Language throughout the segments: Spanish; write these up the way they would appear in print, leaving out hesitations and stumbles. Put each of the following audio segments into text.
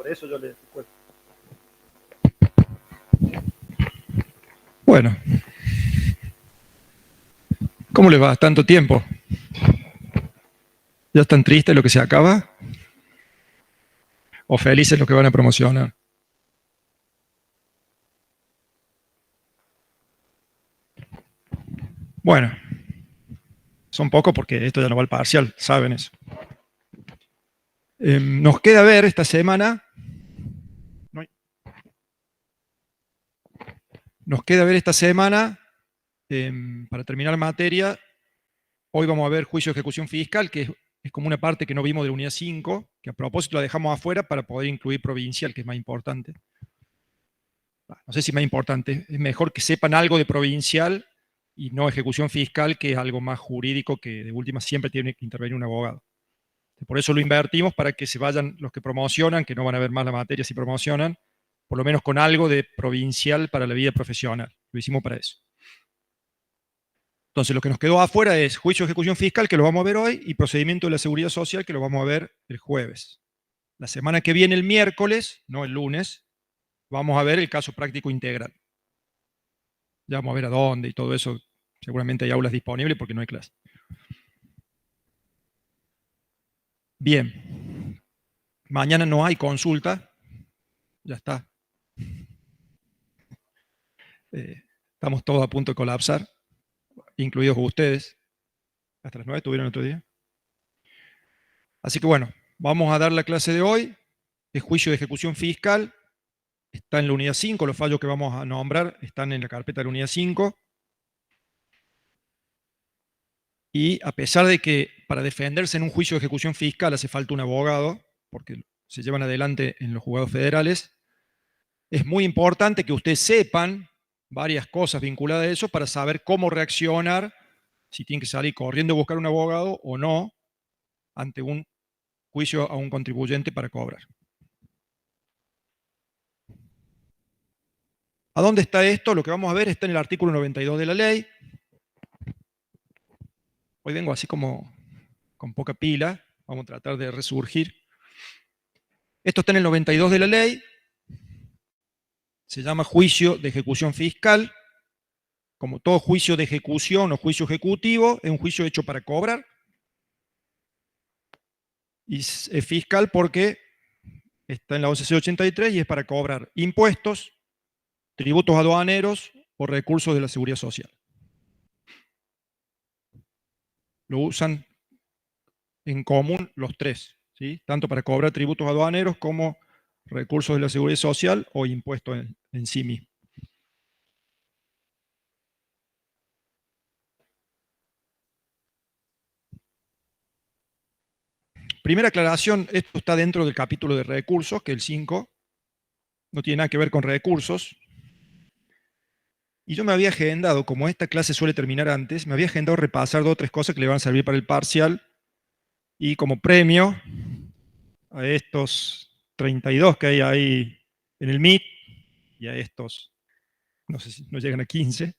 Por eso yo le cuento. Bueno. ¿Cómo les va? ¿Tanto tiempo? ¿Ya están tristes lo que se acaba? ¿O felices lo que van a promocionar? Bueno, son pocos porque esto ya no va al parcial, saben eso. Nos queda ver esta semana. Nos queda ver esta semana, para terminar materia, hoy vamos a ver juicio de ejecución fiscal, que es como una parte que no vimos de la unidad 5, que a propósito la dejamos afuera para poder incluir provincial, que es más importante. No sé si más importante, es mejor que sepan algo de provincial y no ejecución fiscal, que es algo más jurídico que de última siempre tiene que intervenir un abogado. Por eso lo invertimos para que se vayan los que promocionan, que no van a ver más la materia si promocionan, por lo menos con algo de provincial para la vida profesional. Lo hicimos para eso. Entonces lo que nos quedó afuera es juicio de ejecución fiscal, que lo vamos a ver hoy, y procedimiento de la seguridad social, que lo vamos a ver el jueves. La semana que viene, el miércoles, no el lunes, vamos a ver el caso práctico integral. Ya vamos a ver a dónde y todo eso. Seguramente hay aulas disponibles porque no hay clase. Bien. Mañana no hay consulta. Ya está. Estamos todos a punto de colapsar, incluidos ustedes. Hasta las 9 estuvieron otro día. Así que bueno, vamos a dar la clase de hoy. Es juicio de ejecución fiscal. Está en la unidad 5. Los fallos que vamos a nombrar están en la carpeta de la unidad 5. Y a pesar de que para defenderse en un juicio de ejecución fiscal hace falta un abogado, porque se llevan adelante en los juzgados federales, es muy importante que ustedes sepan varias cosas vinculadas a eso para saber cómo reaccionar, si tienen que salir corriendo a buscar un abogado o no, ante un juicio a un contribuyente para cobrar. ¿A dónde está esto? Lo que vamos a ver está en el artículo 92 de la ley. Hoy vengo así como con poca pila, vamos a tratar de resurgir. Esto está en el 92 de la ley, se llama juicio de ejecución fiscal. Como todo juicio de ejecución o juicio ejecutivo, es un juicio hecho para cobrar. Y es fiscal porque está en la 1183 y es para cobrar impuestos, tributos aduaneros o recursos de la seguridad social. Lo usan en común los tres, ¿sí? Tanto para cobrar tributos aduaneros como recursos de la seguridad social o impuestos en sí mismo. Primera aclaración, esto está dentro del capítulo de recursos, que es el 5, no tiene nada que ver con recursos. Y yo me había agendado, como esta clase suele terminar antes, me había agendado repasar 2 o 3 cosas que le van a servir para el parcial, y como premio a estos 32 que hay ahí en el Meet, y a estos, no sé si no llegan a 15,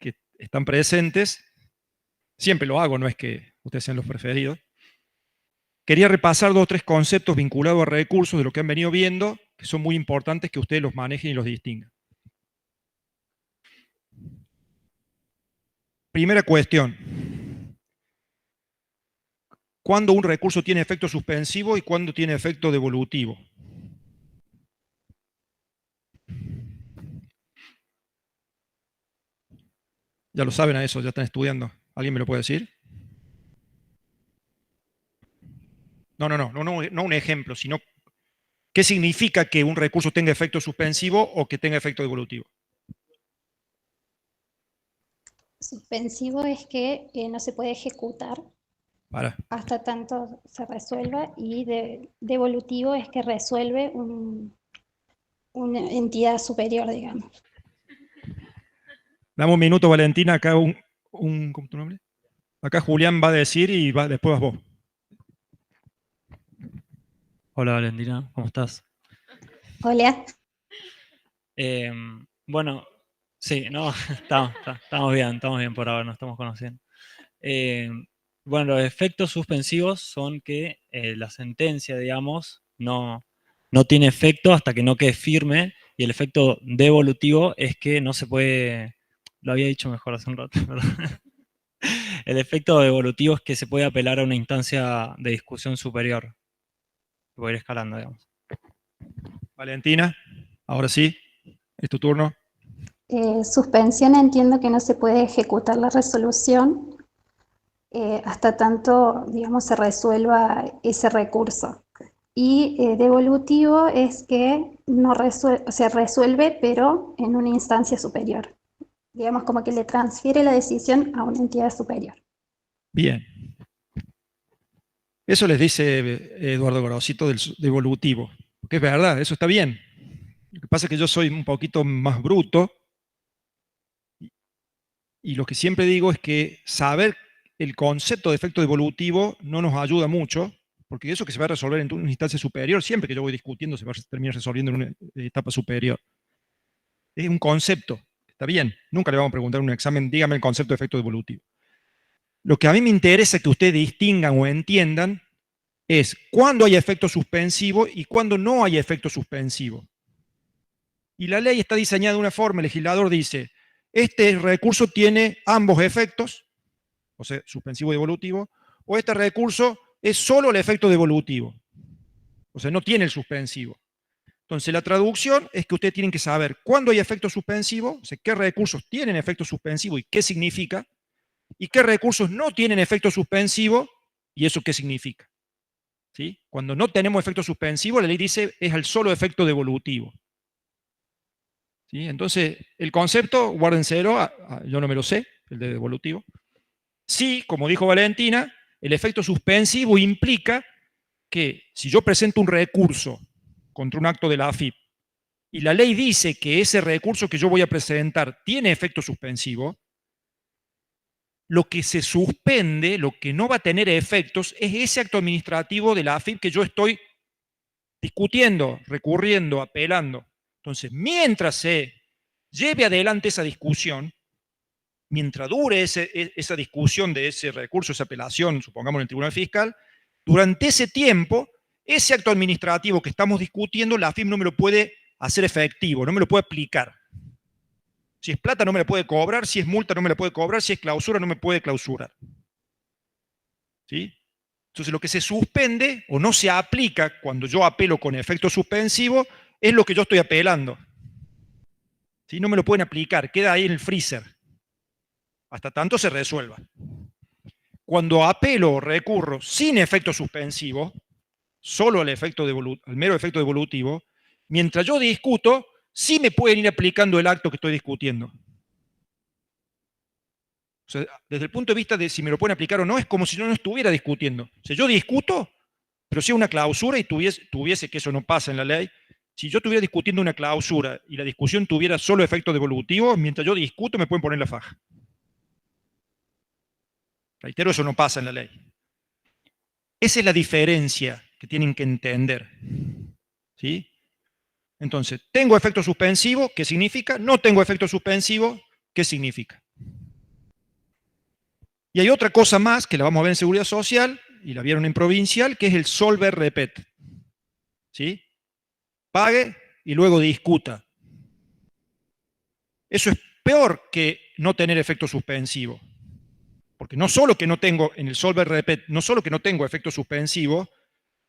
que están presentes, siempre lo hago, no es que ustedes sean los preferidos. Quería repasar 2 o 3 conceptos vinculados a recursos de lo que han venido viendo, que son muy importantes que ustedes los manejen y los distingan. Primera cuestión. ¿Cuándo un recurso tiene efecto suspensivo y cuándo tiene efecto devolutivo? Ya lo saben a eso, ya están estudiando. ¿Alguien me lo puede decir? No un ejemplo, sino ¿qué significa que un recurso tenga efecto suspensivo o que tenga efecto devolutivo? Suspensivo es que no se puede ejecutar hasta tanto se resuelva, y devolutivo es que resuelve una entidad superior, digamos. Dame un minuto, Valentina, acá ¿cómo es tu nombre? Acá Julián va a decir y después vas vos. Hola Valentina, ¿cómo estás? Hola. Bueno, sí, no, estamos bien por ahora, nos estamos conociendo. Bueno, los efectos suspensivos son que la sentencia, digamos, no no tiene efecto hasta que no quede firme, y el efecto devolutivo es que no se puede, lo había dicho mejor hace un rato, perdón. El efecto devolutivo es que se puede apelar a una instancia de discusión superior. Voy a ir escalando, digamos. Valentina, ahora sí, es tu turno. Suspensión, entiendo que no se puede ejecutar la resolución hasta tanto, digamos, se resuelva ese recurso. Y devolutivo es que no se resuelve, pero en una instancia superior. Digamos, como que le transfiere la decisión a una entidad superior. Bien. Eso les dice Eduardo Gorosito del devolutivo. Que es verdad, eso está bien. Lo que pasa es que yo soy un poquito más bruto y lo que siempre digo es que saber el concepto de efecto devolutivo no nos ayuda mucho, porque eso que se va a resolver en una instancia superior, siempre que yo voy discutiendo se va a terminar resolviendo en una etapa superior. Es un concepto, está bien. Nunca le vamos a preguntar en un examen, dígame el concepto de efecto devolutivo. Lo que a mí me interesa que ustedes distingan o entiendan es cuándo hay efecto suspensivo y cuándo no hay efecto suspensivo. Y la ley está diseñada de una forma, el legislador dice, este recurso tiene ambos efectos, o sea, suspensivo y devolutivo, o este recurso es solo el efecto devolutivo, o sea, no tiene el suspensivo. Entonces, la traducción es que ustedes tienen que saber cuándo hay efecto suspensivo, o sea, qué recursos tienen efecto suspensivo y qué significa, y qué recursos no tienen efecto suspensivo y eso qué significa. ¿Sí? Cuando no tenemos efecto suspensivo, la ley dice es el solo efecto devolutivo. ¿Sí? Entonces, el concepto, guárdenselo, yo no me lo sé, el de devolutivo. Sí, como dijo Valentina, el efecto suspensivo implica que si yo presento un recurso contra un acto de la AFIP y la ley dice que ese recurso que yo voy a presentar tiene efecto suspensivo, lo que se suspende, lo que no va a tener efectos, es ese acto administrativo de la AFIP que yo estoy discutiendo, recurriendo, apelando. Entonces, mientras se lleve adelante esa discusión, mientras dure esa discusión de ese recurso, esa apelación, supongamos en el Tribunal Fiscal, durante ese tiempo, ese acto administrativo que estamos discutiendo, la AFIP no me lo puede hacer efectivo, no me lo puede aplicar. Si es plata no me la puede cobrar, si es multa no me la puede cobrar, si es clausura no me puede clausurar. ¿Sí? Entonces lo que se suspende o no se aplica cuando yo apelo con efecto suspensivo es lo que yo estoy apelando. ¿Sí? No me lo pueden aplicar, queda ahí en el freezer. Hasta tanto se resuelva. Cuando apelo o recurro sin efecto suspensivo, solo al mero efecto devolutivo, mientras yo discuto, sí me pueden ir aplicando el acto que estoy discutiendo. O sea, desde el punto de vista de si me lo pueden aplicar o no, es como si yo no estuviera discutiendo. O sea, yo discuto, pero si es una clausura y tuviese que eso no pasa en la ley, si yo estuviera discutiendo una clausura y la discusión tuviera solo efecto devolutivo, mientras yo discuto me pueden poner la faja. Reitero, eso no pasa en la ley. Esa es la diferencia que tienen que entender. ¿Sí? Entonces, tengo efecto suspensivo, ¿qué significa? No tengo efecto suspensivo, ¿qué significa? Y hay otra cosa más que la vamos a ver en seguridad social, y la vieron en provincial, que es el solver repet. ¿Sí? Pague y luego discuta. Eso es peor que no tener efecto suspensivo. Porque no solo que no tengo, en el solver repet, no solo que no tengo efecto suspensivo,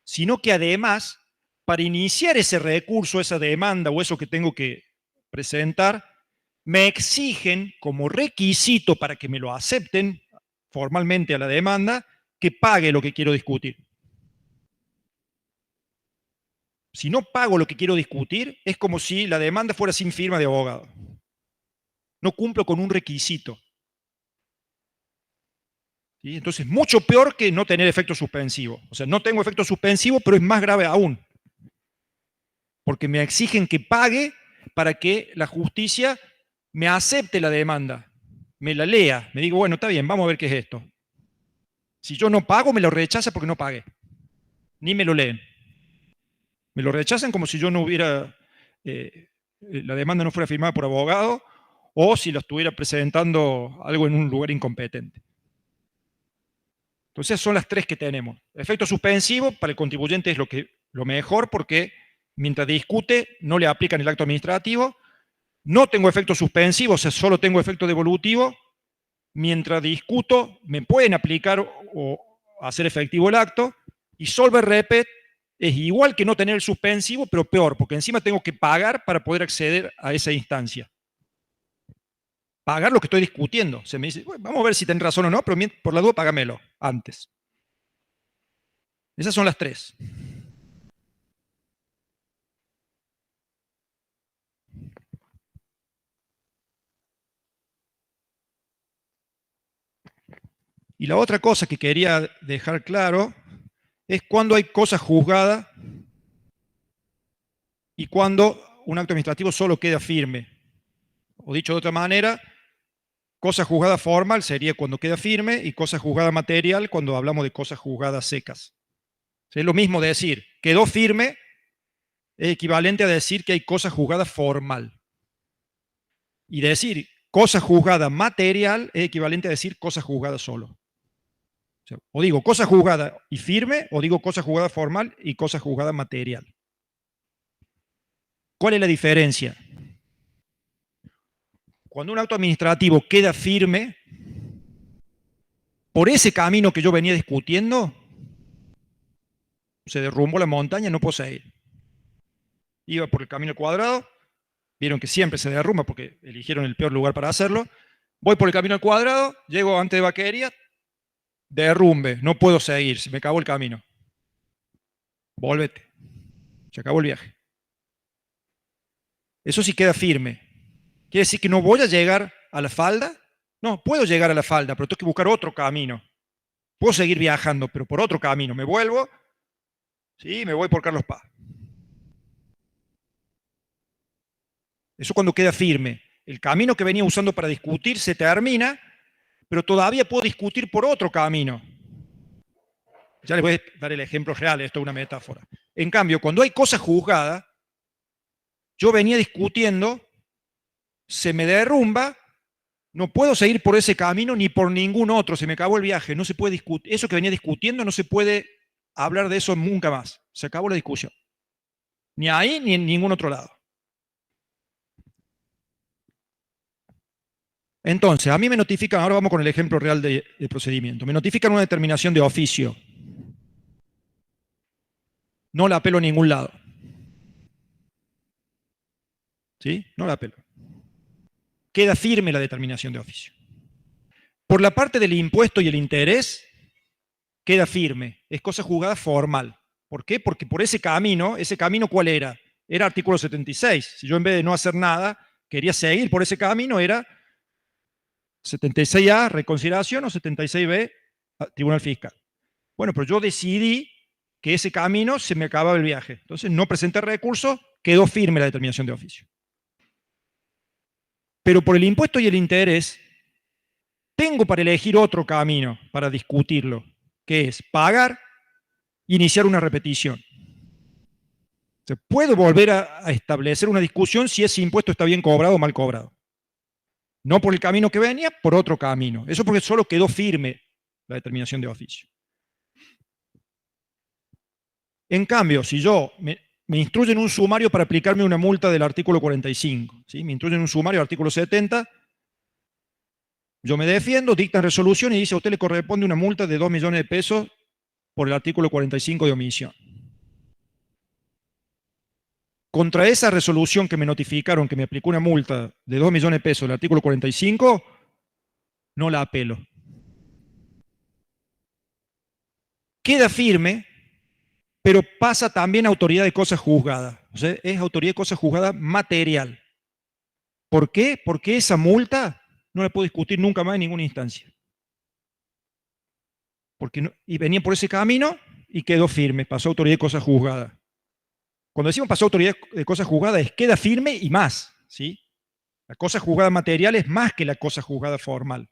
sino que además, para iniciar ese recurso, esa demanda o eso que tengo que presentar, me exigen como requisito para que me lo acepten formalmente a la demanda, que pague lo que quiero discutir. Si no pago lo que quiero discutir, es como si la demanda fuera sin firma de abogado. No cumplo con un requisito. ¿Sí? Entonces, mucho peor que no tener efecto suspensivo. O sea, no tengo efecto suspensivo, pero es más grave aún. Porque me exigen que pague para que la justicia me acepte la demanda, me la lea, me diga, bueno, está bien, vamos a ver qué es esto. Si yo no pago, me lo rechaza porque no pagué. Ni me lo leen. Me lo rechazan como si yo no hubiera, la demanda no fuera firmada por abogado o si lo estuviera presentando algo en un lugar incompetente. Entonces son las tres que tenemos. Efecto suspensivo para el contribuyente es lo mejor porque Mientras discute, no le aplican el acto administrativo. No tengo efecto suspensivo, o sea, solo tengo efecto devolutivo. Mientras discuto, me pueden aplicar o hacer efectivo el acto. Y solver repet es igual que no tener el suspensivo, pero peor, porque encima tengo que pagar para poder acceder a esa instancia. Pagar lo que estoy discutiendo. Se me dice, bueno, vamos a ver si tenés razón o no, pero por la duda págamelo antes. Esas son las tres. Y la otra cosa que quería dejar claro es cuando hay cosa juzgada y cuando un acto administrativo solo queda firme. O dicho de otra manera, cosa juzgada formal sería cuando queda firme y cosa juzgada material cuando hablamos de cosas juzgadas secas. Es lo mismo decir, quedó firme, es equivalente a decir que hay cosa juzgada formal. Y decir cosa juzgada material es equivalente a decir cosa juzgada solo. O digo cosa juzgada y firme, o digo cosa juzgada formal y cosa juzgada material. ¿Cuál es la diferencia? Cuando un acto administrativo queda firme, por ese camino que yo venía discutiendo, se derrumbó la montaña, no puedo seguir. Iba por el camino al cuadrado, vieron que siempre se derrumba porque eligieron el peor lugar para hacerlo. Voy por el camino al cuadrado, llego antes de Vaqueria, derrumbe, no puedo seguir, se me acabó el camino. Volvete, se acabó el viaje. Eso sí queda firme. ¿Quiere decir que no voy a llegar a la falda? No, puedo llegar a la falda, pero tengo que buscar otro camino. Puedo seguir viajando, pero por otro camino. Me vuelvo, sí, me voy por Carlos Paz. Eso cuando queda firme. El camino que venía usando para discutir se termina, pero todavía puedo discutir por otro camino. Ya les voy a dar el ejemplo real, esto es una metáfora. En cambio, cuando hay cosa juzgada, yo venía discutiendo, se me derrumba, no puedo seguir por ese camino ni por ningún otro, se me acabó el viaje, no se puede discutir, eso que venía discutiendo no se puede hablar de eso nunca más, se acabó la discusión. Ni ahí ni en ningún otro lado. Entonces, a mí me notifican, ahora vamos con el ejemplo real de procedimiento, me notifican una determinación de oficio. No la apelo a ningún lado. ¿Sí? No la apelo. Queda firme la determinación de oficio. Por la parte del impuesto y el interés, queda firme. Es cosa juzgada formal. ¿Por qué? Porque por ese camino ¿cuál era? Era artículo 76. Si yo en vez de no hacer nada, quería seguir por ese camino, era 76A, reconsideración, o 76B, tribunal fiscal. Bueno, pero yo decidí que ese camino se me acababa el viaje. Entonces no presenté recurso, quedó firme la determinación de oficio. Pero por el impuesto y el interés, tengo para elegir otro camino para discutirlo, que es pagar e iniciar una repetición. O sea, puedo volver a establecer una discusión si ese impuesto está bien cobrado o mal cobrado. No por el camino que venía, por otro camino. Eso porque solo quedó firme la determinación de oficio. En cambio, si yo me instruyen un sumario para aplicarme una multa del artículo 45, ¿sí? Me instruyen un sumario del artículo 70, yo me defiendo, dictan resolución y dice a usted le corresponde una multa de 2 millones de pesos por el artículo 45 de omisión. Contra esa resolución que me notificaron que me aplicó una multa de 2 millones de pesos del artículo 45, no la apelo. Queda firme, pero pasa también a autoridad de cosas juzgadas. O sea, es autoridad de cosas juzgadas material. ¿Por qué? Porque esa multa no la puedo discutir nunca más en ninguna instancia. Porque no, y venía por ese camino y quedó firme, pasó a autoridad de cosas juzgadas. Cuando decimos pasó a autoridad de cosas juzgadas es queda firme y más, ¿sí? La cosa juzgada material es más que la cosa juzgada formal.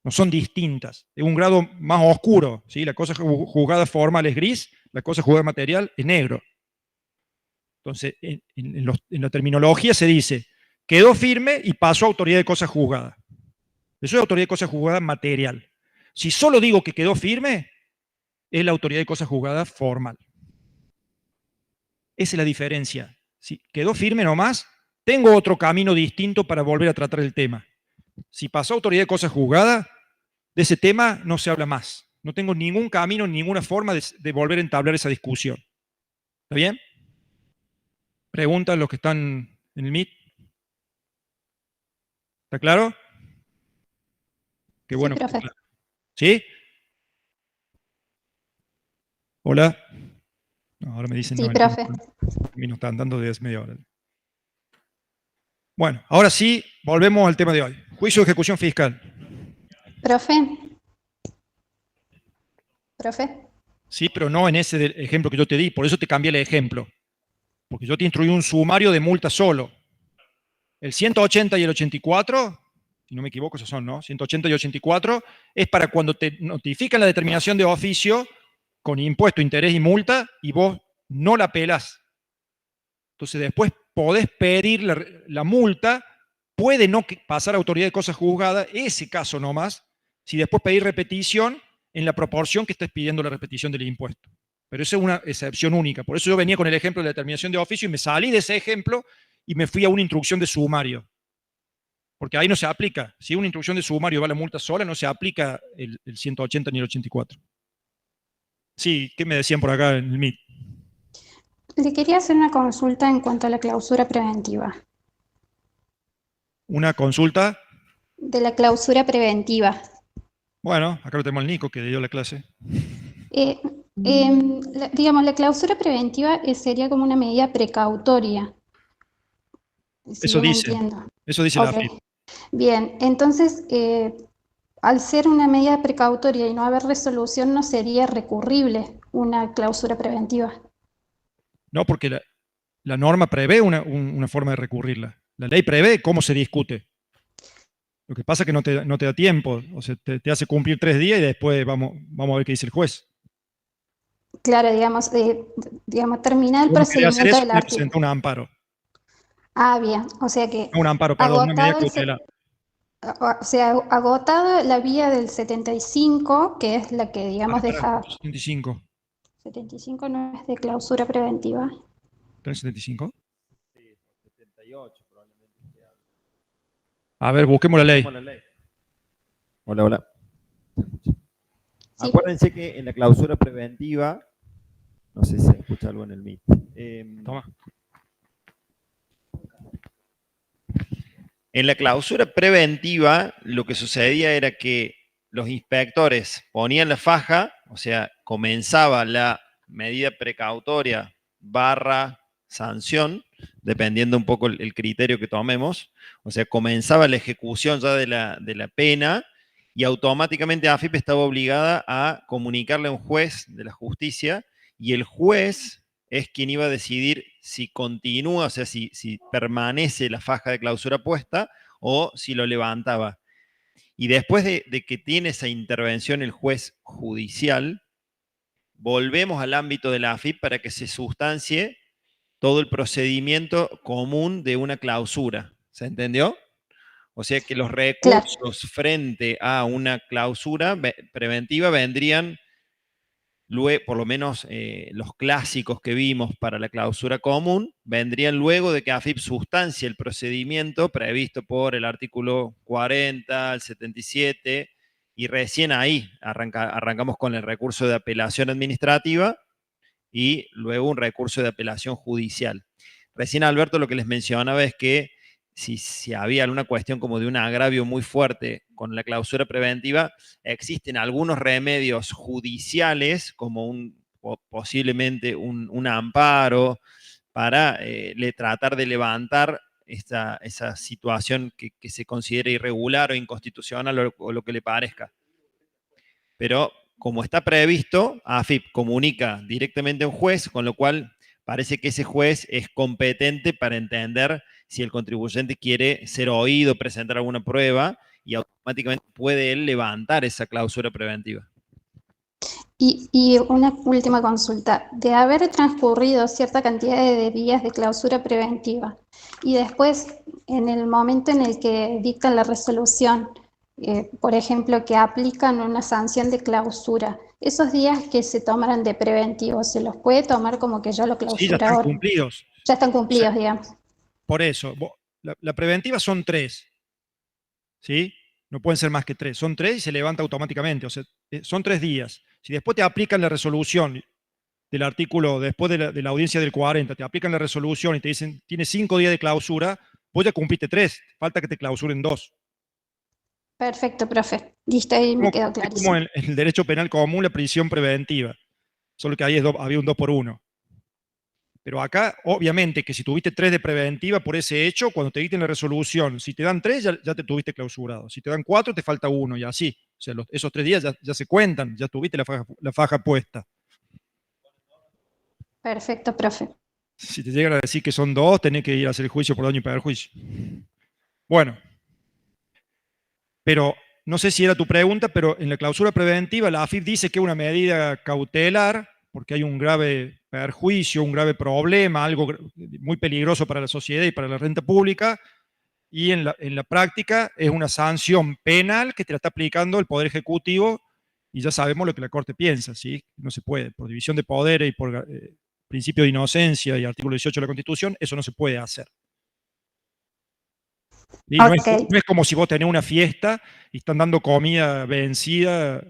No son distintas, es un grado más oscuro, ¿sí? La cosa juzgada formal es gris, la cosa juzgada material es negro. Entonces, en la terminología se dice, quedó firme y pasó a autoridad de cosas juzgadas. Eso es autoridad de cosas juzgadas material. Si solo digo que quedó firme, es la autoridad de cosas juzgadas formal. Esa es la diferencia. Si quedó firme nomás, tengo otro camino distinto para volver a tratar el tema. Si pasó autoridad de cosa juzgada, de ese tema no se habla más. No tengo ningún camino, ninguna forma de volver a entablar esa discusión. ¿Está bien? ¿Preguntas los que están en el Meet? ¿Está claro? Qué bueno. Sí, profe. ¿Sí? ¿Hola? No, ahora me dicen Sí, no. profe. Y nos están dando desde media hora. Bueno, ahora sí, volvemos al tema de hoy. Juicio de ejecución fiscal. Profe. Profe. Sí, pero no en ese ejemplo que yo te di, por eso te cambié el ejemplo. Porque yo te instruí un sumario de multa solo. El 180 y el 84, si no me equivoco, esos son, ¿no? 180 y 84, es para cuando te notifican la determinación de oficio con impuesto, interés y multa, y vos no la apelás. Entonces después podés pedir la multa, puede no pasar a autoridad de cosa juzgada, ese caso nomás, si después pedís repetición en la proporción que estés pidiendo la repetición del impuesto. Pero esa es una excepción única. Por eso yo venía con el ejemplo de la determinación de oficio y me salí de ese ejemplo y me fui a una instrucción de sumario. Porque ahí no se aplica. Si una instrucción de sumario va la multa sola, no se aplica el 180 ni el 84. Sí, ¿qué me decían por acá en el Meet? Le quería hacer una consulta en cuanto a la clausura preventiva. ¿Una consulta? De la clausura preventiva. Bueno, acá lo tenemos al Nico que dio la clase. Digamos, la clausura preventiva sería como una medida precautoria. Si Eso yo me dice. entiendo. Eso dice Ok. la AFIP. Bien, entonces, al ser una medida precautoria y no haber resolución, no sería recurrible una clausura preventiva. No, porque la norma prevé una forma de recurrirla. La ley prevé cómo se discute. Lo que pasa es que no te da tiempo. O sea, te hace cumplir 3 días y después vamos a ver qué dice el juez. Claro, digamos, termina el Uno quiere hacer procedimiento eso, del tiene que artículo. presentar un amparo. Ah, bien, o sea que No un amparo, perdón, una medida agotado cautelar. o sea, agotado la vía del 75, que es la que, digamos, deja... 75. 75 no es de clausura preventiva. ¿Está en 75? Sí, 78 probablemente. A ver, busquemos la ley. Hola, hola. Sí. Acuérdense que en la clausura preventiva, no sé si se escucha algo en el Meet. Toma. En la clausura preventiva, lo que sucedía era que los inspectores ponían la faja, o sea, comenzaba la medida precautoria / sanción, dependiendo un poco el criterio que tomemos, o sea, comenzaba la ejecución ya de la pena y automáticamente AFIP estaba obligada a comunicarle a un juez de la justicia y el juez es quien iba a decidir si continúa, o sea, si permanece la faja de clausura puesta o si lo levantaba. Y después de que tiene esa intervención el juez judicial, volvemos al ámbito de la AFIP para que se sustancie todo el procedimiento común de una clausura. ¿Se entendió? O sea que los recursos Claro. frente a una clausura preventiva vendrían, luego, por lo menos los clásicos que vimos para la clausura común, vendrían luego de que AFIP sustancie el procedimiento previsto por el artículo 40, el 77, y recién ahí arrancamos con el recurso de apelación administrativa y luego un recurso de apelación judicial. Recién, Alberto, lo que les mencionaba es que si había alguna cuestión como de un agravio muy fuerte con la clausura preventiva, existen algunos remedios judiciales, como posiblemente un amparo, para tratar de levantar esa situación que se considere irregular o inconstitucional o lo que le parezca. Pero como está previsto, AFIP comunica directamente a un juez, con lo cual parece que ese juez es competente para entender si el contribuyente quiere ser oído, presentar alguna prueba, y automáticamente puede él levantar esa clausura preventiva. Y una última consulta. De haber transcurrido cierta cantidad de días de clausura preventiva y después, en el momento en el que dictan la resolución, por ejemplo, que aplican una sanción de clausura, Esos días que se tomaran de preventivo, ¿se los puede tomar como que ya lo clausura? Sí, ya están cumplidos. Ya están cumplidos, O sea, digamos. Por eso, la preventiva son 3, ¿sí? No pueden ser más que 3. Son 3 y se levanta automáticamente. O sea, son 3 días. Si después te aplican la resolución del artículo, después de la audiencia del 40, te aplican la resolución y te dicen, tienes 5 días de clausura, vos ya cumpliste 3, falta que te clausuren 2. Perfecto, profe. Listo, ahí me quedó Es como clarísimo. en el derecho penal común la prisión preventiva, solo que ahí había un 2 por 1. Pero acá, obviamente, que si tuviste 3 de preventiva por ese hecho, cuando te dicten la resolución, si te dan 3, ya te tuviste clausurado. Si te dan 4, te falta 1, y así. O sea, esos 3 días ya se cuentan, ya tuviste la faja puesta. Perfecto, profe. Si te llegan a decir que son 2, tenés que ir a hacer el juicio por daño y perjuicio. Bueno, pero no sé si era tu pregunta, pero en la clausura preventiva la AFIP dice que es una medida cautelar porque hay un grave perjuicio, un grave problema, algo muy peligroso para la sociedad y para la renta pública, y en la práctica es una sanción penal que te la está aplicando el Poder Ejecutivo, y ya sabemos lo que la Corte piensa, ¿sí? No se puede, por división de poderes y por principio de inocencia y artículo 18 de la Constitución, eso no se puede hacer. ¿Sí? Okay. No es como si vos tenés una fiesta y están dando comida vencida,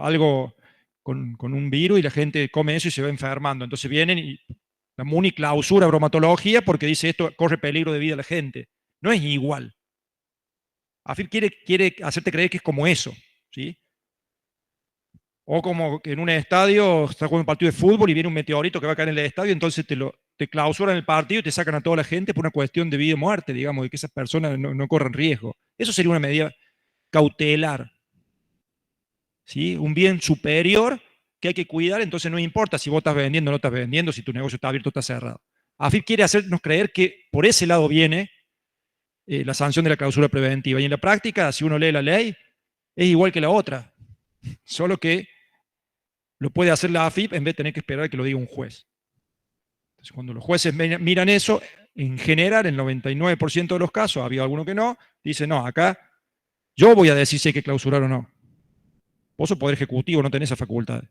algo con un virus, y la gente come eso y se va enfermando. Entonces vienen y la MUNI clausura bromatología porque dice esto corre peligro de vida a la gente. No es igual. AFIP quiere hacerte creer que es como eso, ¿sí? O como que en un estadio está jugando un partido de fútbol y viene un meteorito que va a caer en el estadio, entonces te clausuran el partido y te sacan a toda la gente por una cuestión de vida o muerte, digamos, de que esas personas no corran riesgo. Eso sería una medida cautelar, ¿sí? Un bien superior que hay que cuidar, entonces no importa si vos estás vendiendo o no estás vendiendo, si tu negocio está abierto o está cerrado. AFIP quiere hacernos creer que por ese lado viene la sanción de la clausura preventiva. Y en la práctica, si uno lee la ley, es igual que la otra, solo que lo puede hacer la AFIP en vez de tener que esperar a que lo diga un juez. Entonces, cuando los jueces miran eso, en general, el 99% de los casos, ha habido alguno que no, dice, no, acá yo voy a decir si hay que clausurar o no. Vos sos Poder Ejecutivo, no tenés esa facultad.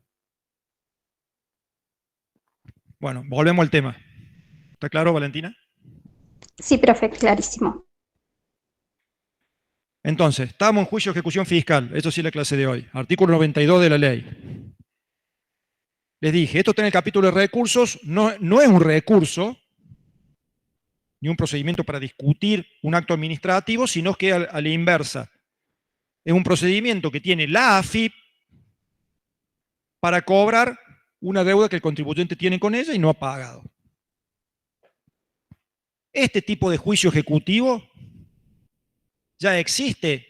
Bueno, volvemos al tema. ¿Está claro, Valentina? Sí, profe, clarísimo. Entonces, estamos en juicio de ejecución fiscal. Eso sí es la clase de hoy. Artículo 92 de la ley. Les dije, esto está en el capítulo de recursos. No es un recurso, ni un procedimiento para discutir un acto administrativo, sino que a la inversa. Es un procedimiento que tiene la AFIP para cobrar una deuda que el contribuyente tiene con ella y no ha pagado. Este tipo de juicio ejecutivo ya existe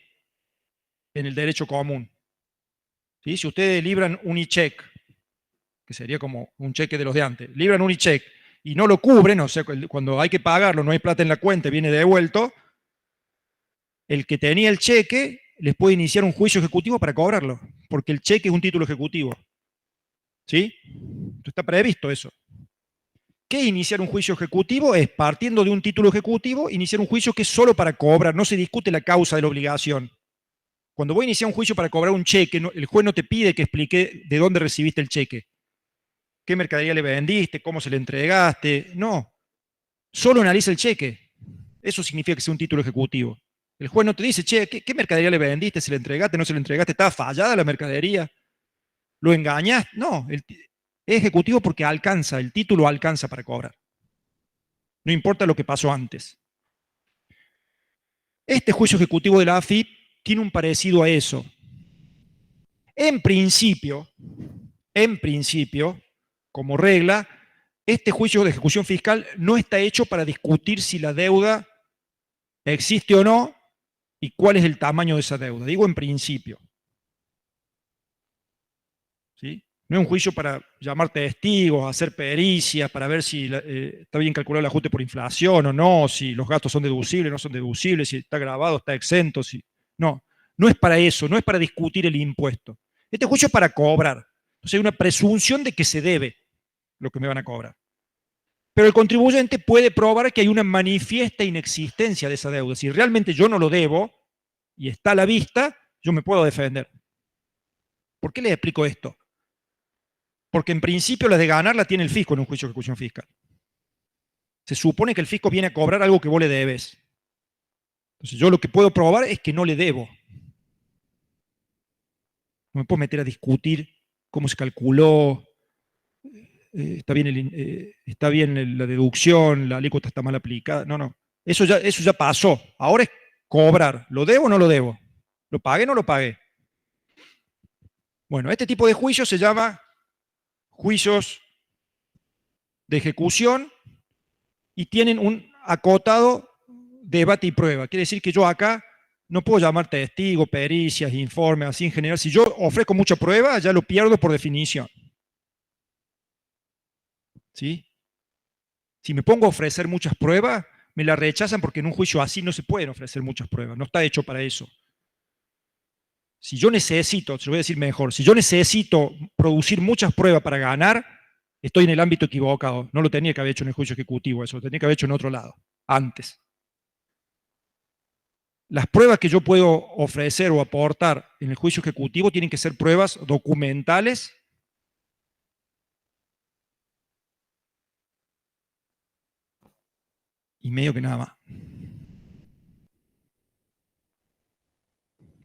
en el derecho común. ¿Sí? Si ustedes libran un e-check, que sería como un cheque de los de antes, libran un e-check y no lo cubren, o sea, cuando hay que pagarlo, no hay plata en la cuenta, viene devuelto, el que tenía el cheque les puede iniciar un juicio ejecutivo para cobrarlo, porque el cheque es un título ejecutivo. ¿Sí? Está previsto eso. ¿Qué es iniciar un juicio ejecutivo? Es, partiendo de un título ejecutivo, iniciar un juicio que es solo para cobrar, no se discute la causa de la obligación. Cuando voy a iniciar un juicio para cobrar un cheque, el juez no te pide que explique de dónde recibiste el cheque, qué mercadería le vendiste, cómo se le entregaste, no. Solo analiza el cheque. Eso significa que sea un título ejecutivo. El juez no te dice, che, ¿qué mercadería le vendiste? ¿Se le entregaste? ¿No se le entregaste? ¿Estaba fallada la mercadería? ¿Lo engañas? No, es ejecutivo porque alcanza, el título alcanza para cobrar. No importa lo que pasó antes. Este juicio ejecutivo de la AFIP tiene un parecido a eso. En principio, como regla, este juicio de ejecución fiscal no está hecho para discutir si la deuda existe o no y cuál es el tamaño de esa deuda. Digo en principio. ¿Sí? No es un juicio para llamar testigos, hacer pericias, para ver si está bien calculado el ajuste por inflación o no, si los gastos son deducibles o no son deducibles, si está grabado, está exento. No, no es para eso, no es para discutir el impuesto. Este juicio es para cobrar. Entonces hay una presunción de que se debe lo que me van a cobrar. Pero el contribuyente puede probar que hay una manifiesta inexistencia de esa deuda. Si realmente yo no lo debo y está a la vista, yo me puedo defender. ¿Por qué les explico esto? Porque en principio la de ganar la tiene el fisco en un juicio de ejecución fiscal. Se supone que el fisco viene a cobrar algo que vos le debes. Entonces yo lo que puedo probar es que no le debo. No me puedo meter a discutir cómo se calculó, está bien la deducción, la alícuota está mal aplicada. No, no. Eso ya pasó. Ahora es cobrar. ¿Lo debo o no lo debo? ¿Lo pagué o no lo pagué? Bueno, este tipo de juicios se llama juicios de ejecución y tienen un acotado debate y prueba. Quiere decir que yo acá no puedo llamar testigo, pericias, informes, así en general. Si yo ofrezco mucha prueba, ya lo pierdo por definición. ¿Sí? Si me pongo a ofrecer muchas pruebas, me la rechazan porque en un juicio así no se pueden ofrecer muchas pruebas. No está hecho para eso. Si yo necesito, se lo voy a decir mejor, si yo necesito producir muchas pruebas para ganar, estoy en el ámbito equivocado. No lo tenía que haber hecho en el juicio ejecutivo, eso lo tenía que haber hecho en otro lado, antes. Las pruebas que yo puedo ofrecer o aportar en el juicio ejecutivo tienen que ser pruebas documentales y medio que nada más.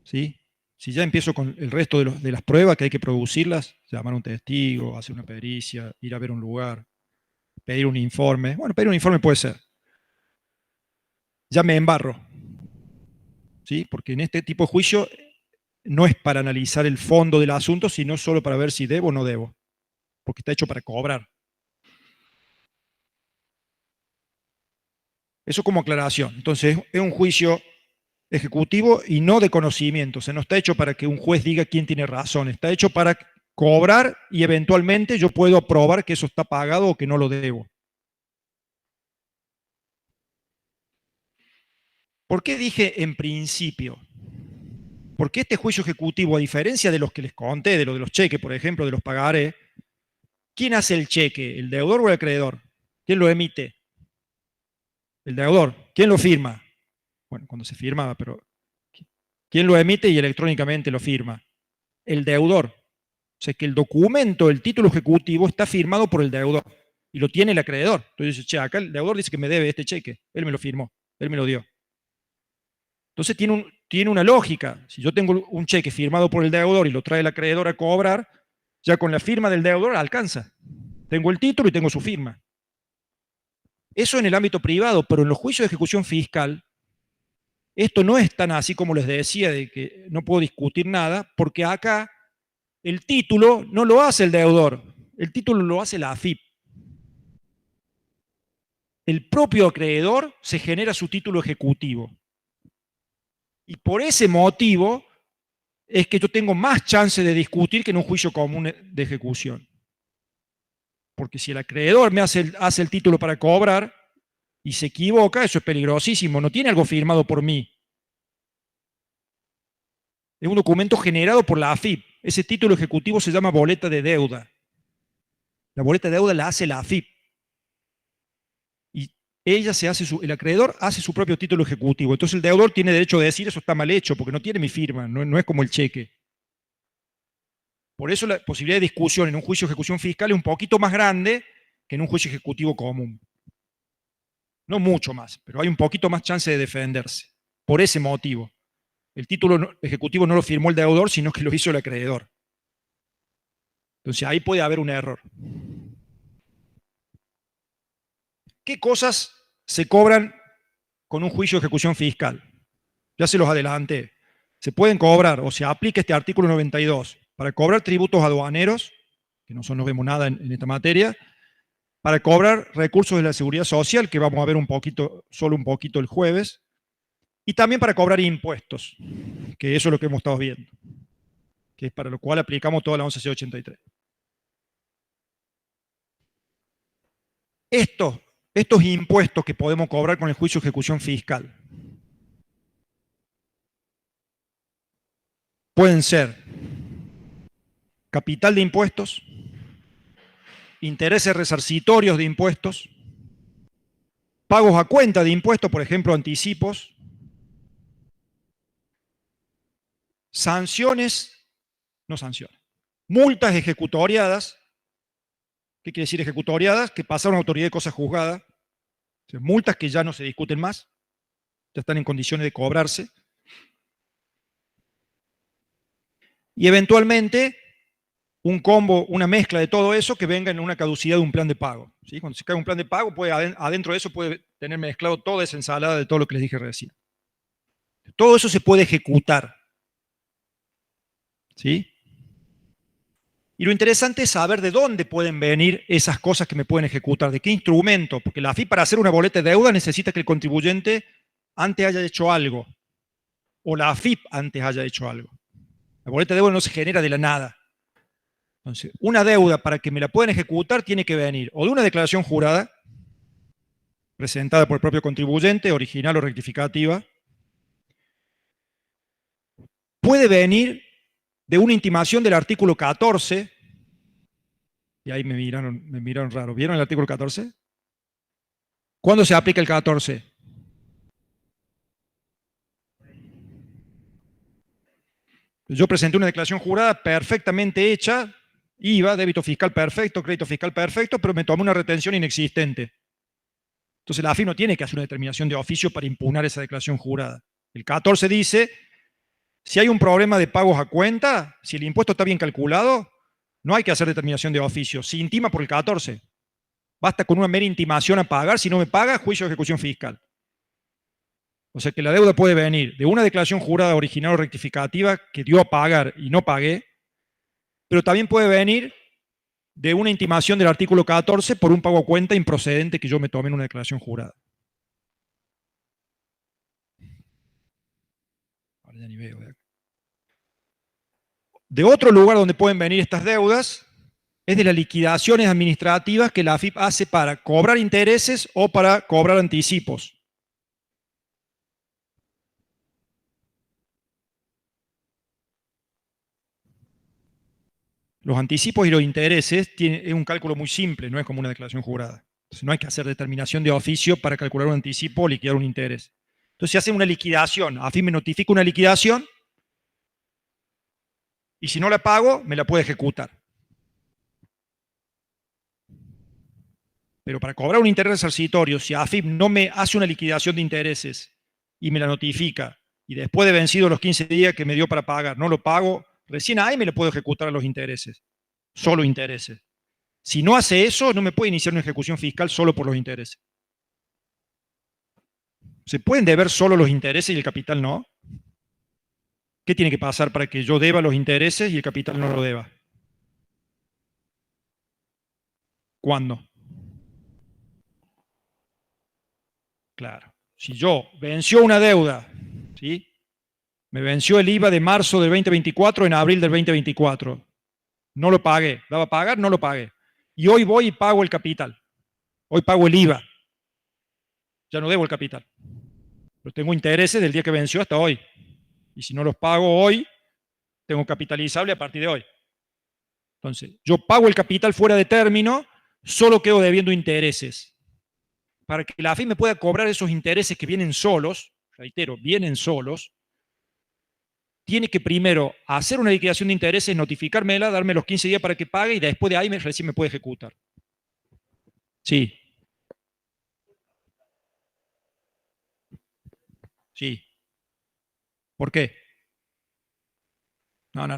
¿Sí? Si ya empiezo con el resto de las pruebas que hay que producirlas, llamar a un testigo, hacer una pericia, ir a ver un lugar, pedir un informe. Bueno, pedir un informe puede ser. Ya me embarro. ¿Sí? Porque en este tipo de juicio no es para analizar el fondo del asunto, sino solo para ver si debo o no debo. Porque está hecho para cobrar. Eso como aclaración. Entonces, es un juicio ejecutivo y no de conocimiento. O sea, no está hecho para que un juez diga quién tiene razón. Está hecho para cobrar y eventualmente yo puedo probar que eso está pagado o que no lo debo. ¿Por qué dije en principio? Porque este juicio ejecutivo, a diferencia de los que les conté, de lo de los cheques, por ejemplo, de los pagarés, ¿quién hace el cheque? ¿El deudor o el acreedor? ¿Quién lo emite? El deudor. ¿Quién lo firma? Bueno, cuando se firmaba, pero ¿quién lo emite y electrónicamente lo firma? El deudor. O sea que el documento, el título ejecutivo está firmado por el deudor y lo tiene el acreedor. Entonces dice, che, acá el deudor dice que me debe este cheque. Él me lo firmó, él me lo dio. Entonces tiene una lógica. Si yo tengo un cheque firmado por el deudor y lo trae el acreedor a cobrar, ya con la firma del deudor alcanza. Tengo el título y tengo su firma. Eso en el ámbito privado, pero en los juicios de ejecución fiscal, esto no es tan así como les decía, de que no puedo discutir nada, porque acá el título no lo hace el deudor, el título lo hace la AFIP. El propio acreedor se genera su título ejecutivo. Y por ese motivo es que yo tengo más chance de discutir que en un juicio común de ejecución. Porque si el acreedor me hace el título para cobrar y se equivoca, eso es peligrosísimo, no tiene algo firmado por mí. Es un documento generado por la AFIP. Ese título ejecutivo se llama boleta de deuda. La boleta de deuda la hace la AFIP. Y el acreedor hace su propio título ejecutivo. Entonces el deudor tiene derecho de decir eso está mal hecho, porque no tiene mi firma, no es como el cheque. Por eso la posibilidad de discusión en un juicio de ejecución fiscal es un poquito más grande que en un juicio ejecutivo común. No mucho más, pero hay un poquito más chance de defenderse. Por ese motivo. El título ejecutivo no lo firmó el deudor, sino que lo hizo el acreedor. Entonces ahí puede haber un error. ¿Qué cosas se cobran con un juicio de ejecución fiscal? Ya se los adelanté. Se pueden cobrar, o se aplica este artículo 92, para cobrar tributos aduaneros, que nosotros no vemos nada en esta materia, para cobrar recursos de la seguridad social, que vamos a ver solo un poquito el jueves, y también para cobrar impuestos, que eso es lo que hemos estado viendo, que es para lo cual aplicamos toda la 11C83. Estos impuestos que podemos cobrar con el juicio de ejecución fiscal pueden ser capital de impuestos, intereses resarcitorios de impuestos, pagos a cuenta de impuestos, por ejemplo, anticipos, sanciones, no sanciones, multas ejecutoriadas. ¿Qué quiere decir ejecutoriadas? Que pasaron a autoridad de cosa juzgada. O sea, multas que ya no se discuten más, ya están en condiciones de cobrarse. Y eventualmente un combo, una mezcla de todo eso que venga en una caducidad de un plan de pago. ¿Sí? Cuando se cae un plan de pago, adentro de eso puede tener mezclado toda esa ensalada de todo lo que les dije recién. Todo eso se puede ejecutar. ¿Sí? Y lo interesante es saber de dónde pueden venir esas cosas que me pueden ejecutar, de qué instrumento, porque la AFIP para hacer una boleta de deuda necesita que el contribuyente antes haya hecho algo, o la AFIP antes haya hecho algo. La boleta de deuda no se genera de la nada. Entonces, una deuda para que me la puedan ejecutar tiene que venir o de una declaración jurada, presentada por el propio contribuyente, original o rectificativa, puede venir de una intimación del artículo 14, y ahí me miraron raro. ¿Vieron el artículo 14? ¿Cuándo se aplica el 14? Yo presenté una declaración jurada perfectamente hecha, IVA, débito fiscal perfecto, crédito fiscal perfecto, pero me tomé una retención inexistente. Entonces la AFIP no tiene que hacer una determinación de oficio para impugnar esa declaración jurada. El 14 dice, si hay un problema de pagos a cuenta, si el impuesto está bien calculado, no hay que hacer determinación de oficio. Se intima por el 14. Basta con una mera intimación a pagar. Si no me paga, juicio de ejecución fiscal. O sea que la deuda puede venir de una declaración jurada original o rectificativa que dio a pagar y no pagué, pero también puede venir de una intimación del artículo 14 por un pago a cuenta improcedente que yo me tome en una declaración jurada. Ahora ya ni veo. De otro lugar donde pueden venir estas deudas es de las liquidaciones administrativas que la AFIP hace para cobrar intereses o para cobrar anticipos. Los anticipos y los intereses es un cálculo muy simple, no es como una declaración jurada. Entonces no hay que hacer determinación de oficio para calcular un anticipo o liquidar un interés. Entonces se hace una liquidación, AFIP me notifica una liquidación y si no la pago, me la puede ejecutar. Pero para cobrar un interés resarcitorio, si AFIP no me hace una liquidación de intereses y me la notifica, y después de vencidos los 15 días que me dio para pagar, no lo pago, recién ahí me le puedo ejecutar a los intereses. Solo intereses. Si no hace eso, no me puede iniciar una ejecución fiscal solo por los intereses. ¿Se pueden deber solo los intereses y el capital no? ¿Qué tiene que pasar para que yo deba los intereses y el capital no lo deba? ¿Cuándo? Claro. Si yo venció una deuda, ¿sí? Me venció el IVA de marzo del 2024 en abril del 2024. No lo pagué. ¿Daba a pagar? No lo pagué. Y hoy voy y pago el capital. Hoy pago el IVA. Ya no debo el capital. Pero tengo intereses del día que venció hasta hoy. Y si no los pago hoy, tengo capitalizable a partir de hoy. Entonces, yo pago el capital fuera de término, solo quedo debiendo intereses. Para que la AFIP me pueda cobrar esos intereses que vienen solos, reitero, vienen solos, tiene que primero hacer una liquidación de intereses, notificármela, darme los 15 días para que pague y después de ahí recién me puede ejecutar. Sí. Sí. ¿Por qué? No.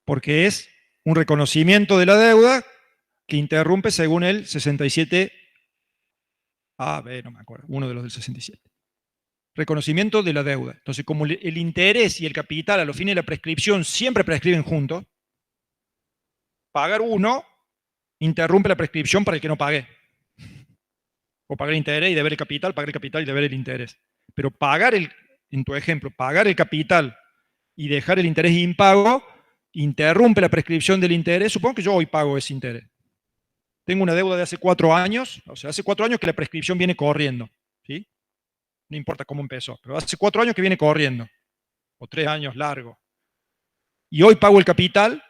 Porque es un reconocimiento de la deuda que interrumpe según el 67 A, B, no me acuerdo, uno de los del 67. Reconocimiento de la deuda. Entonces, como el interés y el capital a los fines de la prescripción siempre prescriben juntos, pagar uno interrumpe la prescripción para el que no pague. O pagar el interés y deber el capital, pagar el capital y deber el interés. Pero en tu ejemplo, pagar el capital y dejar el interés impago interrumpe la prescripción del interés. Supongo que yo hoy pago ese interés. Tengo una deuda de hace 4 años, o sea, hace 4 años que la prescripción viene corriendo, ¿sí? No importa cómo empezó, pero hace 4 años que viene corriendo, o 3 años largo. Y hoy pago el capital,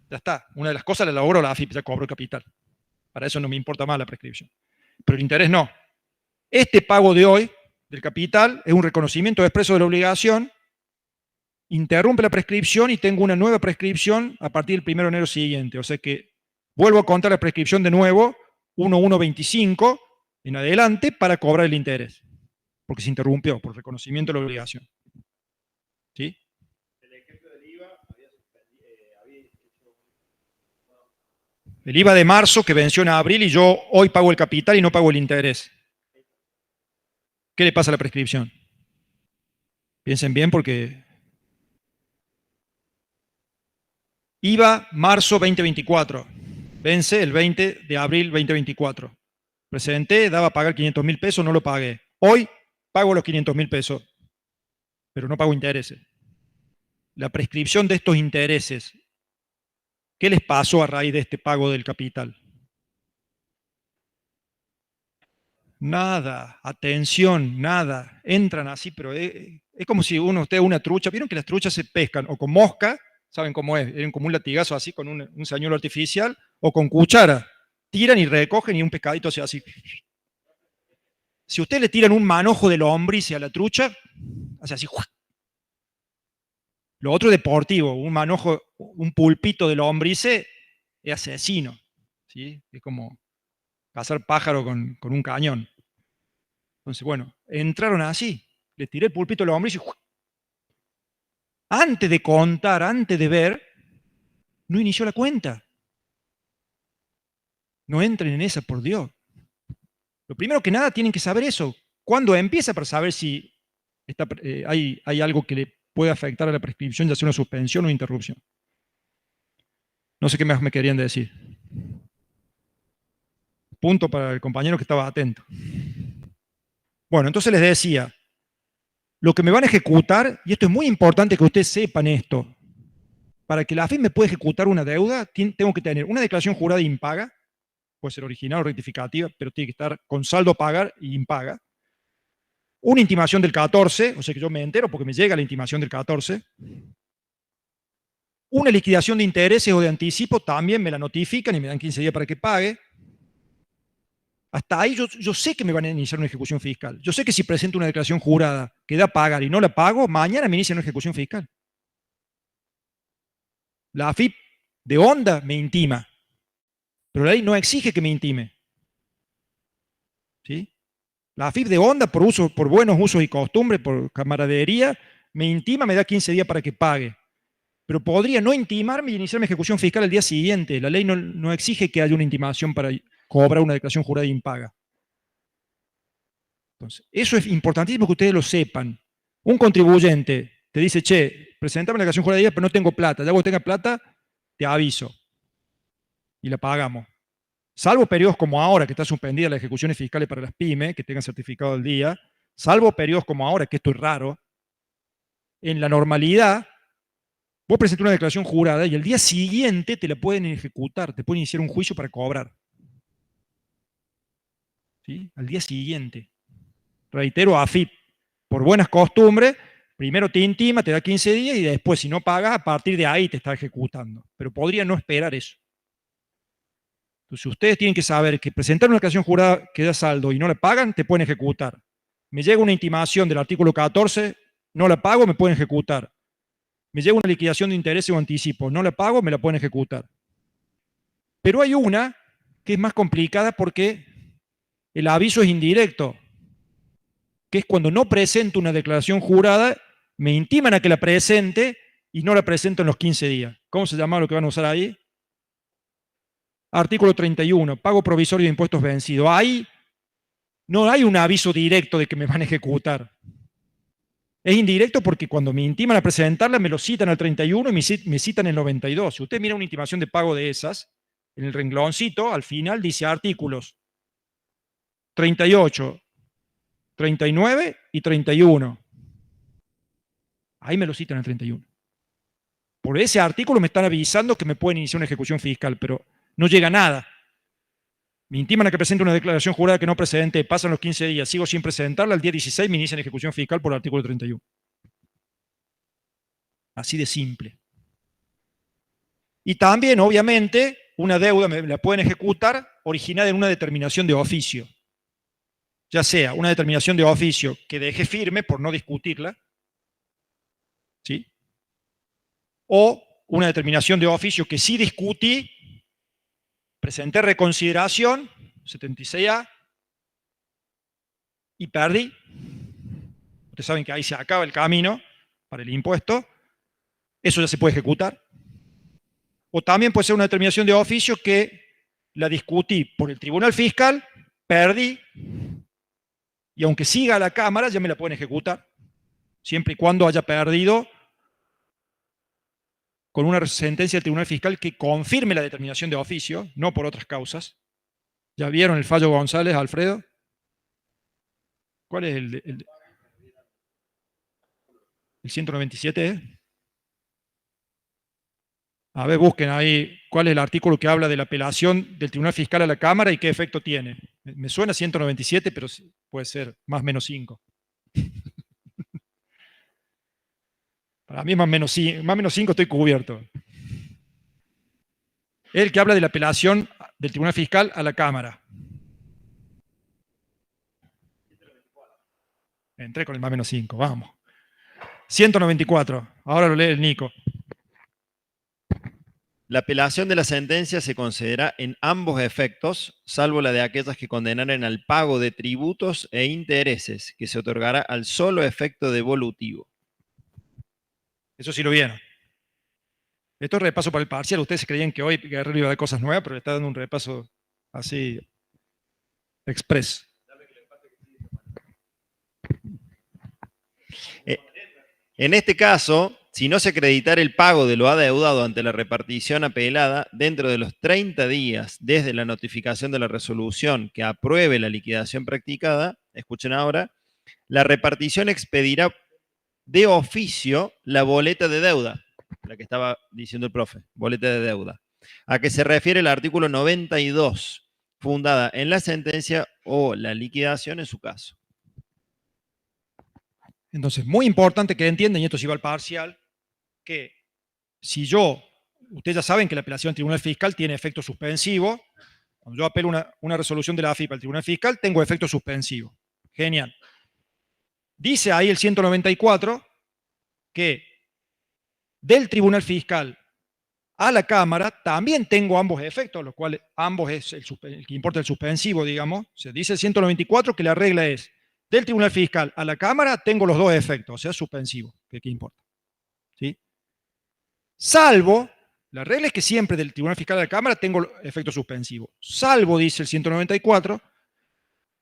ya está. Una de las cosas la elaboró la AFIP, ya cobró el capital. Para eso no me importa más la prescripción. Pero el interés no. Este pago de hoy, del capital, es un reconocimiento expreso de la obligación interrumpe la prescripción y tengo una nueva prescripción a partir del 1 de enero siguiente. O sea que vuelvo a contar la prescripción de nuevo, 1.125 en adelante, para cobrar el interés, porque se interrumpió por reconocimiento de la obligación. ¿Sí? El IVA de marzo que venció en abril y yo hoy pago el capital y no pago el interés. ¿Qué le pasa a la prescripción? Piensen bien porque... IVA marzo 2024. Vence el 20 de abril 2024. Presenté, daba a pagar 500.000 pesos, no lo pagué. Hoy pago los 500.000 pesos, pero no pago intereses. La prescripción de estos intereses, ¿qué les pasó a raíz de este pago del capital? Nada, atención, nada. Entran así, pero es como si usted una trucha. ¿Vieron que las truchas se pescan o con mosca? ¿Saben cómo es? Eran como un latigazo así con un señuelo artificial, o con cuchara. Tiran y recogen y un pescadito se hace así. Si ustedes le tiran un manojo de lombriz a la trucha, hace así. Lo otro es deportivo, un manojo, un pulpito de lombrices es asesino. ¿Sí? Es como cazar pájaro con un cañón. Entonces, bueno, entraron así. Le tiré el pulpito de lombriz y antes de contar, antes de ver, no inició la cuenta. No entren en esa, por Dios. Lo primero que nada tienen que saber eso. ¿Cuándo empieza para saber si hay algo que le puede afectar a la prescripción, ya sea una suspensión o interrupción? No sé qué más me querían decir. Punto para el compañero que estaba atento. Bueno, entonces les decía, lo que me van a ejecutar, y esto es muy importante que ustedes sepan esto, para que la AFIP me pueda ejecutar una deuda, tengo que tener una declaración jurada impaga, puede ser original o rectificativa, pero tiene que estar con saldo a pagar y impaga. Una intimación del 14, o sea que yo me entero porque me llega la intimación del 14. Una liquidación de intereses o de anticipo, también me la notifican y me dan 15 días para que pague. Hasta ahí yo sé que me van a iniciar una ejecución fiscal. Yo sé que si presento una declaración jurada que da a pagar y no la pago, mañana me inician una ejecución fiscal. La AFIP de onda me intima, pero la ley no exige que me intime. ¿Sí? La AFIP de onda, por buenos usos y costumbres, por camaradería, me intima, me da 15 días para que pague. Pero podría no intimarme y iniciar mi ejecución fiscal el día siguiente. La ley no exige que haya una intimación para cobrar una declaración jurada impaga. Entonces, eso es importantísimo que ustedes lo sepan. Un contribuyente te dice, che, presentame la declaración jurada, pero no tengo plata. Ya cuando tenga plata, te aviso. Y la pagamos. Salvo periodos como ahora, que está suspendida las ejecuciones fiscales para las pymes, que tengan certificado al día, salvo periodos como ahora, que esto es raro, en la normalidad, vos presentás una declaración jurada y el día siguiente te la pueden ejecutar, te pueden iniciar un juicio para cobrar. ¿Sí? Al día siguiente. Reitero, AFIP, por buenas costumbres, primero te intima, te da 15 días y después, si no pagas, a partir de ahí te está ejecutando. Pero podría no esperar eso. Entonces, ustedes tienen que saber que presentar una declaración jurada que da saldo y no la pagan, te pueden ejecutar. Me llega una intimación del artículo 14, no la pago, me pueden ejecutar. Me llega una liquidación de intereses o anticipo, no la pago, me la pueden ejecutar. Pero hay una que es más complicada porque el aviso es indirecto, que es cuando no presento una declaración jurada, me intiman a que la presente y no la presento en los 15 días. ¿Cómo se llama lo que van a usar ahí? Artículo 31, pago provisorio de impuestos vencidos. Ahí no hay un aviso directo de que me van a ejecutar. Es indirecto porque cuando me intiman a presentarla, me lo citan al 31 y me citan el 92. Si usted mira una intimación de pago de esas, en el rengloncito, al final dice artículos 38, 39 y 31. Ahí me lo citan al 31. Por ese artículo me están avisando que me pueden iniciar una ejecución fiscal, pero no llega nada. Me intiman a que presente una declaración jurada que no presenté, pasan los 15 días, sigo sin presentarla, al día 16 me inician ejecución fiscal por el artículo 31. Así de simple. Y también, obviamente, una deuda me la pueden ejecutar originada en una determinación de oficio. Ya sea una determinación de oficio que deje firme por no discutirla, ¿sí? o una determinación de oficio que sí discutí, presenté reconsideración, 76A, y perdí. Ustedes saben que ahí se acaba el camino para el impuesto. Eso ya se puede ejecutar. O también puede ser una determinación de oficio que la discutí por el Tribunal Fiscal, perdí, y aunque siga a la Cámara, ya me la pueden ejecutar, siempre y cuando haya perdido con una sentencia del Tribunal Fiscal que confirme la determinación de oficio, no por otras causas. ¿Ya vieron el fallo González, Alfredo? ¿Cuál es el 197? A ver, busquen ahí cuál es el artículo que habla de la apelación del Tribunal Fiscal a la Cámara y qué efecto tiene. Me suena 197, pero puede ser más menos 5. Para mí más menos 5 estoy cubierto. Es el que habla de la apelación del Tribunal Fiscal a la Cámara. Entré con el más menos 5, vamos. 194, ahora lo lee el Nico. La apelación de la sentencia se concederá en ambos efectos, salvo la de aquellas que condenaren al pago de tributos e intereses, que se otorgará al solo efecto devolutivo. Eso sí lo vieron. Esto es repaso para el parcial. Ustedes creían que hoy Guerrero iba a dar cosas nuevas, pero le está dando un repaso así, express. En este caso, si no se acreditara el pago de lo adeudado ante la repartición apelada dentro de los 30 días desde la notificación de la resolución que apruebe la liquidación practicada, escuchen ahora, la repartición expedirá de oficio la boleta de deuda, la que estaba diciendo el profe, boleta de deuda, a que se refiere el artículo 92, fundada en la sentencia o la liquidación en su caso. Entonces, muy importante que entiendan, y esto sí va al parcial, que si ustedes ya saben que la apelación al Tribunal Fiscal tiene efecto suspensivo. Cuando yo apelo una resolución de la AFIP al Tribunal Fiscal, tengo efecto suspensivo. Genial. Dice ahí el 194 que del Tribunal Fiscal a la Cámara también tengo ambos efectos, los cuales ambos es el que importa el suspensivo, digamos. Se dice el 194 que la regla es del Tribunal Fiscal a la Cámara tengo los dos efectos, o sea, suspensivo, que ¿qué importa? ¿Sí? Salvo, la regla es que siempre del Tribunal Fiscal a la Cámara tengo efecto suspensivo. Salvo, dice el 194,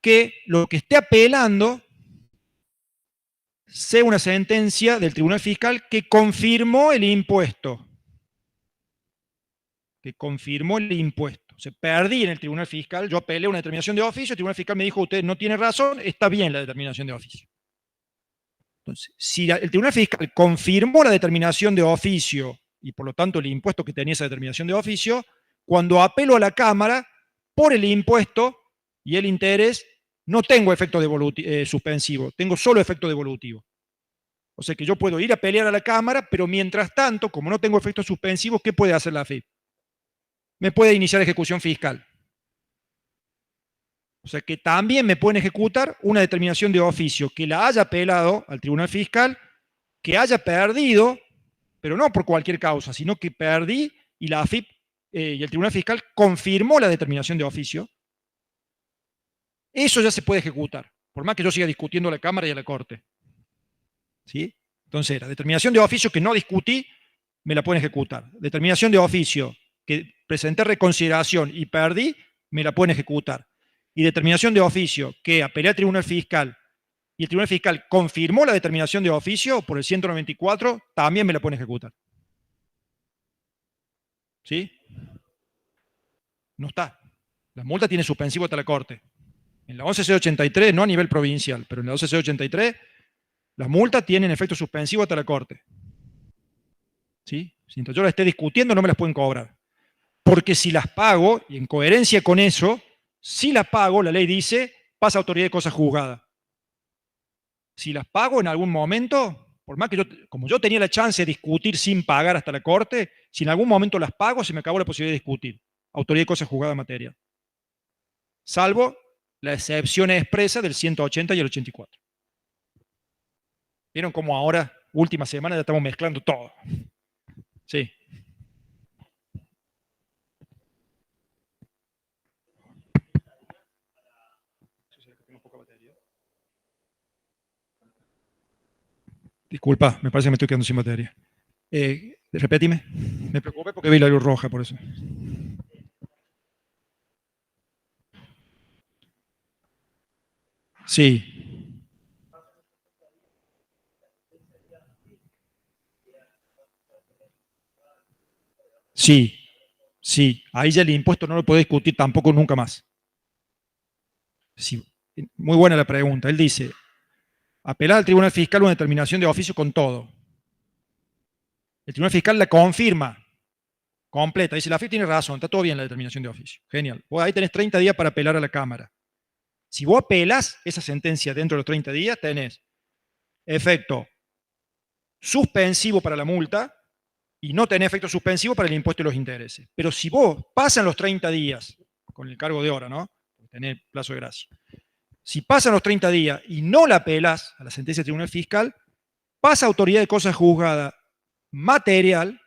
que lo que esté apelando sea una sentencia del Tribunal Fiscal que confirmó el impuesto. O sea, perdí en el Tribunal Fiscal, yo apelé una determinación de oficio, el Tribunal Fiscal me dijo, usted no tiene razón, está bien la determinación de oficio. Entonces, si el Tribunal Fiscal confirmó la determinación de oficio y por lo tanto el impuesto que tenía esa determinación de oficio, cuando apelo a la Cámara, por el impuesto y el interés, no tengo efecto suspensivo, tengo solo efecto devolutivo. O sea que yo puedo ir a pelear a la Cámara, pero mientras tanto, como no tengo efectos suspensivos, ¿qué puede hacer la AFIP? Me puede iniciar ejecución fiscal. O sea que también me pueden ejecutar una determinación de oficio que la haya apelado al Tribunal Fiscal, que haya perdido, pero no por cualquier causa, sino que perdí y la AFIP y el Tribunal Fiscal confirmó la determinación de oficio. Eso ya se puede ejecutar, por más que yo siga discutiendo a la Cámara y a la Corte. ¿Sí? Entonces, la determinación de oficio que no discutí, me la pueden ejecutar. Determinación de oficio que presenté reconsideración y perdí, me la pueden ejecutar. Y determinación de oficio que apelé al Tribunal Fiscal y el Tribunal Fiscal confirmó la determinación de oficio por el 194, también me la pueden ejecutar. ¿Sí? No está. La multa tiene suspensivo hasta la Corte. En la 11.683, no a nivel provincial, pero en la 11.683, las multas tienen efecto suspensivo hasta la Corte. ¿Sí? Si yo las esté discutiendo, no me las pueden cobrar. Porque si las pago, y en coherencia con eso, si las pago, la ley dice, pasa a autoridad de cosa juzgada. Si las pago en algún momento, por más que como yo tenía la chance de discutir sin pagar hasta la Corte, si en algún momento las pago, se me acabó la posibilidad de discutir. Autoridad de cosa juzgada en materia. Salvo la excepción expresa del 180 y el 84. ¿Vieron cómo ahora, última semana, ya estamos mezclando todo? Sí. Disculpa, me parece que me estoy quedando sin batería. Repetime. Me preocupé porque vi la luz roja, por eso. Sí. Sí. Sí. Ahí ya el impuesto no lo puede discutir tampoco nunca más. Sí. Muy buena la pregunta. Él dice, apelar al Tribunal Fiscal una determinación de oficio con todo. El Tribunal Fiscal la confirma completa. Dice, la AFIP tiene razón, está todo bien la determinación de oficio. Genial. Vos ahí tenés 30 días para apelar a la Cámara. Si vos apelas esa sentencia dentro de los 30 días, tenés efecto suspensivo para la multa y no tenés efecto suspensivo para el impuesto y los intereses. Pero si vos pasan los 30 días, con el cargo de hora, ¿no? Tenés plazo de gracia. Si pasan los 30 días y no la apelas a la sentencia del Tribunal Fiscal, pasa a autoridad de cosa juzgada material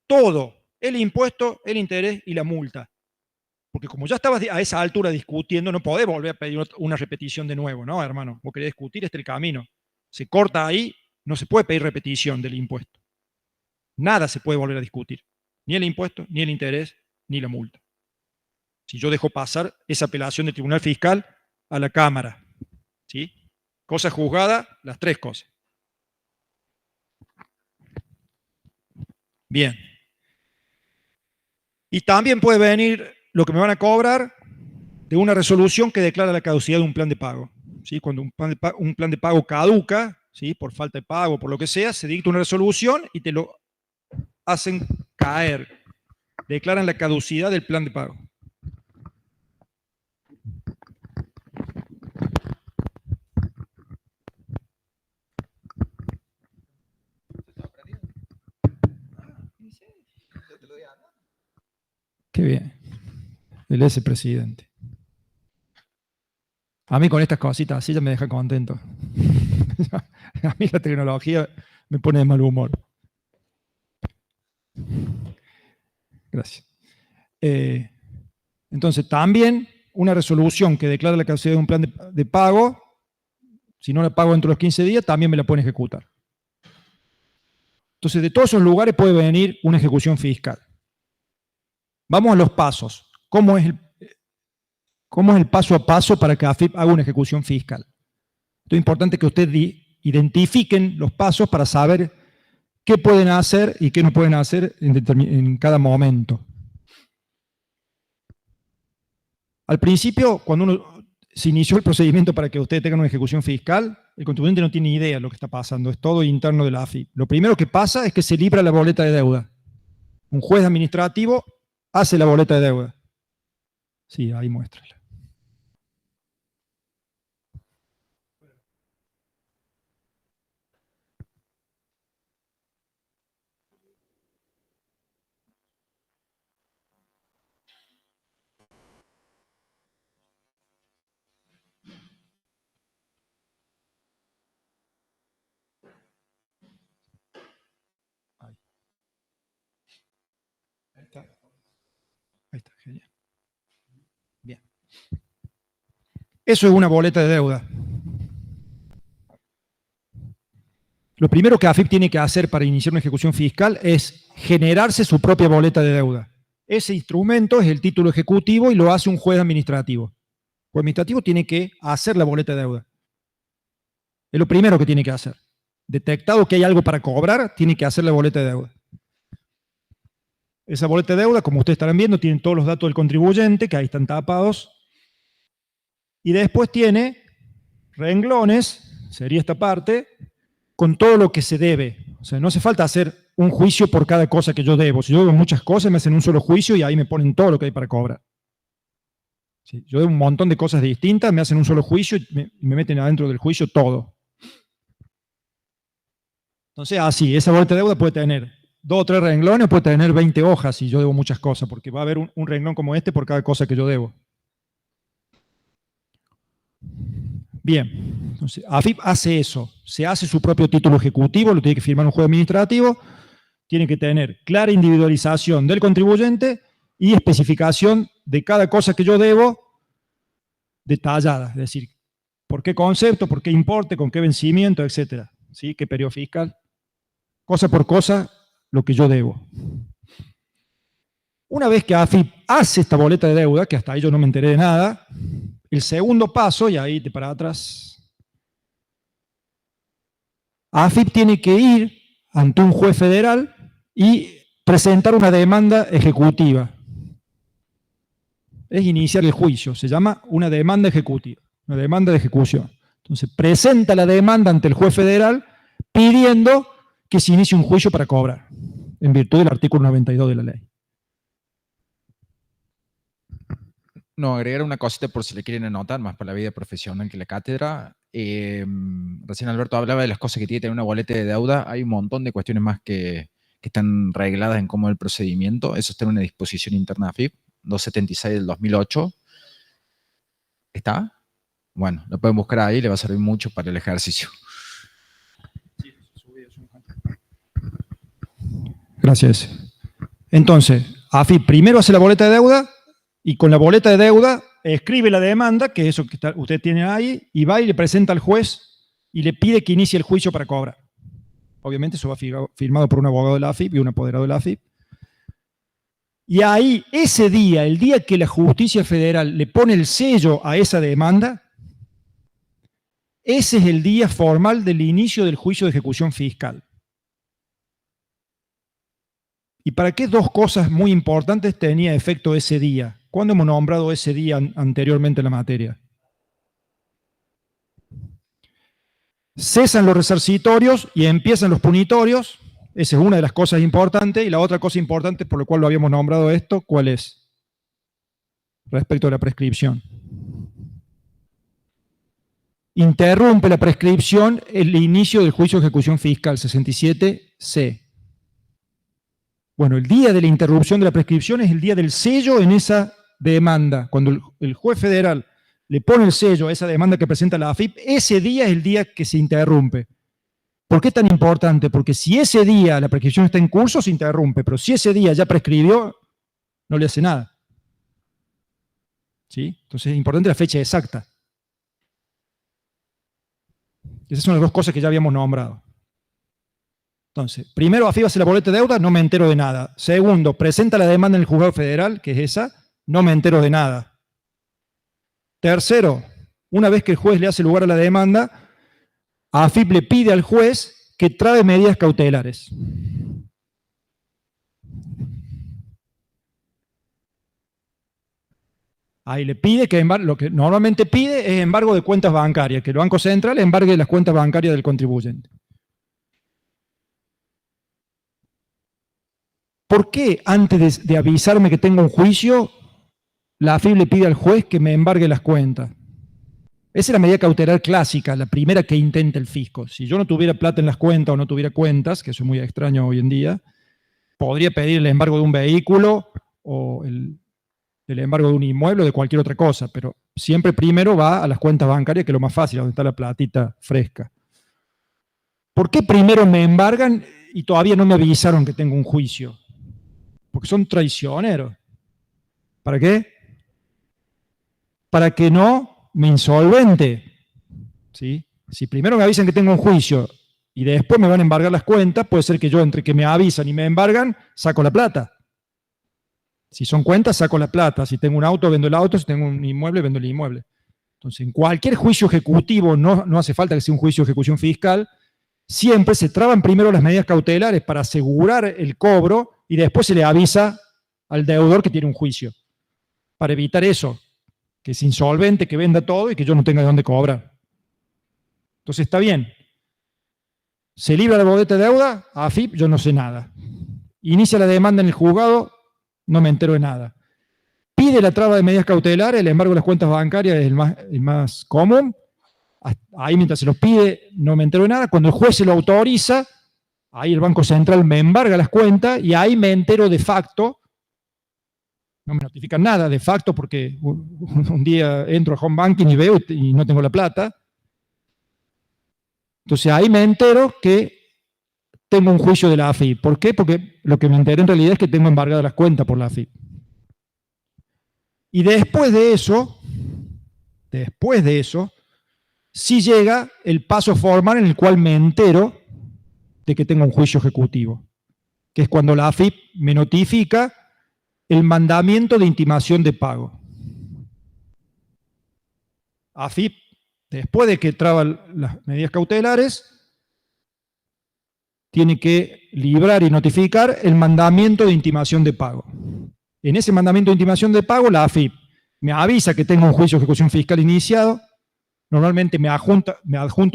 todo, el impuesto, el interés y la multa. Porque como ya estabas a esa altura discutiendo, no podés volver a pedir una repetición de nuevo, ¿no, hermano? Vos querés discutir, este es el camino. Se corta ahí, no se puede pedir repetición del impuesto. Nada se puede volver a discutir. Ni el impuesto, ni el interés, ni la multa. Si yo dejo pasar esa apelación del Tribunal Fiscal a la Cámara. ¿Sí? Cosa juzgada, las tres cosas. Bien. Y también puede venir lo que me van a cobrar de una resolución que declara la caducidad de un plan de pago. ¿Sí? Cuando un plan de pago caduca, ¿sí? Por falta de pago, por lo que sea, se dicta una resolución y te lo hacen caer. Declaran la caducidad del plan de pago. Qué bien. El ese presidente. A mí con estas cositas así ya me deja contento. A mí la tecnología me pone de mal humor. Gracias. Entonces, también una resolución que declara la caducidad de un plan de pago, si no la pago dentro de los 15 días, también me la pueden ejecutar. Entonces, de todos esos lugares puede venir una ejecución fiscal. Vamos a los pasos. ¿Cómo es el paso a paso para que AFIP haga una ejecución fiscal? Esto es importante que ustedes identifiquen los pasos para saber qué pueden hacer y qué no pueden hacer en cada momento. Al principio, cuando se inició el procedimiento para que ustedes tengan una ejecución fiscal, el contribuyente no tiene idea de lo que está pasando, es todo interno de la AFIP. Lo primero que pasa es que se libra la boleta de deuda. Un juez administrativo hace la boleta de deuda. Sí, ahí muéstrala. Ahí está, genial. Bien. Eso es una boleta de deuda. Lo primero que AFIP tiene que hacer para iniciar una ejecución fiscal es generarse su propia boleta de deuda. Ese instrumento es el título ejecutivo y lo hace un juez administrativo. El juez administrativo tiene que hacer la boleta de deuda. Es lo primero que tiene que hacer. Detectado que hay algo para cobrar, tiene que hacer la boleta de deuda. Esa boleta de deuda, como ustedes estarán viendo, tiene todos los datos del contribuyente, que ahí están tapados. Y después tiene renglones, sería esta parte, con todo lo que se debe. O sea, no hace falta hacer un juicio por cada cosa que yo debo. Si yo debo muchas cosas, me hacen un solo juicio y ahí me ponen todo lo que hay para cobrar. Si yo debo un montón de cosas distintas, me hacen un solo juicio y me meten adentro del juicio todo. Entonces, así, esa boleta de deuda puede tener 2 o 3 renglones, puede tener 20 hojas si yo debo muchas cosas, porque va a haber un renglón como este por cada cosa que yo debo. Bien, entonces AFIP hace eso, se hace su propio título ejecutivo, lo tiene que firmar un juez administrativo, tiene que tener clara individualización del contribuyente y especificación de cada cosa que yo debo detallada, es decir, por qué concepto, por qué importe, con qué vencimiento, etcétera, ¿sí? Qué periodo fiscal, cosa por cosa, lo que yo debo. Una vez que AFIP hace esta boleta de deuda, que hasta ahí yo no me enteré de nada, el segundo paso, y ahí te para atrás, AFIP tiene que ir ante un juez federal y presentar una demanda ejecutiva. Es iniciar el juicio, se llama una demanda ejecutiva, una demanda de ejecución. Entonces, presenta la demanda ante el juez federal pidiendo que se inicie un juicio para cobrar, en virtud del artículo 92 de la ley. No, agregar una cosita por si le quieren anotar, más para la vida profesional que la cátedra. Recién Alberto hablaba de las cosas que tiene que tener una boleta de deuda. Hay un montón de cuestiones más que están regladas en cómo es el procedimiento. Eso está en una disposición interna de AFIP, 276 del 2008. ¿Está? Bueno, lo pueden buscar ahí, le va a servir mucho para el ejercicio. Gracias. Entonces, AFIP primero hace la boleta de deuda y con la boleta de deuda escribe la demanda, que es eso que usted tiene ahí, y va y le presenta al juez y le pide que inicie el juicio para cobrar. Obviamente eso va firmado por un abogado de la AFIP y un apoderado de la AFIP. Y ahí, ese día, el día que la justicia federal le pone el sello a esa demanda, ese es el día formal del inicio del juicio de ejecución fiscal. ¿Y para qué dos cosas muy importantes tenía efecto ese día? ¿Cuándo hemos nombrado ese día anteriormente en la materia? Cesan los resarcitorios y empiezan los punitorios. Esa es una de las cosas importantes. Y la otra cosa importante por la cual lo habíamos nombrado esto, ¿cuál es? Respecto a la prescripción. Interrumpe la prescripción el inicio del juicio de ejecución fiscal 67C. Bueno, el día de la interrupción de la prescripción es el día del sello en esa demanda. Cuando el juez federal le pone el sello a esa demanda que presenta la AFIP, ese día es el día que se interrumpe. ¿Por qué es tan importante? Porque si ese día la prescripción está en curso, se interrumpe, pero si ese día ya prescribió, no le hace nada. ¿Sí? Entonces es importante la fecha exacta. Esas son las dos cosas que ya habíamos nombrado. Entonces, primero, AFIP hace la boleta de deuda, no me entero de nada. Segundo, presenta la demanda en el juzgado federal, que es esa, no me entero de nada. Tercero, una vez que el juez le hace lugar a la demanda, AFIP le pide al juez que trae medidas cautelares. Ahí le pide que lo que normalmente pide es embargo de cuentas bancarias, que el Banco Central embargue las cuentas bancarias del contribuyente. ¿Por qué antes de avisarme que tengo un juicio, la AFIP le pide al juez que me embargue las cuentas? Esa es la medida cautelar clásica, la primera que intenta el fisco. Si yo no tuviera plata en las cuentas o no tuviera cuentas, que eso es muy extraño hoy en día, podría pedir el embargo de un vehículo o el embargo de un inmueble o de cualquier otra cosa, pero siempre primero va a las cuentas bancarias, que es lo más fácil, donde está la platita fresca. ¿Por qué primero me embargan y todavía no me avisaron que tengo un juicio? Porque son traicioneros. ¿Para qué? Para que no me insolvente. ¿Sí? Si primero me avisan que tengo un juicio y después me van a embargar las cuentas, puede ser que yo, entre que me avisan y me embargan, saco la plata. Si son cuentas, saco la plata. Si tengo un auto, vendo el auto. Si tengo un inmueble, vendo el inmueble. Entonces, en cualquier juicio ejecutivo, no hace falta que sea un juicio de ejecución fiscal, siempre se traban primero las medidas cautelares para asegurar el cobro y después se le avisa al deudor que tiene un juicio. Para evitar eso, que es insolvente, que venda todo y que yo no tenga de dónde cobrar. Entonces está bien. Se libra la boleta de deuda, AFIP, yo no sé nada. Inicia la demanda en el juzgado, no me entero de nada. Pide la traba de medidas cautelares, el embargo de las cuentas bancarias es el más común. Ahí mientras se los pide no me entero de nada. Cuando el juez se lo autoriza, ahí el Banco Central me embarga las cuentas y ahí me entero de facto. No me notifican nada de facto porque un día entro a home banking y veo y no tengo la plata. Entonces ahí me entero que tengo un juicio de la AFIP. ¿Por qué? Porque lo que me enteré en realidad es que tengo embargadas las cuentas por la AFIP. Y después de eso, sí llega el paso formal en el cual me entero de que tengo un juicio ejecutivo, que es cuando la AFIP me notifica el mandamiento de intimación de pago. AFIP, después de que traba las medidas cautelares, tiene que librar y notificar el mandamiento de intimación de pago. En ese mandamiento de intimación de pago, la AFIP me avisa que tengo un juicio de ejecución fiscal iniciado. Normalmente me adjunta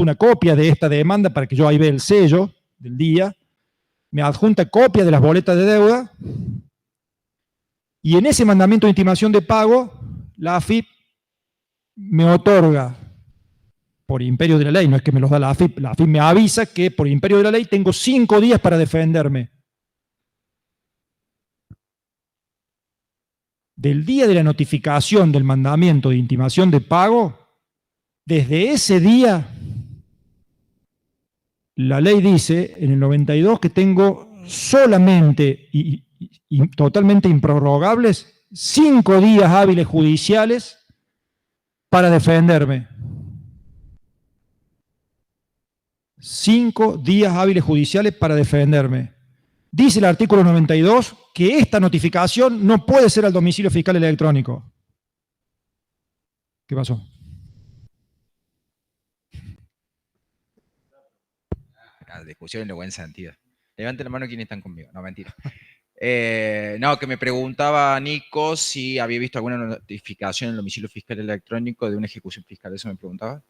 una copia de esta demanda para que yo ahí vea el sello del día. Me adjunta copia de las boletas de deuda. Y en ese mandamiento de intimación de pago, la AFIP me otorga, por imperio de la ley, no es que me los da la AFIP me avisa que por imperio de la ley tengo 5 días para defenderme. Del día de la notificación del mandamiento de intimación de pago, desde ese día, la ley dice en el 92 que tengo solamente y totalmente improrrogables 5 días hábiles judiciales para defenderme. 5 días hábiles judiciales para defenderme. Dice el artículo 92 que esta notificación no puede ser al domicilio fiscal electrónico. ¿Qué pasó? La discusión en el buen sentido. Levanten la mano quienes están conmigo. No, mentira. No, que me preguntaba Nico si había visto alguna notificación en el domicilio fiscal electrónico de una ejecución fiscal. ¿Eso me preguntaba?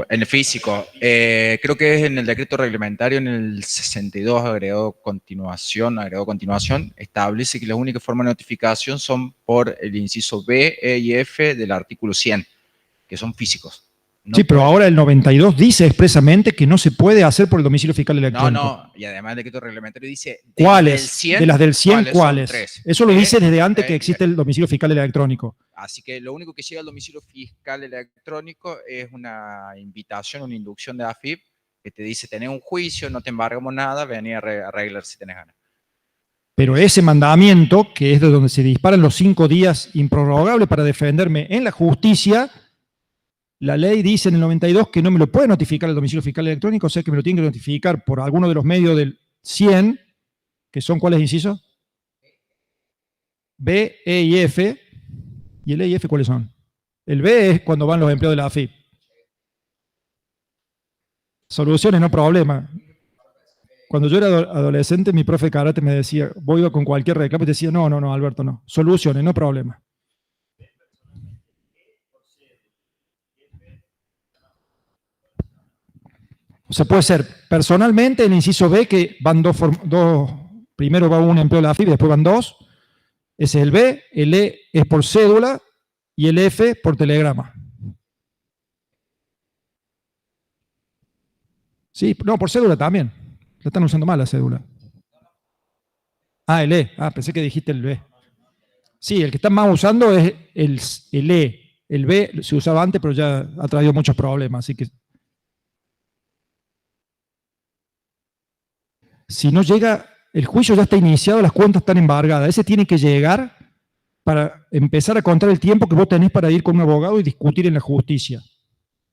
En el físico. Creo que es en el decreto reglamentario, en el 62, agregado continuación, establece que las únicas formas de notificación son por el inciso B, E y F del artículo 100, que son físicos. No sí, pero ahora el 92 dice expresamente que no se puede hacer por el domicilio fiscal electrónico. No, y además el decreto reglamentario dice... ¿Cuáles? De las del 100, ¿cuáles? Eso lo dice desde antes que existe el domicilio fiscal electrónico. Así que lo único que llega al domicilio fiscal electrónico es una invitación, una inducción de AFIP que te dice, tenés un juicio, no te embargamos nada, vení a arreglar si tenés ganas. Pero ese mandamiento, que es de donde se disparan los 5 días improrrogables para defenderme en la justicia... La ley dice en el 92 que no me lo puede notificar el domicilio fiscal electrónico, o sea que me lo tiene que notificar por alguno de los medios del 100, que son ¿cuáles incisos? B, E y F. ¿Y el E y F cuáles son? El B es cuando van los empleados de la AFIP. Soluciones, no problema. Cuando yo era adolescente, mi profe de karate me decía, voy con cualquier reclamo y decía, no, Alberto, no. Soluciones, no problema. O sea, puede ser personalmente el inciso B, que van dos, primero va un empleo de la AFIP, después van 2. Ese es el B, el E es por cédula y el F por telegrama. Sí, no, por cédula también. La están usando mal la cédula. Ah, el E. Ah, pensé que dijiste el B. Sí, el que están más usando es el E. El B se usaba antes, pero ya ha traído muchos problemas, así que... Si no llega, el juicio ya está iniciado, las cuentas están embargadas. Ese tiene que llegar para empezar a contar el tiempo que vos tenés para ir con un abogado y discutir en la justicia.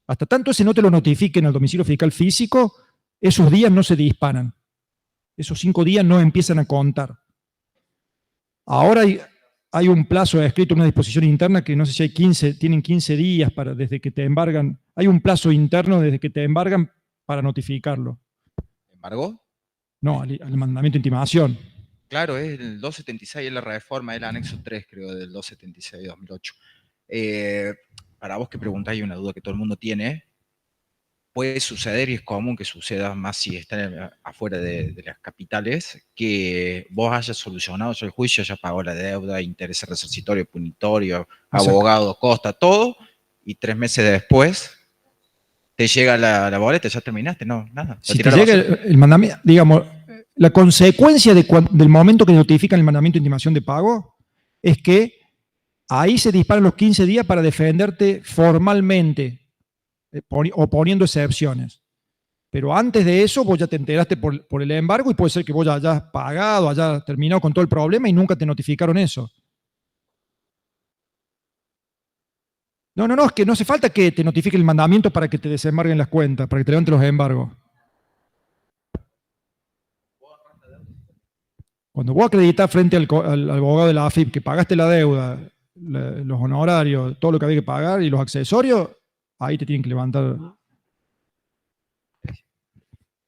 Hasta tanto ese no te lo notifiquen al domicilio fiscal físico, esos días no se disparan. Esos 5 días no empiezan a contar. Ahora hay un plazo escrito en una disposición interna que no sé si hay 15, tienen 15 días desde que te embargan. Hay un plazo interno desde que te embargan para notificarlo. ¿Embargó? No, al mandamiento de intimación. Claro, es el 276, es la reforma, es el anexo 3, creo, del 276 de 2008. Para vos que preguntáis, hay una duda que todo el mundo tiene. Puede suceder, y es común que suceda más si están afuera de las capitales, que vos hayas solucionado el juicio, hayas pagado la deuda, intereses resarcitorios, punitorios, abogado, costa, todo, y 3 meses después te llega la boleta, ya terminaste, no, nada. Si te llega el mandamiento, digamos, la consecuencia del momento que notifican el mandamiento de intimación de pago es que ahí se disparan los 15 días para defenderte formalmente, o poniendo excepciones. Pero antes de eso, vos ya te enteraste por el embargo y puede ser que vos ya hayas pagado, hayas terminado con todo el problema y nunca te notificaron eso. No, es que no hace falta que te notifique el mandamiento para que te desembarguen las cuentas, para que te levanten los embargos. Cuando vos acreditas frente al abogado de la AFIP que pagaste la deuda, los honorarios, todo lo que había que pagar y los accesorios, ahí te tienen que levantar.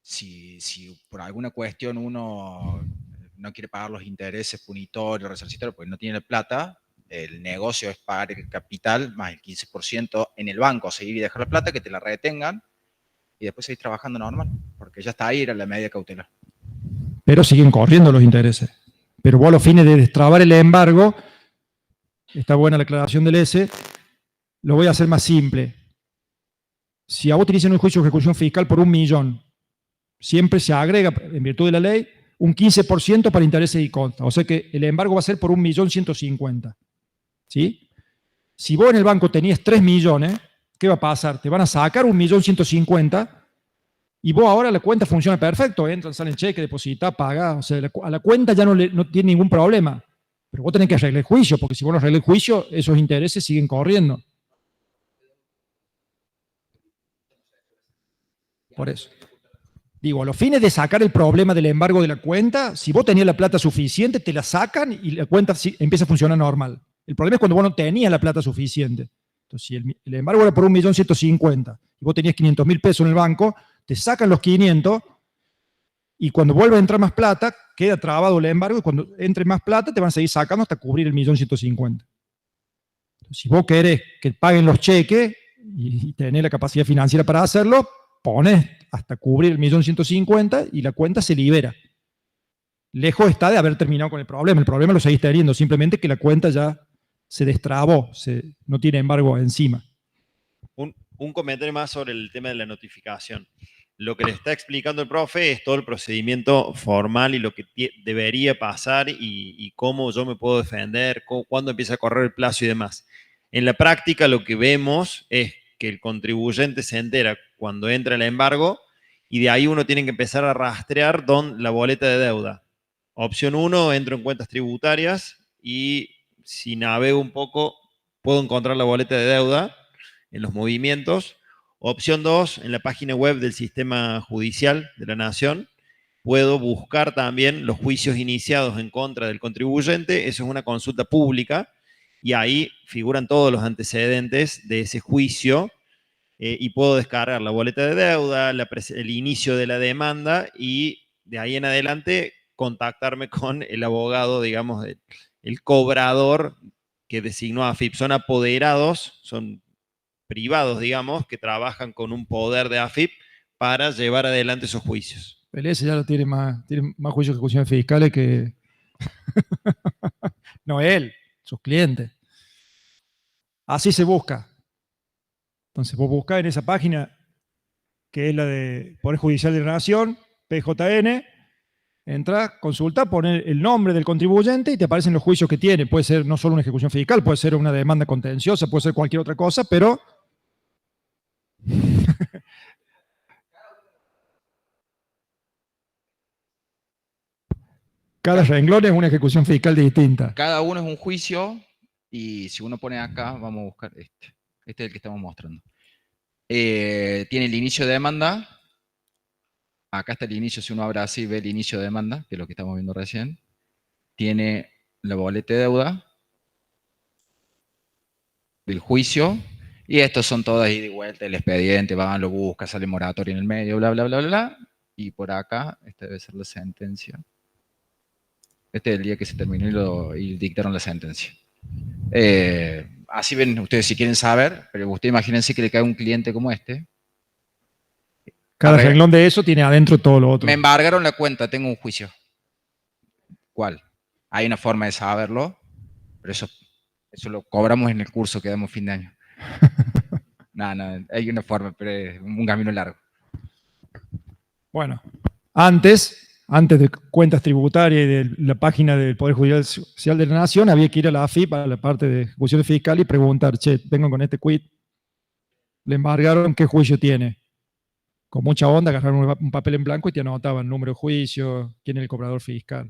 Si por alguna cuestión uno no quiere pagar los intereses punitorios, resarcitorios, porque no tiene la plata, el negocio es pagar el capital más el 15% en el banco, seguir y dejar la plata, que te la retengan, y después seguir trabajando normal, porque ya está ahí, era la medida cautelar. Pero siguen corriendo los intereses. Pero vos a los fines de destrabar el embargo, está buena la aclaración del S, lo voy a hacer más simple. Si a vos te dicen un juicio de ejecución fiscal por 1 millón, siempre se agrega, en virtud de la ley, un 15% para intereses y consta. O sea que el embargo va a ser por 1.150.000. ¿Sí? Si vos en el banco tenías 3 millones, ¿qué va a pasar? Te van a sacar 1.150.000 y vos ahora la cuenta funciona perfecto. Entran, salen cheque, deposita, paga. O sea, a la cuenta ya no tiene ningún problema. Pero vos tenés que arreglar el juicio, porque si vos no arreglas el juicio, esos intereses siguen corriendo. Por eso. Digo, a los fines de sacar el problema del embargo de la cuenta, si vos tenías la plata suficiente, te la sacan y la cuenta empieza a funcionar normal. El problema es cuando vos no tenías la plata suficiente. Entonces, si el embargo era por 1.150.000 y vos tenías 500.000 pesos en el banco, te sacan los 500 y cuando vuelve a entrar más plata, queda trabado el embargo y cuando entre más plata te van a seguir sacando hasta cubrir el 1.150.000. Si vos querés que paguen los cheques y tenés la capacidad financiera para hacerlo, pones hasta cubrir el 1.150.000 y la cuenta se libera. Lejos está de haber terminado con el problema. El problema lo seguís teniendo, simplemente que la cuenta ya se destrabó, no tiene embargo encima. Un comentario más sobre el tema de la notificación. Lo que le está explicando el profe es todo el procedimiento formal y lo que debería pasar y cómo yo me puedo defender, cuándo empieza a correr el plazo y demás. En la práctica lo que vemos es que el contribuyente se entera cuando entra el embargo y de ahí uno tiene que empezar a rastrear la boleta de deuda. Opción 1, entro en cuentas tributarias y si navego un poco puedo encontrar la boleta de deuda en los movimientos. Opción 2, en la página web del Sistema Judicial de la Nación, puedo buscar también los juicios iniciados en contra del contribuyente. Eso es una consulta pública y ahí figuran todos los antecedentes de ese juicio y puedo descargar la boleta de deuda, el inicio de la demanda y de ahí en adelante contactarme con el abogado, digamos, el cobrador que designó AFIP. Son apoderados, son privados, digamos, que trabajan con un poder de AFIP para llevar adelante esos juicios. El S ya lo tiene más juicios de ejecuciones fiscales que... no él, sus clientes. Así se busca. Entonces vos buscás en esa página, que es la de Poder Judicial de la Nación, PJN, entrás, consulta, pones el nombre del contribuyente y te aparecen los juicios que tiene. Puede ser no solo una ejecución fiscal, puede ser una demanda contenciosa, puede ser cualquier otra cosa, pero... cada renglón es una ejecución fiscal distinta. Cada uno es un juicio y si uno pone acá, vamos a buscar este. Este es el que estamos mostrando. Tiene el inicio de demanda. Acá está el inicio, si uno abre así, ve el inicio de demanda, que es lo que estamos viendo recién. Tiene la boleta de deuda del juicio. Y estos son todas ida y vuelta, el expediente, van, lo busca, sale moratorio en el medio, bla, bla, bla, bla, bla. Y por acá, esta debe ser la sentencia. Este es el día que se terminó y dictaron la sentencia. Así ven ustedes si quieren saber, pero ustedes imagínense que le cae un cliente como este. Cada renglón de eso tiene adentro todo lo otro. Me embargaron la cuenta, tengo un juicio. ¿Cuál? Hay una forma de saberlo, pero eso lo cobramos en el curso que damos fin de año. No, hay una forma, pero es un camino largo. Bueno, antes de cuentas tributarias y de la página del Poder Judicial de la Nación, había que ir a la AFIP, a la parte de ejecución fiscal, y preguntar, che, vengo con este quit, le embargaron, ¿qué juicio tiene? con mucha onda, agarraron un papel en blanco y te anotaban número de juicio, quién es el cobrador fiscal.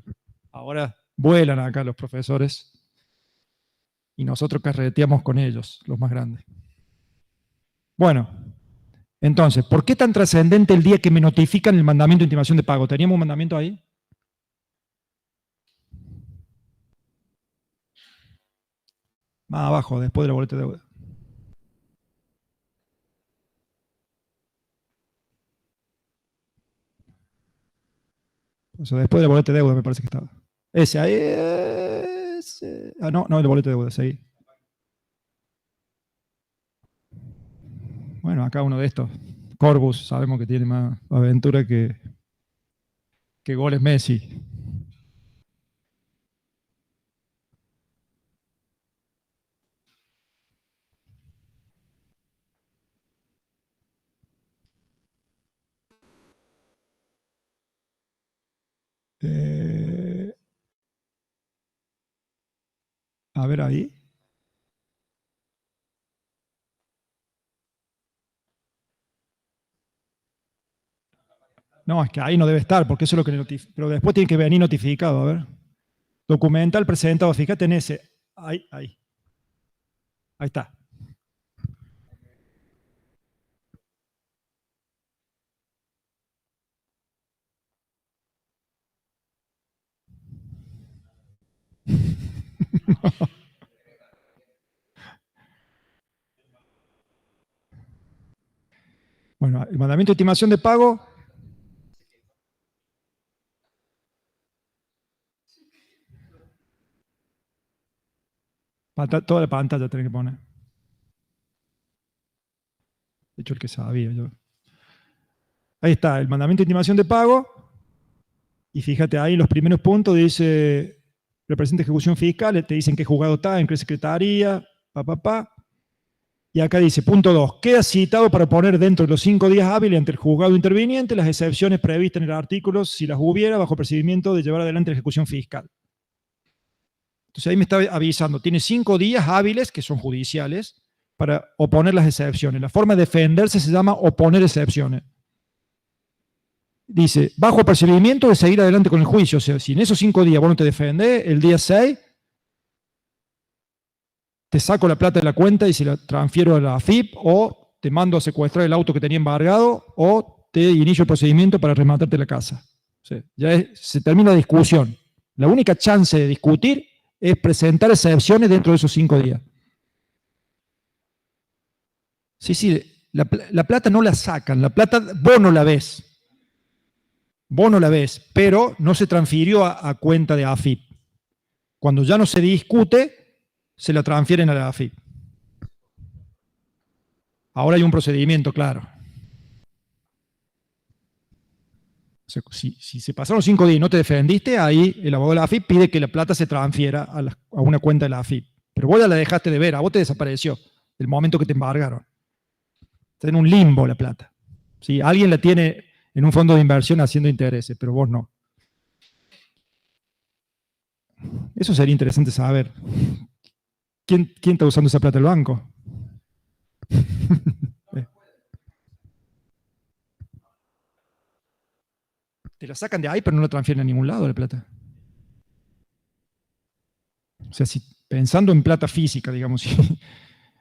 Ahora vuelan acá los profesores y nosotros carreteamos con ellos, los más grandes. Bueno, entonces, ¿por qué tan trascendente el día que me notifican el mandamiento de intimación de pago? ¿Teníamos un mandamiento ahí? Más abajo, después de la boleta de deuda. O sea, después de la boleta de deuda me parece que estaba. Ese ahí. Ese. Ah, no, el boleto de deuda, seguí. Bueno, acá uno de estos. Corbus, sabemos que tiene más aventura que goles Messi. A ver ahí. No, es que ahí no debe estar, porque eso es lo que notifica. Pero después tiene que venir notificado, a ver. Documental presentado, fíjate en ese. Ahí. Ahí está. Bueno, el mandamiento de intimación de pago. Toda la pantalla tenés que poner. De hecho, el que sabía yo. Ahí está, el mandamiento de intimación de pago. Y fíjate ahí, los primeros puntos dice, representa ejecución fiscal, te dicen qué juzgado está, en qué secretaría, Y acá dice, punto 2, queda citado para poner dentro de los 5 días hábiles ante el juzgado interviniente las excepciones previstas en el artículo, si las hubiera, bajo procedimiento de llevar adelante la ejecución fiscal. Entonces ahí me está avisando, tiene 5 días hábiles, que son judiciales, para oponer las excepciones. La forma de defenderse se llama oponer excepciones. Dice, bajo procedimiento de seguir adelante con el juicio. O sea, si en esos 5 días vos no te defendés, el día 6 te saco la plata de la cuenta y se la transfiero a la AFIP, o te mando a secuestrar el auto que tenía embargado, o te inicio el procedimiento para rematarte la casa. O sea, se termina la discusión. La única chance de discutir es presentar excepciones dentro de esos 5 días. Sí, la plata no la sacan, la plata vos no la ves. Vos no la ves, pero no se transfirió a cuenta de AFIP. Cuando ya no se discute, se la transfieren a la AFIP. Ahora hay un procedimiento, claro. O sea, si se pasaron 5 días y no te defendiste, ahí el abogado de la AFIP pide que la plata se transfiera a una cuenta de la AFIP. Pero vos ya la dejaste de ver, a vos te desapareció el momento que te embargaron. Está en un limbo la plata. ¿Sí? Alguien la tiene en un fondo de inversión haciendo intereses, pero vos no. Eso sería interesante saber. ¿Quién está usando esa plata del banco? Te la sacan de ahí, pero no la transfieren a ningún lado la plata. O sea, pensando en plata física, digamos,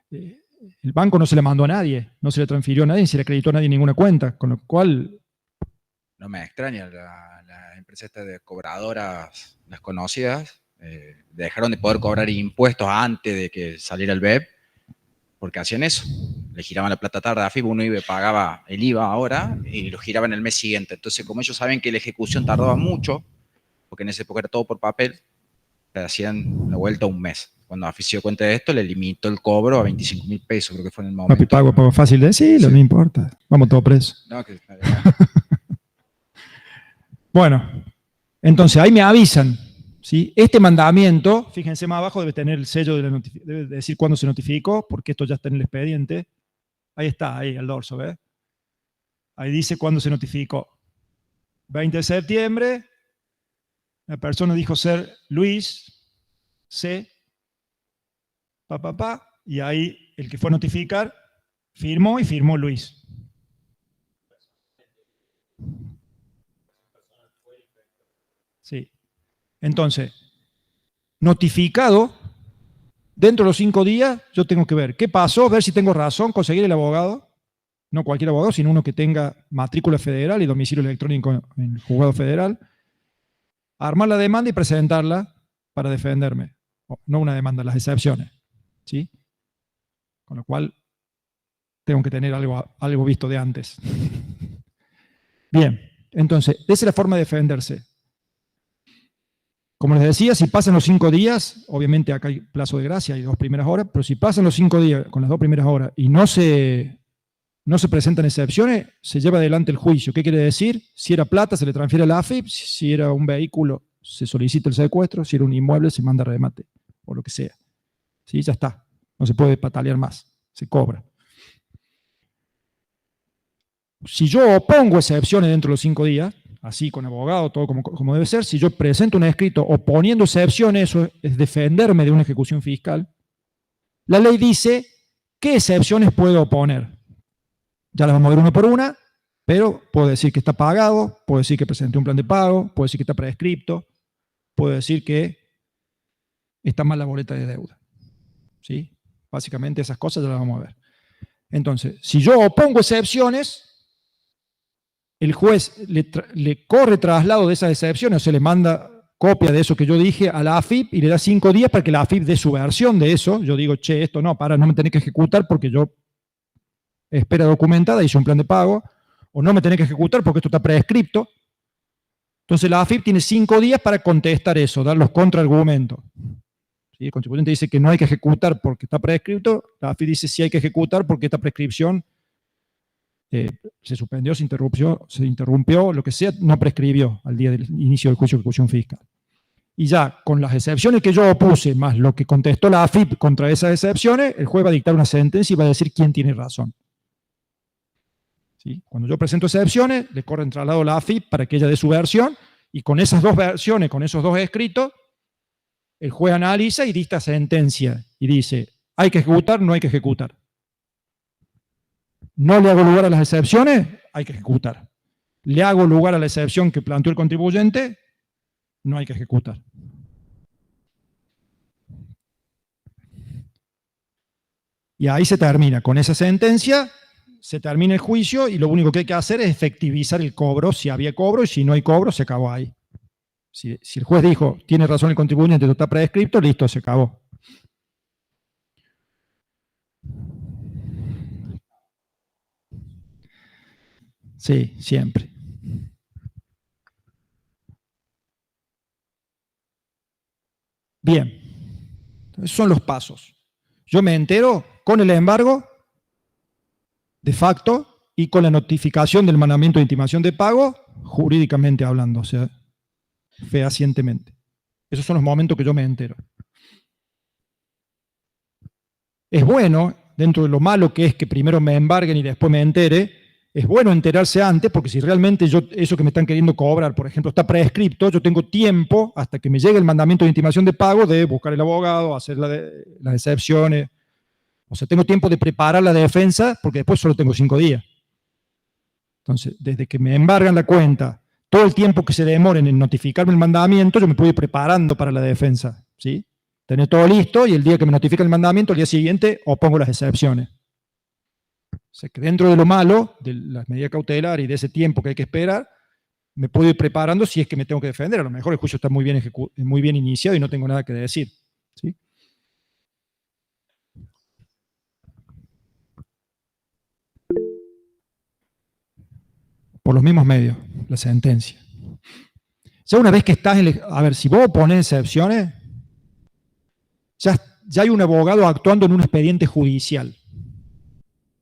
el banco no se la mandó a nadie, no se la transfirió a nadie, ni se le acreditó a nadie en ninguna cuenta, con lo cual... No me extraña, la empresa esta de cobradoras, las conocidas, dejaron de poder cobrar impuestos antes de que saliera el BEP, porque hacían eso. Le giraban la plata tarde a AFIP, uno pagaba el IVA ahora y lo giraban el mes siguiente. Entonces, como ellos saben que la ejecución tardaba mucho, porque en esa época era todo por papel, le hacían la vuelta un mes. Cuando AFIP se dio cuenta de esto, le limitó el cobro a 25.000 pesos, creo que fue en el momento. Papi, pago fácil de decirlo, sí. No importa. Vamos todos presos. No, Bueno, entonces ahí me avisan. ¿Sí? Este mandamiento, fíjense más abajo, debe tener el sello, debe decir cuándo se notificó, porque esto ya está en el expediente. Ahí está, ahí al dorso, ¿ves? Ahí dice cuándo se notificó. 20 de septiembre, la persona dijo ser Luis C. Y ahí el que fue a notificar firmó y firmó Luis. Sí. Entonces, notificado, dentro de los 5 días, yo tengo que ver qué pasó, ver si tengo razón, conseguir el abogado, no cualquier abogado, sino uno que tenga matrícula federal y domicilio electrónico en el juzgado federal, armar la demanda y presentarla para defenderme. No una demanda, las excepciones. ¿Sí? Con lo cual, tengo que tener algo visto de antes. Bien, entonces, esa es la forma de defenderse. Como les decía, si pasan los 5 días, obviamente acá hay plazo de gracia, hay 2 primeras horas, pero si pasan los 5 días con las 2 primeras horas y no se presentan excepciones, se lleva adelante el juicio. ¿Qué quiere decir? Si era plata, se le transfiere a la AFIP, si era un vehículo, se solicita el secuestro, si era un inmueble, se manda a remate, o lo que sea. ¿Sí? Ya está. No se puede patalear más, se cobra. Si yo opongo excepciones dentro de los 5 días, así con abogado, todo como debe ser, si yo presento un escrito oponiendo excepciones, eso es defenderme de una ejecución fiscal, la ley dice qué excepciones puedo oponer. Ya las vamos a ver una por una, pero puedo decir que está pagado, puedo decir que presenté un plan de pago, puedo decir que está prescripto, puedo decir que está mal la boleta de deuda. ¿Sí? Básicamente esas cosas ya las vamos a ver. Entonces, si yo opongo excepciones, el juez le corre traslado de esas excepciones, o se le manda copia de eso que yo dije a la AFIP y le da 5 días para que la AFIP dé su versión de eso. Yo digo, che, esto no me tenés que ejecutar porque yo espera documentada, hice un plan de pago, o no me tenés que ejecutar porque esto está prescripto. Entonces la AFIP tiene 5 días para contestar eso, dar los contraargumentos. ¿Sí? El contribuyente dice que no hay que ejecutar porque está prescripto, la AFIP dice sí hay que ejecutar porque esta prescripción se suspendió, se interrumpió, lo que sea, no prescribió al día del inicio del juicio de ejecución fiscal. Y ya, con las excepciones que yo opuse, más lo que contestó la AFIP contra esas excepciones, el juez va a dictar una sentencia y va a decir quién tiene razón. ¿Sí? Cuando yo presento excepciones, le corre en traslado a la AFIP para que ella dé su versión, y con esas 2 versiones, con esos 2 escritos, el juez analiza y dicta sentencia, y dice, ¿hay que ejecutar? No hay que ejecutar. No le hago lugar a las excepciones, hay que ejecutar. Le hago lugar a la excepción que planteó el contribuyente, no hay que ejecutar. Y ahí se termina. Con esa sentencia, se termina el juicio y lo único que hay que hacer es efectivizar el cobro, si había cobro, y si no hay cobro, se acabó ahí. Si el juez dijo, tiene razón el contribuyente, esto está prescripto, listo, se acabó. Sí, siempre. Bien. Esos son los pasos. Yo me entero con el embargo, de facto, y con la notificación del mandamiento de intimación de pago, jurídicamente hablando, o sea, fehacientemente. Esos son los momentos que yo me entero. Es bueno, dentro de lo malo que es que primero me embarguen y después me entere, es bueno enterarse antes, porque si realmente eso que me están queriendo cobrar, por ejemplo, está prescripto, yo tengo tiempo, hasta que me llegue el mandamiento de intimación de pago, de buscar el abogado, hacer las excepciones. O sea, tengo tiempo de preparar la defensa, porque después solo tengo 5 días. Entonces, desde que me embargan la cuenta, todo el tiempo que se demoren en notificarme el mandamiento, yo me puedo ir preparando para la defensa. ¿Sí? Tener todo listo y el día que me notifica el mandamiento, el día siguiente opongo las excepciones. O sea que dentro de lo malo, de las medidas cautelares y de ese tiempo que hay que esperar, me puedo ir preparando si es que me tengo que defender. A lo mejor el juicio está muy bien iniciado y no tengo nada que decir. ¿Sí? Por los mismos medios, la sentencia. Ya una vez que estás a ver, si vos pones excepciones, ya hay un abogado actuando en un expediente judicial.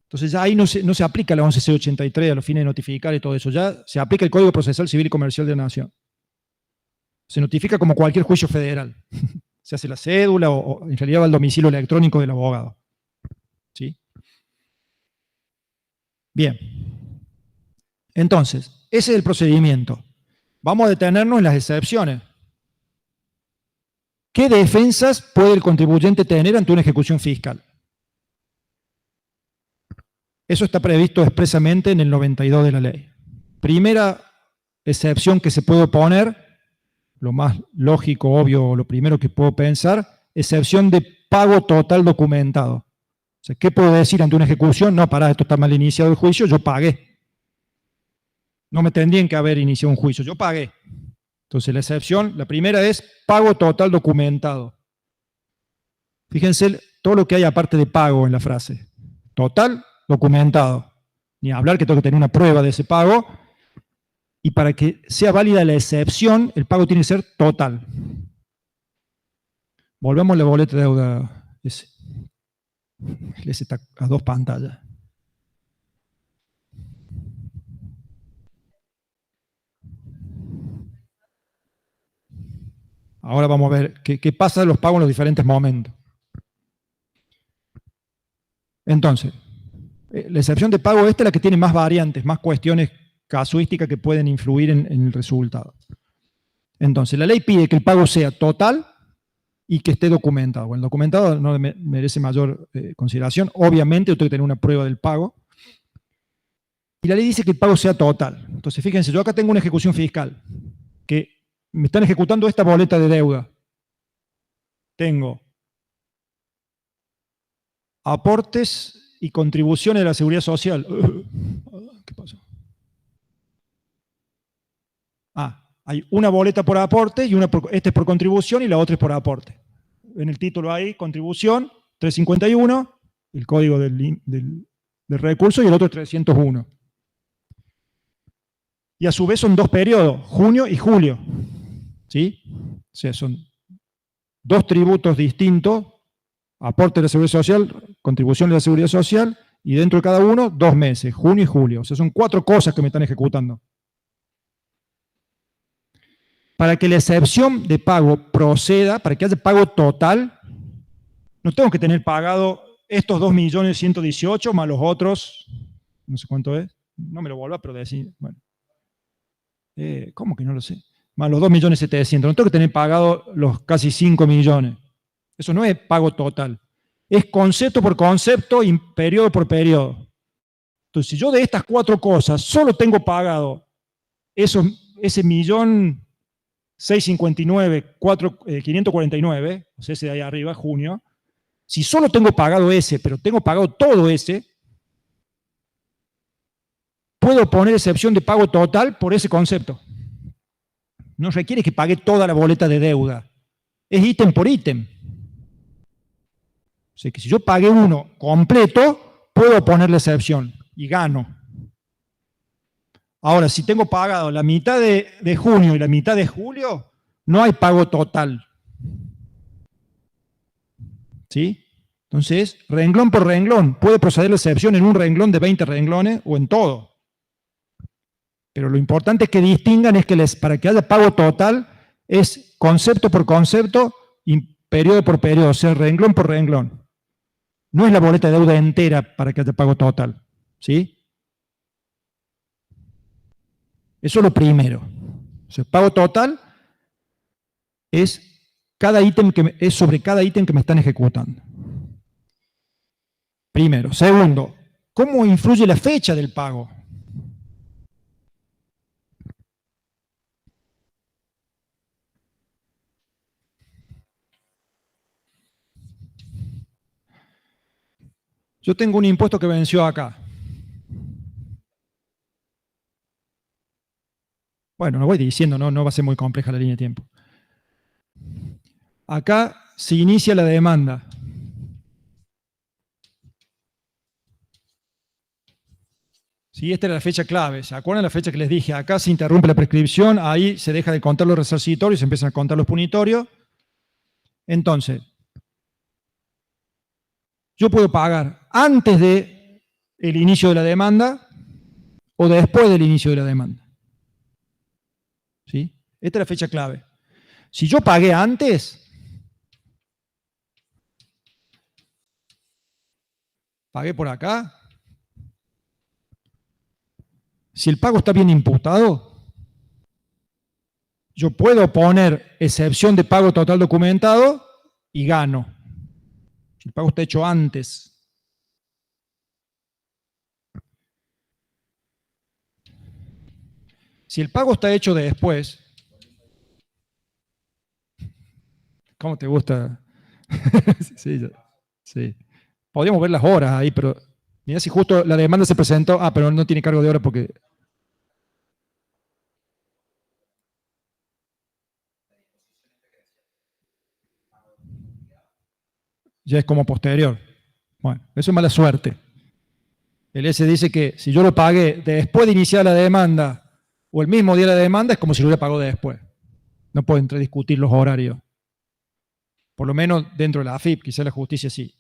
Entonces ya ahí no se aplica la 11C83 a los fines de notificar y todo eso, ya se aplica el Código Procesal Civil y Comercial de la Nación. Se notifica como cualquier juicio federal. Se hace la cédula o en realidad va al domicilio electrónico del abogado. ¿Sí? Bien. Entonces, ese es el procedimiento. Vamos a detenernos en las excepciones. ¿Qué defensas puede el contribuyente tener ante una ejecución fiscal? Eso está previsto expresamente en el 92 de la ley. Primera excepción que se puede oponer lo más lógico, obvio, lo primero que puedo pensar, excepción de pago total documentado. O sea, ¿qué puedo decir ante una ejecución? No, pará, esto está mal iniciado el juicio, yo pagué. No me tendrían que haber iniciado un juicio, yo pagué. Entonces la excepción, la primera es pago total documentado. Fíjense todo lo que hay aparte de pago en la frase. Total, documentado. Ni hablar que tengo que tener una prueba de ese pago. Y para que sea válida la excepción, el pago tiene que ser total. Volvemos a la boleta de deuda. Ese está a 2 pantallas. Ahora vamos a ver qué pasa de los pagos en los diferentes momentos. Entonces, la excepción de pago esta es la que tiene más variantes, más cuestiones casuísticas que pueden influir en el resultado. Entonces, la ley pide que el pago sea total y que esté documentado. Bueno, el documentado no merece mayor consideración. Obviamente, yo tengo que tener una prueba del pago. Y la ley dice que el pago sea total. Entonces, fíjense, yo acá tengo una ejecución fiscal, que me están ejecutando esta boleta de deuda. Tengo aportes y contribuciones de la Seguridad Social. ¿Qué pasó? Hay una boleta por aporte y esta es por contribución y la otra es por aporte. En el título hay contribución 351, el código del recurso, y el otro es 301. Y a su vez son 2 periodos, junio y julio. ¿Sí? O sea, son 2 tributos distintos, aporte de la Seguridad Social, contribución de la Seguridad Social, y dentro de cada uno, 2 meses, junio y julio. O sea, son 4 cosas que me están ejecutando. Para que la excepción de pago proceda, para que haya pago total, no tengo que tener pagado estos 2.118.000 más los otros, no sé cuánto es, no me lo vuelva, pero decir, bueno. ¿Cómo que no lo sé? Más los 2.700.000, no tengo que tener pagado los casi 5 millones. Eso no es pago total. Es concepto por concepto y periodo por periodo. Entonces, si yo de estas 4 cosas solo tengo pagado ese 1.659.549, o sea, ese de ahí arriba, junio, si solo tengo pagado ese, pero tengo pagado todo ese, puedo poner excepción de pago total por ese concepto. No requiere que pague toda la boleta de deuda. Es ítem por ítem. O sea que si yo pagué uno completo, puedo ponerle excepción y gano. Ahora, si tengo pagado la mitad de junio y la mitad de julio, no hay pago total. ¿Sí? Entonces, renglón por renglón, puede proceder la excepción en un renglón de 20 renglones o en todo. Pero lo importante que distingan es que para que haya pago total es concepto por concepto y periodo por periodo, o sea, renglón por renglón. No es la boleta de deuda entera para que haya pago total. ¿Sí? Eso es lo primero. O sea, pago total es sobre cada ítem que me están ejecutando. Primero. Segundo, ¿cómo influye la fecha del pago? Yo tengo un impuesto que venció acá. Bueno, lo voy diciendo, no va a ser muy compleja la línea de tiempo. Acá se inicia la demanda. ¿Sí? Esta era la fecha clave. ¿Se acuerdan la fecha que les dije? Acá se interrumpe la prescripción, ahí se deja de contar los resarcitorios y se empiezan a contar los punitorios. Entonces, yo puedo pagar antes del inicio de la demanda o después del inicio de la demanda. ¿Sí? Esta es la fecha clave. Si yo pagué antes, pagué por acá. Si el pago está bien imputado, yo puedo poner excepción de pago total documentado y gano. Si el pago está hecho antes. Si el pago está hecho después, ¿Cómo te gusta? Sí, sí. Podríamos ver las horas ahí, pero mira si justo la demanda se presentó. Ah, pero no tiene cargo de hora porque... ya es como posterior. Bueno, eso es mala suerte. El S dice que si yo lo pagué después de iniciar la demanda o el mismo día de la demanda, es como si lo hubiera pagado después. No puedo entrar a discutir los horarios. Por lo menos dentro de la AFIP, quizá la justicia sí.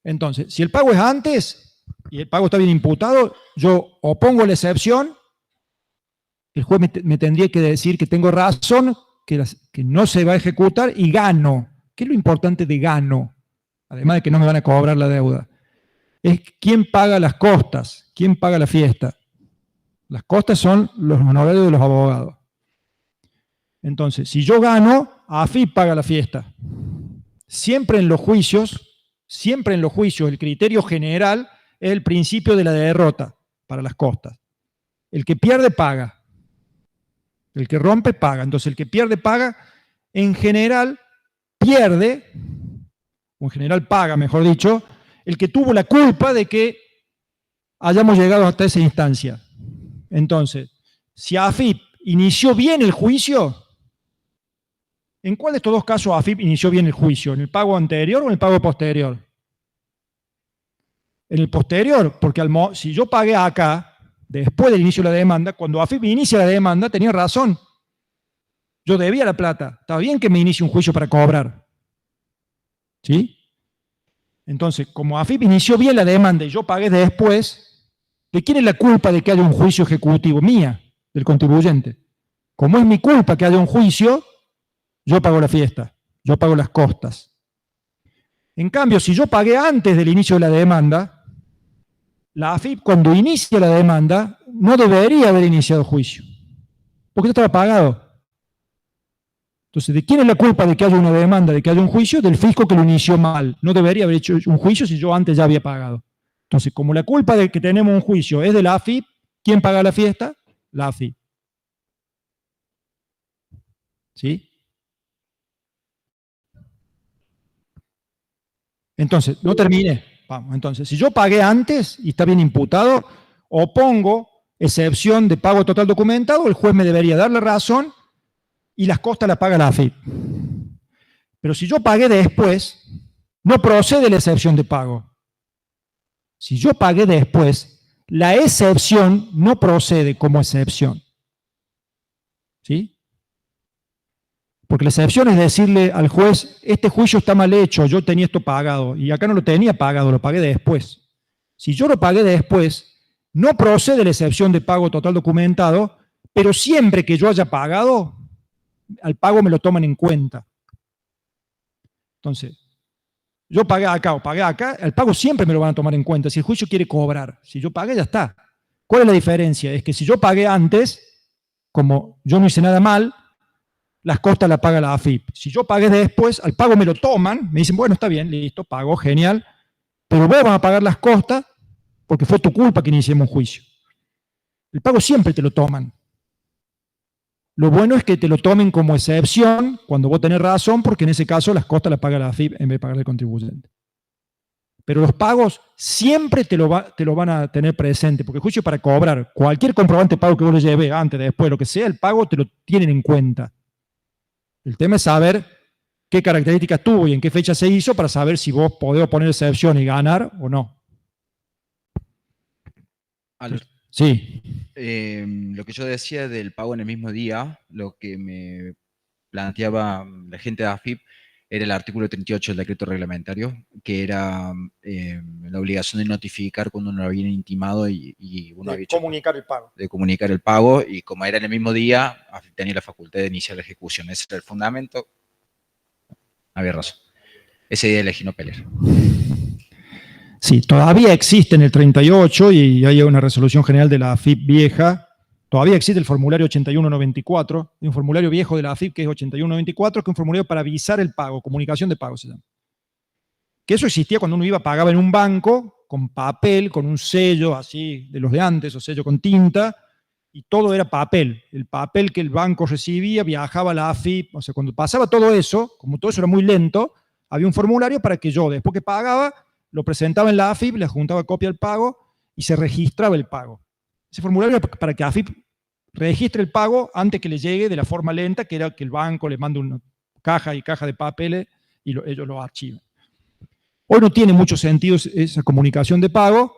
Entonces, si el pago es antes y el pago está bien imputado, yo opongo la excepción, el juez me tendría que decir que tengo razón, que no se va a ejecutar y gano. ¿Qué es lo importante de gano? Además de que no me van a cobrar la deuda. Es quién paga las costas, quién paga la fiesta. Las costas son los honorarios de los abogados. Entonces, si yo gano, AFIP paga la fiesta. Siempre en los juicios, el criterio general es el principio de la derrota para las costas. El que pierde, paga. El que rompe, paga. Entonces, el que pierde, paga. En general, pierde, o en general paga, mejor dicho, el que tuvo la culpa de que hayamos llegado hasta esa instancia. Entonces, si AFIP inició bien el juicio, ¿en cuál de estos dos casos AFIP inició bien el juicio? ¿En el pago anterior o en el pago posterior? En el posterior, porque si yo pagué acá, después del inicio de la demanda, cuando AFIP inicia la demanda, tenía razón. Yo debía la plata. Está bien que me inicie un juicio para cobrar. ¿Sí? Entonces, como AFIP inició bien la demanda y yo pagué después, ¿de quién es la culpa de que haya un juicio ejecutivo? Mía, del contribuyente. Como es mi culpa que haya un juicio, yo pago la fiesta, yo pago las costas. En cambio, si yo pagué antes del inicio de la demanda, la AFIP cuando inicia la demanda no debería haber iniciado juicio, porque ya estaba pagado. Entonces, ¿de quién es la culpa de que haya una demanda, de que haya un juicio? Del fisco que lo inició mal. No debería haber hecho un juicio si yo antes ya había pagado. Entonces, como la culpa de que tenemos un juicio es de la AFIP, ¿quién paga la fiesta? La AFIP. ¿Sí? Entonces, no terminé. Vamos, entonces, si yo pagué antes y está bien imputado, opongo excepción de pago total documentado, el juez me debería dar la razón y las costas las paga la AFIP. Pero si yo pagué después, no procede la excepción de pago. Si yo pagué después, la excepción no procede como excepción. ¿Sí? Porque la excepción es decirle al juez, este juicio está mal hecho, yo tenía esto pagado, y acá no lo tenía pagado, lo pagué después. Si yo lo pagué después, no procede la excepción de pago total documentado, pero siempre que yo haya pagado, al pago me lo toman en cuenta. Entonces, yo pagué acá o pagué acá, el pago siempre me lo van a tomar en cuenta. Si el juicio quiere cobrar, si yo pagué, ya está. ¿Cuál es la diferencia? Es que si yo pagué antes, como yo no hice nada mal, las costas las paga la AFIP. Si yo pagué después, al pago me lo toman, me dicen, bueno, está bien, listo, pago, genial, pero vos vas a pagar las costas porque fue tu culpa que iniciemos un juicio. El pago siempre te lo toman. Lo bueno es que te lo tomen como excepción cuando vos tenés razón, porque en ese caso las costas las paga la AFIP en vez de pagar el contribuyente. Pero los pagos siempre te lo van a tener presente, porque el juicio es para cobrar. Cualquier comprobante de pago que vos le lleves, antes, después, lo que sea, el pago te lo tienen en cuenta. El tema es saber qué características tuvo y en qué fecha se hizo para saber si vos podés poner excepción y ganar o no. Sí. Lo que yo decía del pago en el mismo día, lo que me planteaba la gente de AFIP era el artículo 38 del decreto reglamentario, que era la obligación de notificar cuando uno lo había intimado y uno había comunicar el pago. De comunicar el pago, y como era en el mismo día, AFIP tenía la facultad de iniciar la ejecución. Ese era el fundamento. Había razón. Ese día elegí no pelear. Sí, todavía existe en el 38 y hay una resolución general de la AFIP vieja. Todavía existe el formulario 8194, un formulario viejo de la AFIP que es 8194, que es un formulario para avisar el pago, comunicación de pago se llama. Que eso existía cuando uno pagaba en un banco, con papel, con un sello así de los de antes, o sello con tinta, y todo era papel. El papel que el banco recibía viajaba a la AFIP. O sea, cuando pasaba todo eso, como todo eso era muy lento, había un formulario para que yo, después que pagaba, lo presentaba en la AFIP, le juntaba copia al pago y se registraba el pago. Ese formulario era para que AFIP registre el pago antes que le llegue de la forma lenta, que era que el banco le manda una caja y caja de papeles y ellos lo archivan. Hoy no tiene mucho sentido esa comunicación de pago,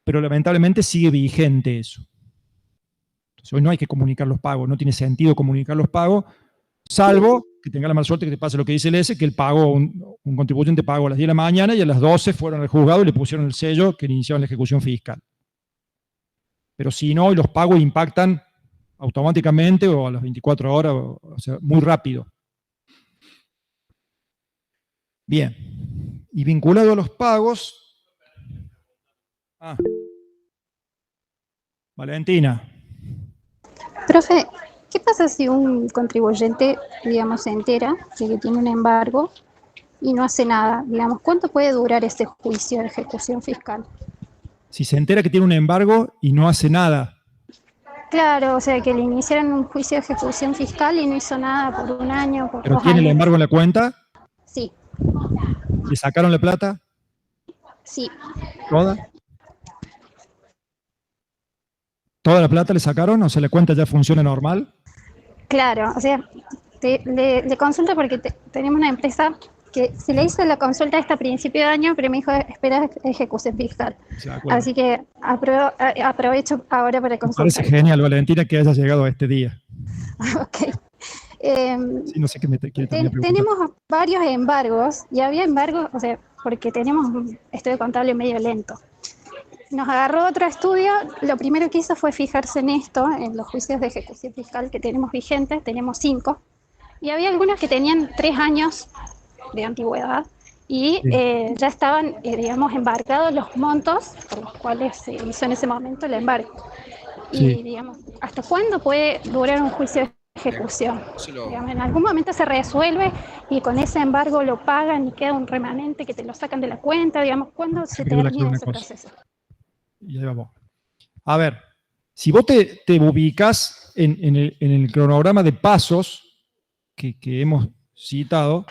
pero lamentablemente sigue vigente eso. Entonces, hoy no hay que comunicar los pagos, no tiene sentido comunicar los pagos, salvo que tenga la mala suerte que te pase lo que dice el S, que un contribuyente pagó a las 10 de la mañana y a las 12 fueron al juzgado y le pusieron el sello que iniciaban la ejecución fiscal. Pero si no, los pagos impactan automáticamente o a las 24 horas, o sea, muy rápido. Bien. Y vinculado a los pagos... Valentina. Profe, ¿qué pasa si un contribuyente, digamos, se entera de que tiene un embargo y no hace nada? Digamos, ¿cuánto puede durar ese juicio de ejecución fiscal? Si se entera que tiene un embargo y no hace nada. Claro, o sea, que le iniciaron un juicio de ejecución fiscal y no hizo nada por un año, por 2 años. ¿Pero tiene el embargo en la cuenta? Sí. ¿Le sacaron la plata? Sí. ¿Toda? ¿Toda la plata le sacaron? O sea, ¿la cuenta ya funciona normal? Claro, o sea, le consulto porque tenemos una empresa que se le hizo la consulta esta a principio de año, pero me dijo, espera ejecución fiscal. Así que aprovecho ahora para consultar. Me parece genial, Valentina, que haya llegado a este día. Ok. Sí, no sé qué me quiere también preguntar. Tenemos varios embargos, y había embargos, o sea, porque tenemos un estudio contable medio lento. Nos agarró otro estudio, lo primero que hizo fue fijarse en esto, en los juicios de ejecución fiscal que tenemos vigentes, tenemos 5, y había algunos que tenían 3 años de antigüedad, y ya estaban, digamos, embargados los montos por los cuales se hizo en ese momento el embargo. Y, digamos, ¿hasta cuándo puede durar un juicio de ejecución? Digamos, en algún momento se resuelve y con ese embargo lo pagan y queda un remanente que te lo sacan de la cuenta, digamos, ¿cuándo se termina ese proceso? Y ahí vamos. A ver, si vos te ubicas en el cronograma de pasos que hemos citado,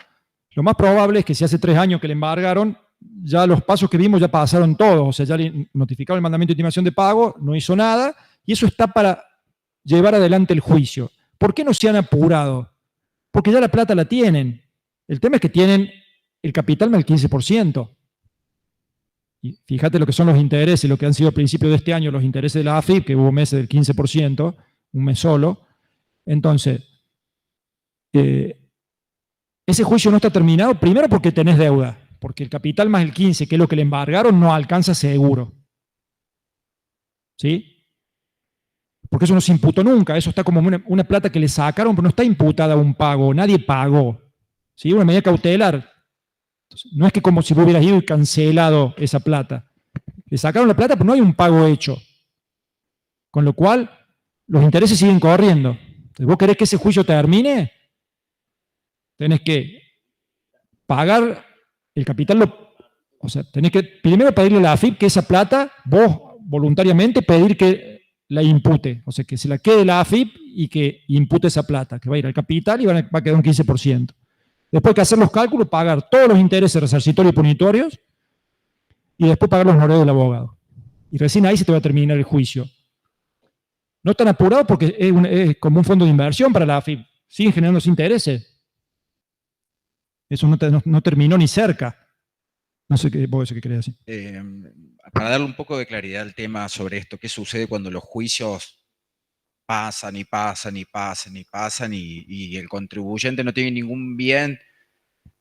lo más probable es que si hace 3 años que le embargaron, ya los pasos que vimos ya pasaron todos, o sea, ya le notificaron el mandamiento de intimación de pago, no hizo nada, y eso está para llevar adelante el juicio. ¿Por qué no se han apurado? Porque ya la plata la tienen. El tema es que tienen el capital más del 15%. Y fíjate lo que son los intereses, lo que han sido a principios de este año los intereses de la AFIP, que hubo meses del 15%, un mes solo. Entonces, ese juicio no está terminado, primero porque tenés deuda, porque el capital más el 15%, que es lo que le embargaron, no alcanza seguro. ¿Sí? Porque eso no se imputó nunca, eso está como una plata que le sacaron, pero no está imputada a un pago, nadie pagó. ¿Sí? Una medida cautelar. Entonces, no es que como si vos hubieras ido y cancelado esa plata. Le sacaron la plata, pero no hay un pago hecho. Con lo cual, los intereses siguen corriendo. Entonces, ¿vos querés que ese juicio termine? Tenés que pagar el capital, o sea, tenés que primero pedirle a la AFIP que esa plata, vos voluntariamente pedir que la impute, o sea, que se la quede la AFIP y que impute esa plata, que va a ir al capital y va a quedar un 15%. Después hay que hacer los cálculos, pagar todos los intereses resarcitorios y punitorios y después pagar los honorarios del abogado. Y recién ahí se te va a terminar el juicio. No están apurados porque es como un fondo de inversión para la AFIP. Siguen generándose intereses. Eso no terminó ni cerca. No sé qué querés decir. Para darle un poco de claridad al tema sobre esto, ¿qué sucede cuando los juicios pasan y pasan y pasan y pasan y el contribuyente no tiene ningún bien,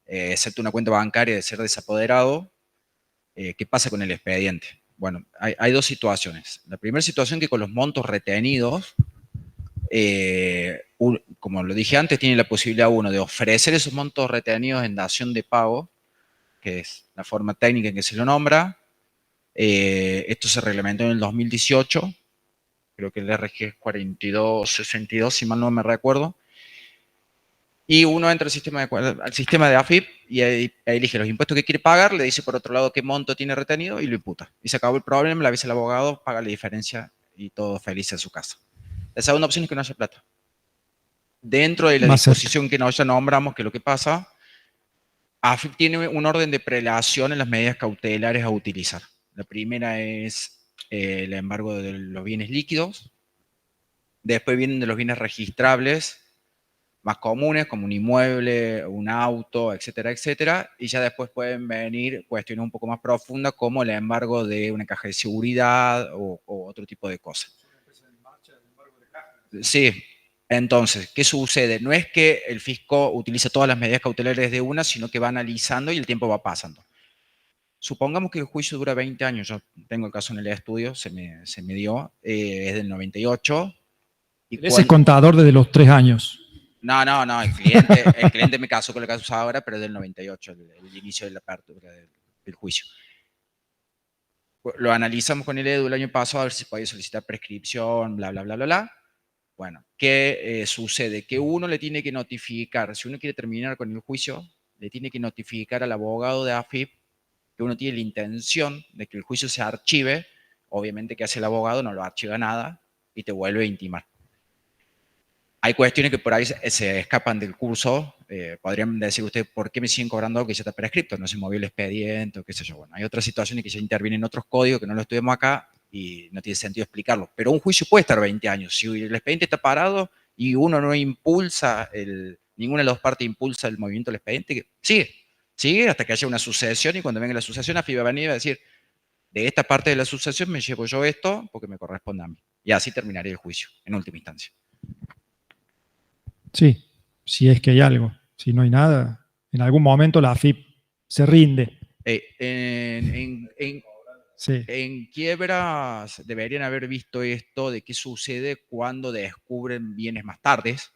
excepto una cuenta bancaria de ser desapoderado? ¿Qué pasa con el expediente? Bueno, hay 2 situaciones. La primera situación que con los montos retenidos, como lo dije antes, tiene la posibilidad uno de ofrecer esos montos retenidos en dación de pago, que es la forma técnica en que se lo nombra. Esto se reglamentó en el 2018, creo que el RG es 4262, si mal no me recuerdo. Y uno entra al sistema de AFIP y elige los impuestos que quiere pagar, le dice por otro lado qué monto tiene retenido y lo imputa. Y se acabó el problema, le avisa al abogado, paga la diferencia y todo feliz en su casa. La segunda opción es que no haya plata. Dentro de la disposición que ya nombramos, que lo que pasa, AFIP tiene un orden de prelación en las medidas cautelares a utilizar. La primera es el embargo de los bienes líquidos. Después vienen de los bienes registrables, más comunes, como un inmueble, un auto, etcétera, etcétera. Y ya después pueden venir cuestiones un poco más profundas, como el embargo de una caja de seguridad o otro tipo de cosas. Sí. Entonces, ¿qué sucede? No es que el fisco utilice todas las medidas cautelares de una, sino que va analizando y el tiempo va pasando. Supongamos que el juicio dura 20 años. Yo tengo el caso en el estudio, se me dio, es del 98. Ese es contador desde los 3 años. No, el cliente me casó con el caso ahora, pero es del 98, el inicio de la apertura del juicio. Lo analizamos con el EDU el año pasado, a ver si podía solicitar prescripción, bla, bla, bla, bla, bla. Bueno, ¿qué sucede? Que uno le tiene que notificar, si uno quiere terminar con el juicio, le tiene que notificar al abogado de AFIP que uno tiene la intención de que el juicio se archive. Obviamente, ¿qué hace el abogado? No lo archiva nada y te vuelve a intimar. Hay cuestiones que por ahí se escapan del curso. Podrían decir ustedes, ¿por qué me siguen cobrando algo que ya está prescripto? No se movió el expediente o qué sé yo. Bueno, hay otras situaciones que ya intervienen otros códigos que no lo estudiamos acá y no tiene sentido explicarlo. Pero un juicio puede estar 20 años. Si el expediente está parado y uno no impulsa, ninguna de las dos partes impulsa el movimiento del expediente, sigue hasta que haya una sucesión, y cuando venga la sucesión, AFIP va a venir y va a decir, de esta parte de la sucesión me llevo yo esto porque me corresponde a mí. Y así terminaría el juicio, en última instancia. Sí, si es que hay algo. Si no hay nada, en algún momento la AFIP se rinde. En quiebras deberían haber visto esto de qué sucede cuando descubren bienes más tardes,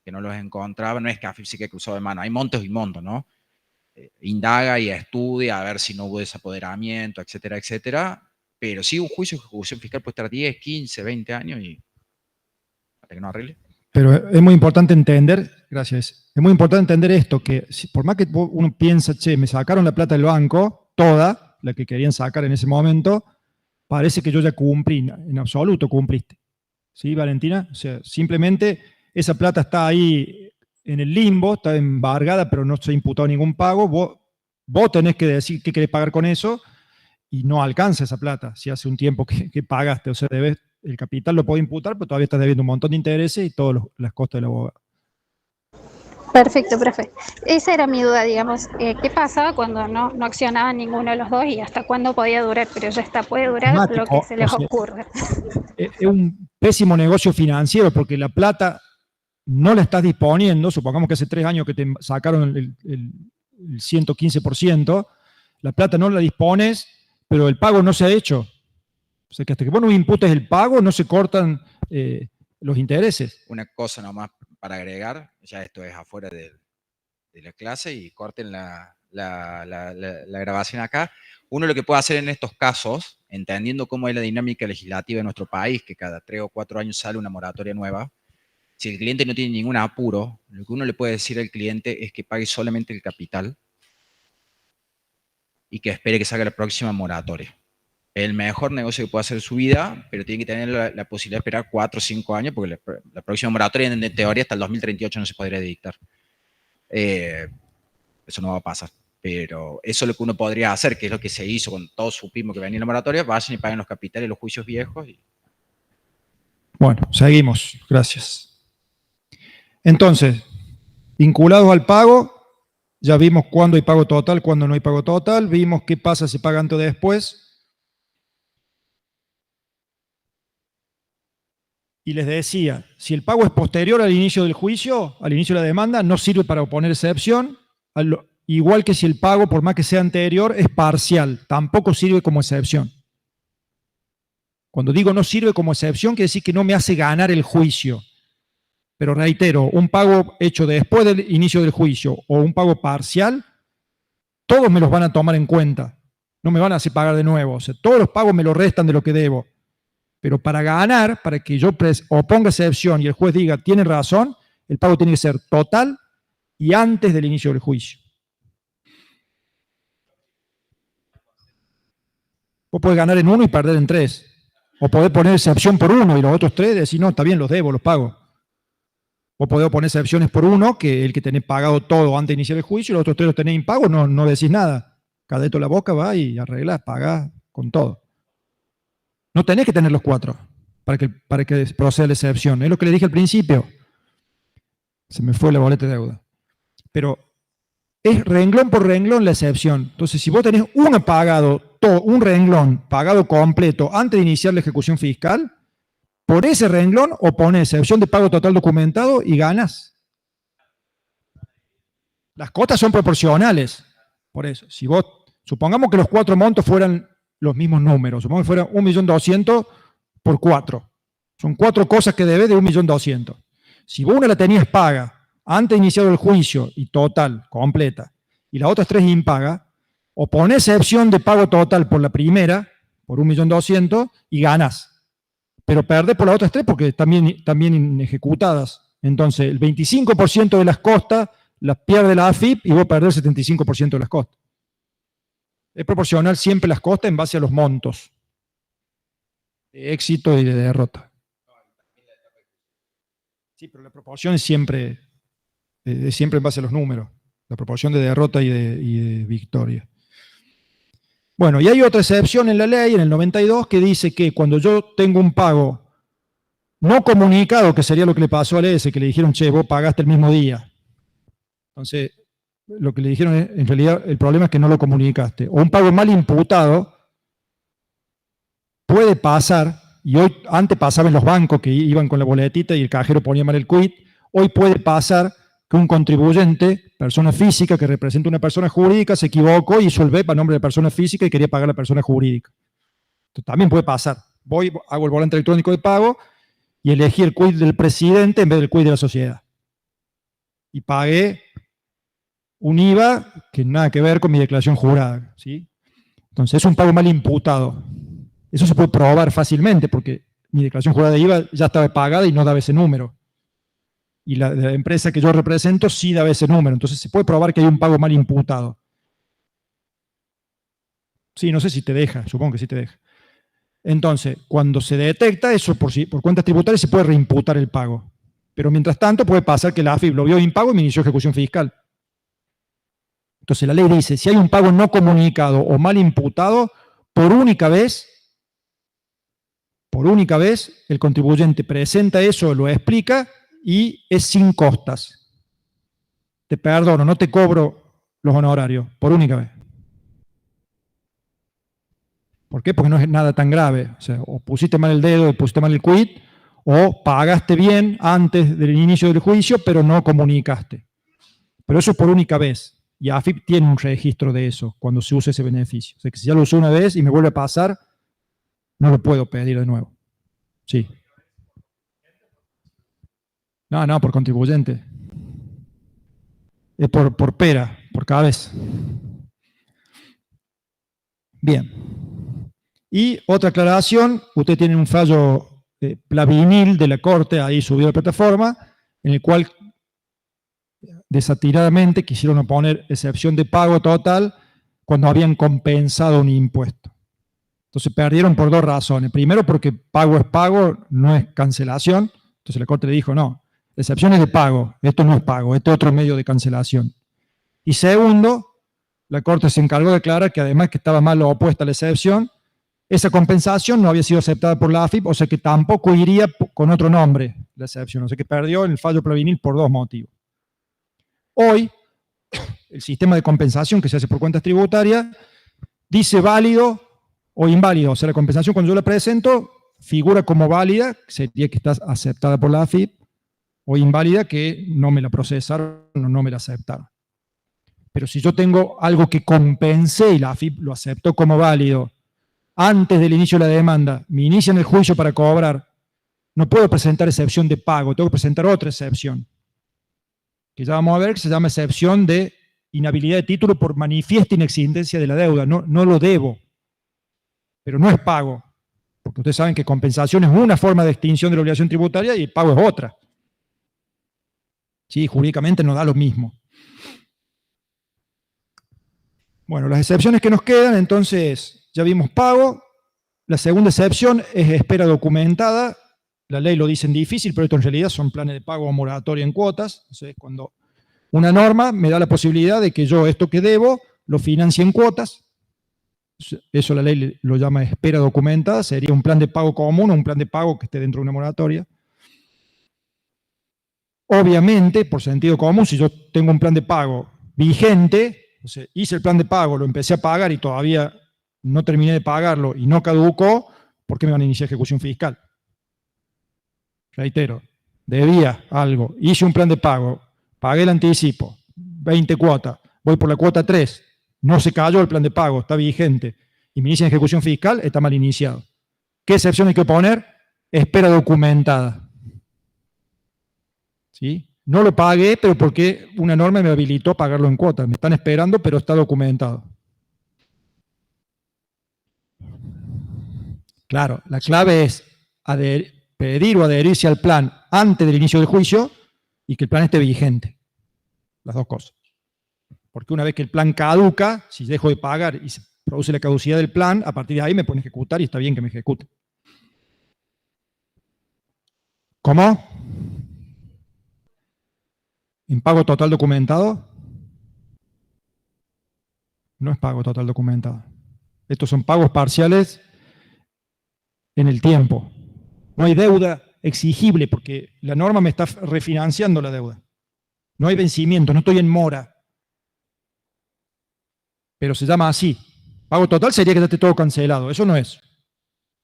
que no los encontraban. No es que AFIP sí que cruzó de mano, hay montos y montos, ¿no? Indaga y estudia a ver si no hubo desapoderamiento, etcétera, etcétera. Pero sí, un juicio de ejecución fiscal puede estar 10, 15, 20 años y hasta que no arregle. Pero es muy importante entender, gracias, es muy importante entender esto, que por más que uno piensa, che, me sacaron la plata del banco, toda, la que querían sacar en ese momento, parece que yo ya cumplí, en absoluto cumpliste. ¿Sí, Valentina? O sea, simplemente esa plata está ahí en el limbo, está embargada, pero no se ha imputado ningún pago. Vos tenés que decir qué querés pagar con eso y no alcanza esa plata. Si hace un tiempo que pagaste, o sea, debes, el capital lo puede imputar, pero todavía estás debiendo un montón de intereses y todas las costas del abogado. Perfecto, profe. Esa era mi duda, digamos. ¿Qué pasaba cuando no accionaban ninguno de los dos y hasta cuándo podía durar? Pero ya está, puede durar lo que se les ocurra. Es un pésimo negocio financiero porque la plata no la estás disponiendo. Supongamos que hace 3 años que te sacaron el 115%, la plata no la dispones, pero el pago no se ha hecho. O sea que hasta que vos no imputes el pago, no se cortan los intereses. Una cosa nomás para agregar, ya esto es afuera de la clase y corten la grabación acá. Uno lo que puede hacer en estos casos, entendiendo cómo es la dinámica legislativa de nuestro país, que cada 3 o 4 años sale una moratoria nueva, si el cliente no tiene ningún apuro, lo que uno le puede decir al cliente es que pague solamente el capital y que espere que salga la próxima moratoria. El mejor negocio que puede hacer en su vida, pero tiene que tener la posibilidad de esperar 4 o 5 años, porque la próxima moratoria, en teoría, hasta el 2038 no se podría dictar. Eso no va a pasar. Pero eso es lo que uno podría hacer, que es lo que se hizo con todos supimos que venía la moratoria, vayan y paguen los capitales, los juicios viejos. Bueno, seguimos. Gracias. Entonces, vinculados al pago, ya vimos cuándo hay pago total, cuándo no hay pago total, vimos qué pasa si paga antes o después. Y les decía, si el pago es posterior al inicio del juicio, al inicio de la demanda, no sirve para oponer excepción, igual que si el pago, por más que sea anterior, es parcial, tampoco sirve como excepción. Cuando digo no sirve como excepción, quiere decir que no me hace ganar el juicio. Pero reitero, un pago hecho después del inicio del juicio o un pago parcial, todos me los van a tomar en cuenta. No me van a hacer pagar de nuevo. O sea, todos los pagos me lo restan de lo que debo. Pero para ganar, para que yo oponga excepción y el juez diga, tienen razón, el pago tiene que ser total y antes del inicio del juicio. Vos podés ganar en 1 y perder en 3. O podés poner excepción por uno y los otros 3 decir, no, está bien, los debo, los pago. O podés poner excepciones por uno, que el que tenés pagado todo antes de iniciar el juicio, y los otros 3 los tenés impago, no decís nada. Cadeto la boca, va y arreglás, pagás con todo. No tenés que tener los 4 para que proceda la excepción. Es lo que le dije al principio. Se me fue la boleta de deuda. Pero es renglón por renglón la excepción. Entonces, si vos tenés un renglón pagado completo antes de iniciar la ejecución fiscal, por ese renglón o pones excepción de pago total documentado y ganas. Las cotas son proporcionales. Por eso, si vos, supongamos que los 4 montos fueran los mismos números, supongamos que fuera 1.200.000 por 4. Son 4 cosas que debes de 1.200.000. Si vos una la tenías paga antes de iniciar el juicio y total, completa, y las otras 3 impaga, o pones excepción de pago total por la primera, por 1.200.000, y ganas. Pero perdés por las otras 3 porque están bien ejecutadas. Entonces, el 25% de las costas las pierde la AFIP y vos perdés el 75% de las costas. Es proporcional siempre las costas en base a los montos de éxito y de derrota. Sí, pero la proporción es siempre en base a los números. La proporción de derrota y de victoria. Bueno, y hay otra excepción en la ley, en el 92, que dice que cuando yo tengo un pago no comunicado, que sería lo que le pasó al ES, que le dijeron, che, vos pagaste el mismo día. Entonces, lo que le dijeron es, en realidad, el problema es que no lo comunicaste. O un pago mal imputado puede pasar, y hoy antes pasaba en los bancos que iban con la boletita y el cajero ponía mal el quit, hoy puede pasar que un contribuyente, persona física que representa a una persona jurídica, se equivocó y hizo el BEP a nombre de persona física y quería pagar a la persona jurídica. Entonces, también puede pasar. Voy, hago el volante electrónico de pago y elegí el quit del presidente en vez del quit de la sociedad. Y pagué un IVA que nada que ver con mi declaración jurada, ¿sí? Entonces, es un pago mal imputado. Eso se puede probar fácilmente porque mi declaración jurada de IVA ya estaba pagada y no daba ese número. Y la empresa que yo represento sí daba ese número. Entonces, se puede probar que hay un pago mal imputado. Sí, no sé si te deja, supongo que sí te deja. Entonces, cuando se detecta eso por cuentas tributarias, se puede reimputar el pago. Pero mientras tanto, puede pasar que la AFIP lo vio impago y me inició ejecución fiscal. Entonces, la ley dice, si hay un pago no comunicado o mal imputado, por única vez, el contribuyente presenta eso, lo explica y es sin costas. Te perdono, no te cobro los honorarios, por única vez. ¿Por qué? Porque no es nada tan grave. O sea, o pusiste mal el dedo, o pusiste mal el quit, o pagaste bien antes del inicio del juicio, pero no comunicaste. Pero eso es por única vez. Y AFIP tiene un registro de eso, cuando se usa ese beneficio. O sea, que si ya lo usé una vez y me vuelve a pasar, no lo puedo pedir de nuevo. Sí. No, por contribuyente. Es por pera, por cada vez. Bien. Y otra aclaración, usted tiene un fallo plavinil de la Corte, ahí subido a la plataforma, en el cual desatiradamente quisieron poner excepción de pago total cuando habían compensado un impuesto. Entonces perdieron por 2 razones. Primero, porque pago es pago, no es cancelación. Entonces la Corte le dijo, no, la excepción es de pago, esto no es pago, este es otro medio de cancelación. Y segundo, la Corte se encargó de aclarar que además que estaba mal opuesta a la excepción, esa compensación no había sido aceptada por la AFIP, o sea que tampoco iría con otro nombre la excepción. O sea que perdió en el fallo plavinil por 2 motivos. Hoy, el sistema de compensación que se hace por cuentas tributarias dice válido o inválido. O sea, la compensación cuando yo la presento figura como válida, sería que está aceptada por la AFIP, o inválida que no me la procesaron o no me la aceptaron. Pero si yo tengo algo que compensé y la AFIP lo aceptó como válido antes del inicio de la demanda, me inician el juicio para cobrar, no puedo presentar excepción de pago, tengo que presentar otra excepción, que ya vamos a ver, que se llama excepción de inhabilidad de título por manifiesta inexistencia de la deuda. No lo debo, pero no es pago, porque ustedes saben que compensación es una forma de extinción de la obligación tributaria y pago es otra. Sí, jurídicamente no da lo mismo. Bueno, las excepciones que nos quedan, entonces, ya vimos pago, La segunda excepción es espera documentada. La ley lo dice en difícil, pero esto en realidad son planes de pago o moratoria en cuotas. Entonces, cuando una norma me da la posibilidad de que yo esto que debo lo financie en cuotas, eso la ley lo llama espera documentada, sería un plan de pago común o un plan de pago que esté dentro de una moratoria. Obviamente, por sentido común, si yo tengo un plan de pago vigente, o sea, hice el plan de pago, lo empecé a pagar y todavía no terminé de pagarlo y no caducó, ¿por qué me van a iniciar ejecución fiscal? Reitero, debía algo, hice un plan de pago, pagué el anticipo, 20 cuotas, voy por la cuota 3, no se cayó el plan de pago, está vigente, y me inician ejecución fiscal, está mal iniciado. ¿Qué excepción hay que poner? Espera documentada. ¿Sí? No lo pagué, pero porque una norma me habilitó a pagarlo en cuotas. Me están esperando, pero está documentado. Claro, la clave es pedir o adherirse al plan antes del inicio del juicio y que el plan esté vigente. Las dos cosas. Porque una vez que el plan caduca, si dejo de pagar y se produce la caducidad del plan, a partir de ahí me pueden ejecutar y está bien que me ejecuten. ¿Cómo? ¿En pago total documentado? No es pago total documentado. Estos son pagos parciales en el tiempo. No hay deuda exigible porque la norma me está refinanciando la deuda. No hay vencimiento, no estoy en mora. Pero se llama así. Pago total sería que ya esté todo cancelado. Eso no es.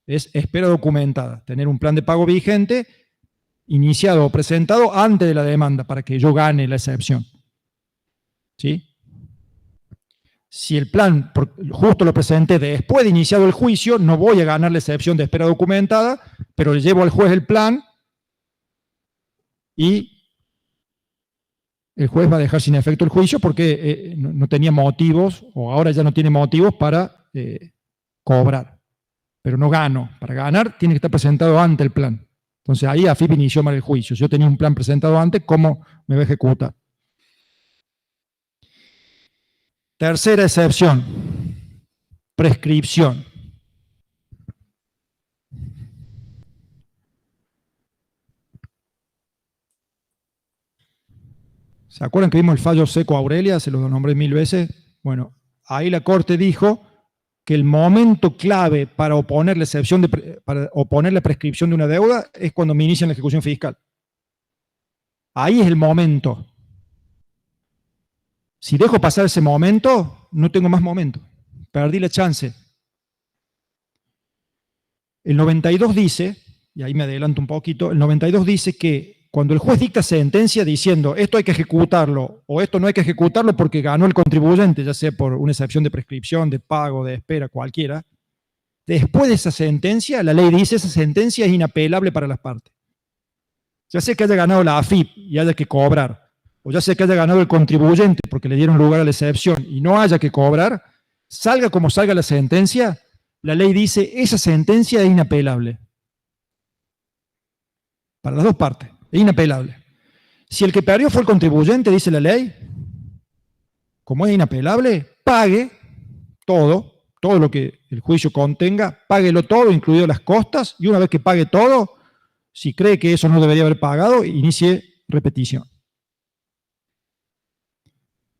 Es espera documentada. Tener un plan de pago vigente, iniciado o presentado antes de la demanda para que yo gane la excepción. ¿Sí? Si el plan justo lo presenté después de iniciado el juicio, no voy a ganar la excepción de espera documentada, pero le llevo al juez el plan y el juez va a dejar sin efecto el juicio porque no tenía motivos, o ahora ya no tiene motivos para cobrar. Pero no gano. Para ganar tiene que estar presentado antes el plan. Entonces ahí AFIP inició mal el juicio. Si yo tenía un plan presentado antes, ¿cómo me va a ejecutar? Tercera excepción. Prescripción. ¿Se acuerdan que vimos el fallo Seco Aurelia? Se lo nombré 1000 veces. Bueno, ahí la Corte dijo que el momento clave para oponer la excepción para oponer la prescripción de una deuda es cuando me inician la ejecución fiscal. Ahí es el momento. Si dejo pasar ese momento, no tengo más momento. Perdí la chance. El 92 dice, y ahí me adelanto un poquito, el 92 dice que cuando el juez dicta sentencia diciendo esto hay que ejecutarlo o esto no hay que ejecutarlo porque ganó el contribuyente, ya sea por una excepción de prescripción, de pago, de espera, cualquiera, después de esa sentencia, la ley dice esa sentencia es inapelable para las partes. Ya sea que haya ganado la AFIP y haya que cobrar, o ya sea que haya ganado el contribuyente porque le dieron lugar a la excepción y no haya que cobrar, salga como salga la sentencia, la ley dice esa sentencia es inapelable. Para las dos partes. Es inapelable. Si el que perdió fue el contribuyente, dice la ley, como es inapelable, pague todo lo que el juicio contenga, páguelo todo, incluido las costas, y una vez que pague todo, si cree que eso no debería haber pagado, inicie repetición.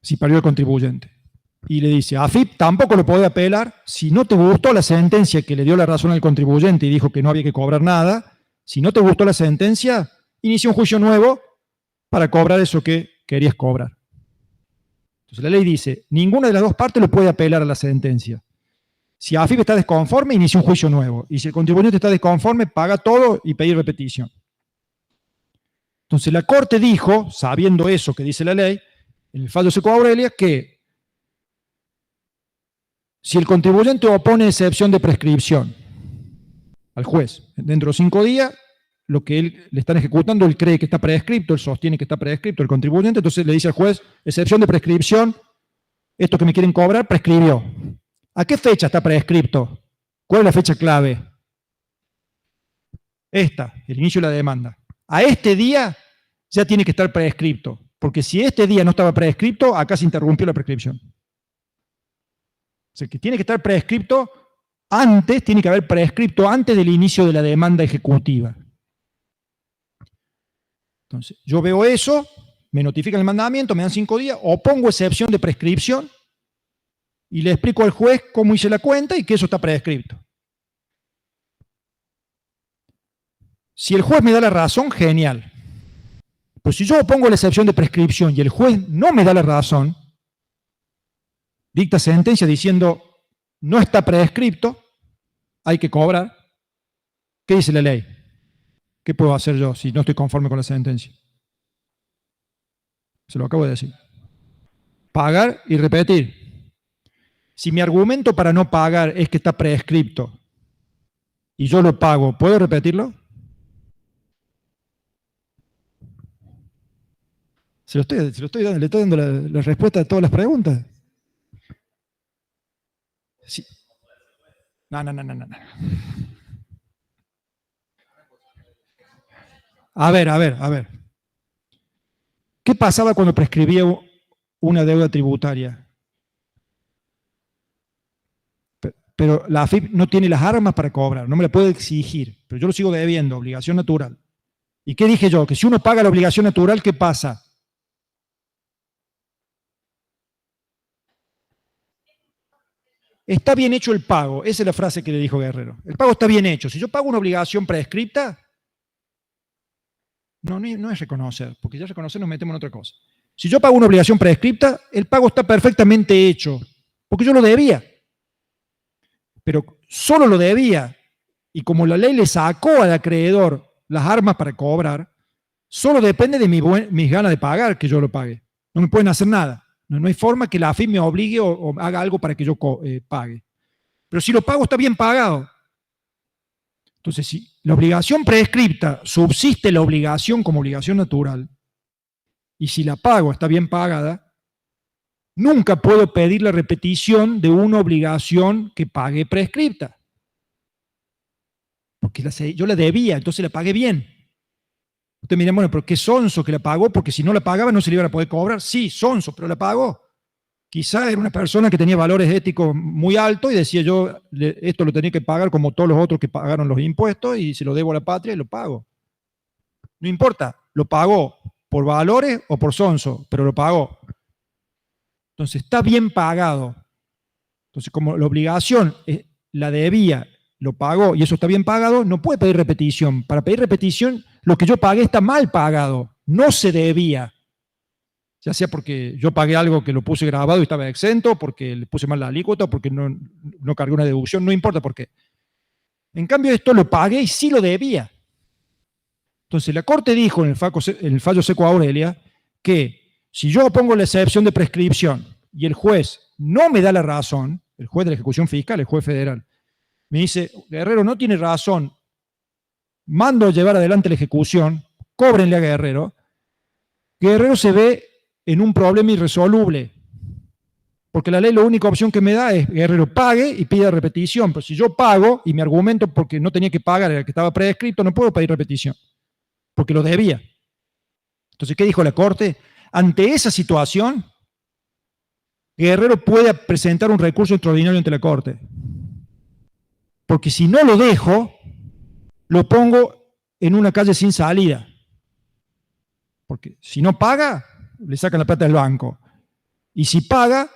Si perdió el contribuyente. Y le dice, AFIP tampoco lo puede apelar, si no te gustó la sentencia que le dio la razón al contribuyente y dijo que no había que cobrar nada, si no te gustó la sentencia, inicia un juicio nuevo para cobrar eso que querías cobrar. Entonces la ley dice, ninguna de las dos partes lo puede apelar a la sentencia. Si AFIP está desconforme, inicia un juicio nuevo. Y si el contribuyente está desconforme, paga todo y pedir repetición. Entonces la Corte dijo, sabiendo eso que dice la ley, en el fallo Seco Aurelia, que si el contribuyente opone excepción de prescripción al juez dentro de 5 días, lo que él le están ejecutando, él cree que está prescripto, él sostiene que está prescripto el contribuyente, entonces le dice al juez, excepción de prescripción, esto que me quieren cobrar, prescribió. ¿A qué fecha está prescripto? ¿Cuál es la fecha clave? Esta, el inicio de la demanda. A este día ya tiene que estar prescripto, porque si este día no estaba prescripto, acá se interrumpió la prescripción. O sea, que tiene que estar prescripto antes, tiene que haber prescripto antes del inicio de la demanda ejecutiva. Entonces, yo veo eso, me notifican el mandamiento, me dan 5 días, opongo excepción de prescripción y le explico al juez cómo hice la cuenta y que eso está prescripto. Si el juez me da la razón, genial. Pero si yo opongo la excepción de prescripción y el juez no me da la razón, dicta sentencia diciendo no está prescripto, hay que cobrar, ¿qué dice la ley? ¿Qué puedo hacer yo si no estoy conforme con la sentencia? Se lo acabo de decir. Pagar y repetir. Si mi argumento para no pagar es que está prescripto y yo lo pago, ¿puedo repetirlo? Le estoy dando la respuesta a todas las preguntas. Sí. No. A ver. ¿Qué pasaba cuando prescribía una deuda tributaria? Pero la AFIP no tiene las armas para cobrar, no me la puede exigir, pero yo lo sigo debiendo, obligación natural. ¿Y qué dije yo? Que si uno paga la obligación natural, ¿qué pasa? Está bien hecho el pago, esa es la frase que le dijo Guerrero. El pago está bien hecho. Si yo pago una obligación prescripta, no es reconocer, porque ya reconocer nos metemos en otra cosa. Si yo pago una obligación prescripta, el pago está perfectamente hecho, porque yo lo debía. Pero solo lo debía, y como la ley le sacó al acreedor las armas para cobrar, solo depende de mis ganas de pagar que yo lo pague. No me pueden hacer nada. No hay forma que la AFIP me obligue o haga algo para que yo pague. Pero si lo pago está bien pagado. Entonces, si la obligación prescripta subsiste la obligación como obligación natural, y si la pago está bien pagada, nunca puedo pedir la repetición de una obligación que pagué prescripta. Porque yo la debía, entonces la pagué bien. Usted me dirá, bueno, pero qué sonso que la pagó, porque si no la pagaba no se le iba a poder cobrar. Sí, sonso, pero la pagó. Quizá era una persona que tenía valores éticos muy altos y decía yo, esto lo tenía que pagar como todos los otros que pagaron los impuestos y se lo debo a la patria y lo pago. No importa, lo pagó por valores o por sonso, pero lo pagó. Entonces está bien pagado. Entonces como la obligación la debía, lo pagó y eso está bien pagado, no puede pedir repetición. Para pedir repetición, lo que yo pagué está mal pagado, no se debía. Ya sea porque yo pagué algo que lo puse grabado y estaba exento, porque le puse mal la alícuota, porque no cargué una deducción, no importa por qué. En cambio, esto lo pagué y sí lo debía. Entonces, la Corte dijo en el fallo Seco Aurelia que si yo pongo la excepción de prescripción y el juez no me da la razón, el juez de la ejecución fiscal, el juez federal, me dice, Guerrero no tiene razón, mando a llevar adelante la ejecución, cóbrenle a Guerrero, Guerrero se ve en un problema irresoluble, porque la ley la única opción que me da es Guerrero pague y pida repetición, pero si yo pago y mi argumento porque no tenía que pagar era el que estaba prescripto, no puedo pedir repetición, porque lo debía. Entonces, ¿qué dijo la Corte? Ante esa situación, Guerrero puede presentar un recurso extraordinario ante la Corte, porque si no lo dejo, lo pongo en una calle sin salida, porque si no paga, le sacan la plata del banco. Y si paga,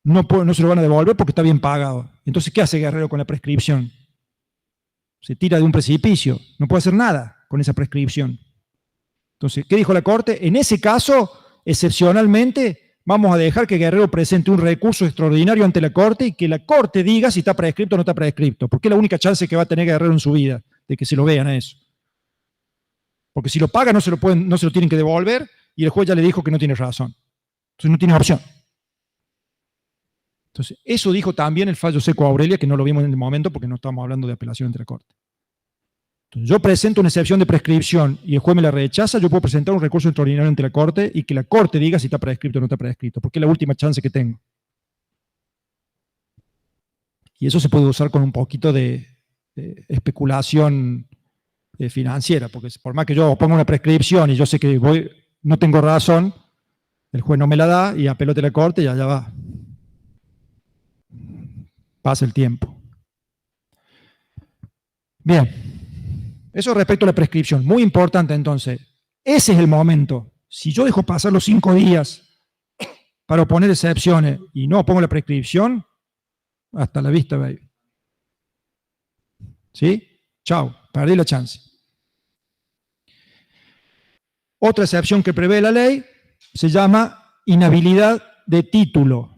no se lo van a devolver porque está bien pagado. Entonces, ¿qué hace Guerrero con la prescripción? Se tira de un precipicio. No puede hacer nada con esa prescripción. Entonces, ¿qué dijo la Corte? En ese caso, excepcionalmente, vamos a dejar que Guerrero presente un recurso extraordinario ante la Corte y que la Corte diga si está prescripto o no está prescripto. Porque es la única chance que va a tener Guerrero en su vida de que se lo vean a eso. Porque si lo paga no se lo tienen que devolver y el juez ya le dijo que no tiene razón. Entonces no tiene opción. Entonces, eso dijo también el fallo Seco Aurelia, que no lo vimos en el momento porque no estamos hablando de apelación entre la Corte. Entonces, yo presento una excepción de prescripción y el juez me la rechaza, yo puedo presentar un recurso extraordinario ante la Corte y que la Corte diga si está prescripto o no está prescripto, porque es la última chance que tengo. Y eso se puede usar con un poquito de especulación financiera, porque por más que yo ponga una prescripción y yo sé que no tengo razón, el juez no me la da y apelote a la Corte y allá va. Pasa el tiempo. Bien. Eso respecto a la prescripción. Muy importante entonces. Ese es el momento. Si yo dejo pasar los 5 días para oponer excepciones y no pongo la prescripción, hasta la vista, baby. ¿Sí? Chao, perdí la chance. Otra excepción que prevé la ley se llama inhabilidad de título.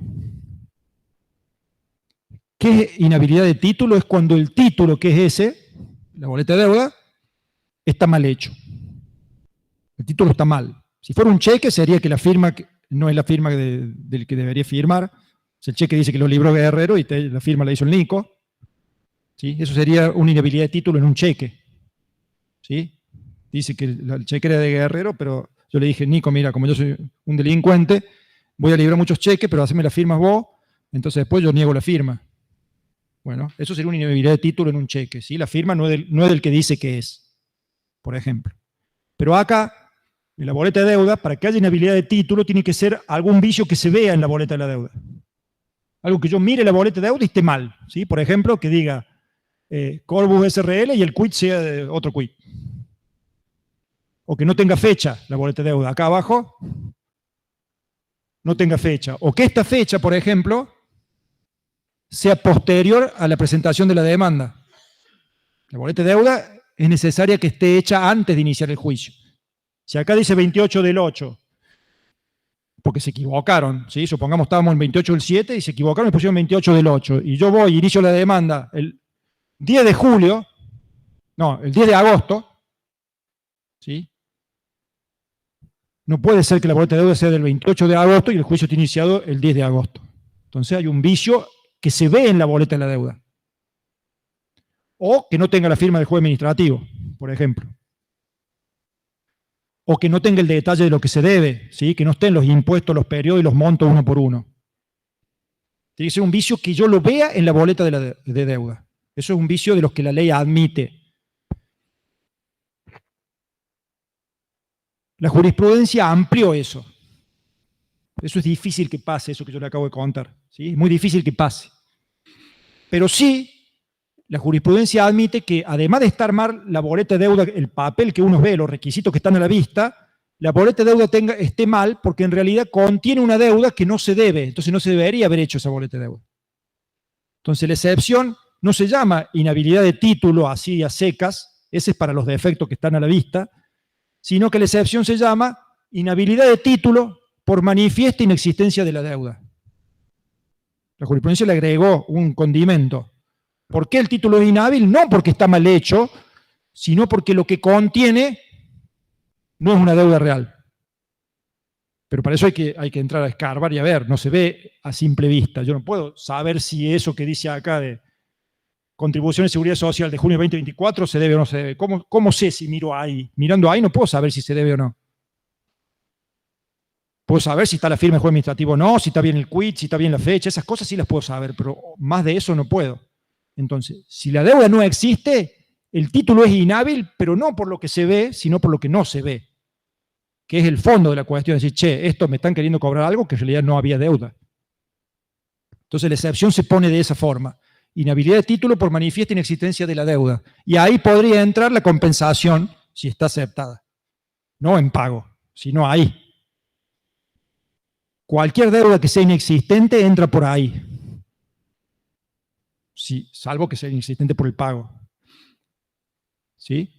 ¿Qué es inhabilidad de título? Es cuando el título, que es ese, la boleta de deuda, está mal hecho. El título está mal. Si fuera un cheque, sería que la firma no es la firma del que debería firmar. Si el cheque dice que lo libró Guerrero y la firma la hizo el Nico, ¿sí? Eso sería una inhabilidad de título en un cheque. ¿Sí? Dice que el cheque era de Guerrero, pero yo le dije, Nico, mira, como yo soy un delincuente, voy a librar muchos cheques, pero haceme las firmas vos, entonces después yo niego la firma. Bueno, eso sería una inhabilidad de título en un cheque, ¿sí? La firma no es del que dice que es, por ejemplo. Pero acá, en la boleta de deuda, para que haya inhabilidad de título, tiene que ser algún vicio que se vea en la boleta de la deuda. Algo que yo mire la boleta de deuda y esté mal, ¿sí? Por ejemplo, que diga Corbus SRL y el quit sea de otro quit. O que no tenga fecha la boleta de deuda. Acá abajo no tenga fecha. O que esta fecha, por ejemplo, sea posterior a la presentación de la demanda. La boleta de deuda es necesaria que esté hecha antes de iniciar el juicio. Si acá dice 28 del 8, porque se equivocaron, ¿sí? Supongamos estábamos en 28 del 7 y se equivocaron y pusieron 28 del 8. Y yo voy y inicio la demanda el 10 de julio, no, el 10 de agosto, ¿sí? No puede ser que la boleta de deuda sea del 28 de agosto y el juicio esté iniciado el 10 de agosto. Entonces hay un vicio que se ve en la boleta de la deuda. O que no tenga la firma del juez administrativo, por ejemplo. O que no tenga el detalle de lo que se debe, ¿sí? Que no estén los impuestos, los periodos y los montos uno por uno. Tiene que ser un vicio que yo lo vea en la boleta de deuda. Eso es un vicio de los que la ley admite. La jurisprudencia amplió eso. Eso es difícil que pase, eso que yo le acabo de contar. ¿Sí? Es muy difícil que pase. Pero sí, la jurisprudencia admite que además de estar mal la boleta de deuda, el papel que uno ve, los requisitos que están a la vista, la boleta de deuda esté mal porque en realidad contiene una deuda que no se debe. Entonces no se debería haber hecho esa boleta de deuda. Entonces la excepción no se llama inhabilidad de título así a secas, ese es para los defectos que están a la vista, sino que la excepción se llama inhabilidad de título por manifiesta inexistencia de la deuda. La jurisprudencia le agregó un condimento. ¿Por qué el título es inhábil? No porque está mal hecho, sino porque lo que contiene no es una deuda real. Pero para eso hay que entrar a escarbar y a ver, no se ve a simple vista. Yo no puedo saber si eso que dice acá de contribución de seguridad social de junio de 2024 se debe o no se debe. ¿Cómo sé si miro ahí? Mirando ahí no puedo saber si se debe o no. Puedo saber si está la firma del juez administrativo o no, si está bien el quit, si está bien la fecha, esas cosas sí las puedo saber, pero más de eso no puedo. Entonces, si la deuda no existe, el título es inhábil, pero no por lo que se ve, sino por lo que no se ve, que es el fondo de la cuestión, es decir, che, esto me están queriendo cobrar algo que en realidad no había deuda. Entonces la excepción se pone de esa forma. Inhabilidad de título por manifiesta inexistencia de la deuda. Y ahí podría entrar la compensación si está aceptada. No en pago, sino ahí. Cualquier deuda que sea inexistente entra por ahí. Sí, salvo que sea inexistente por el pago. ¿Sí?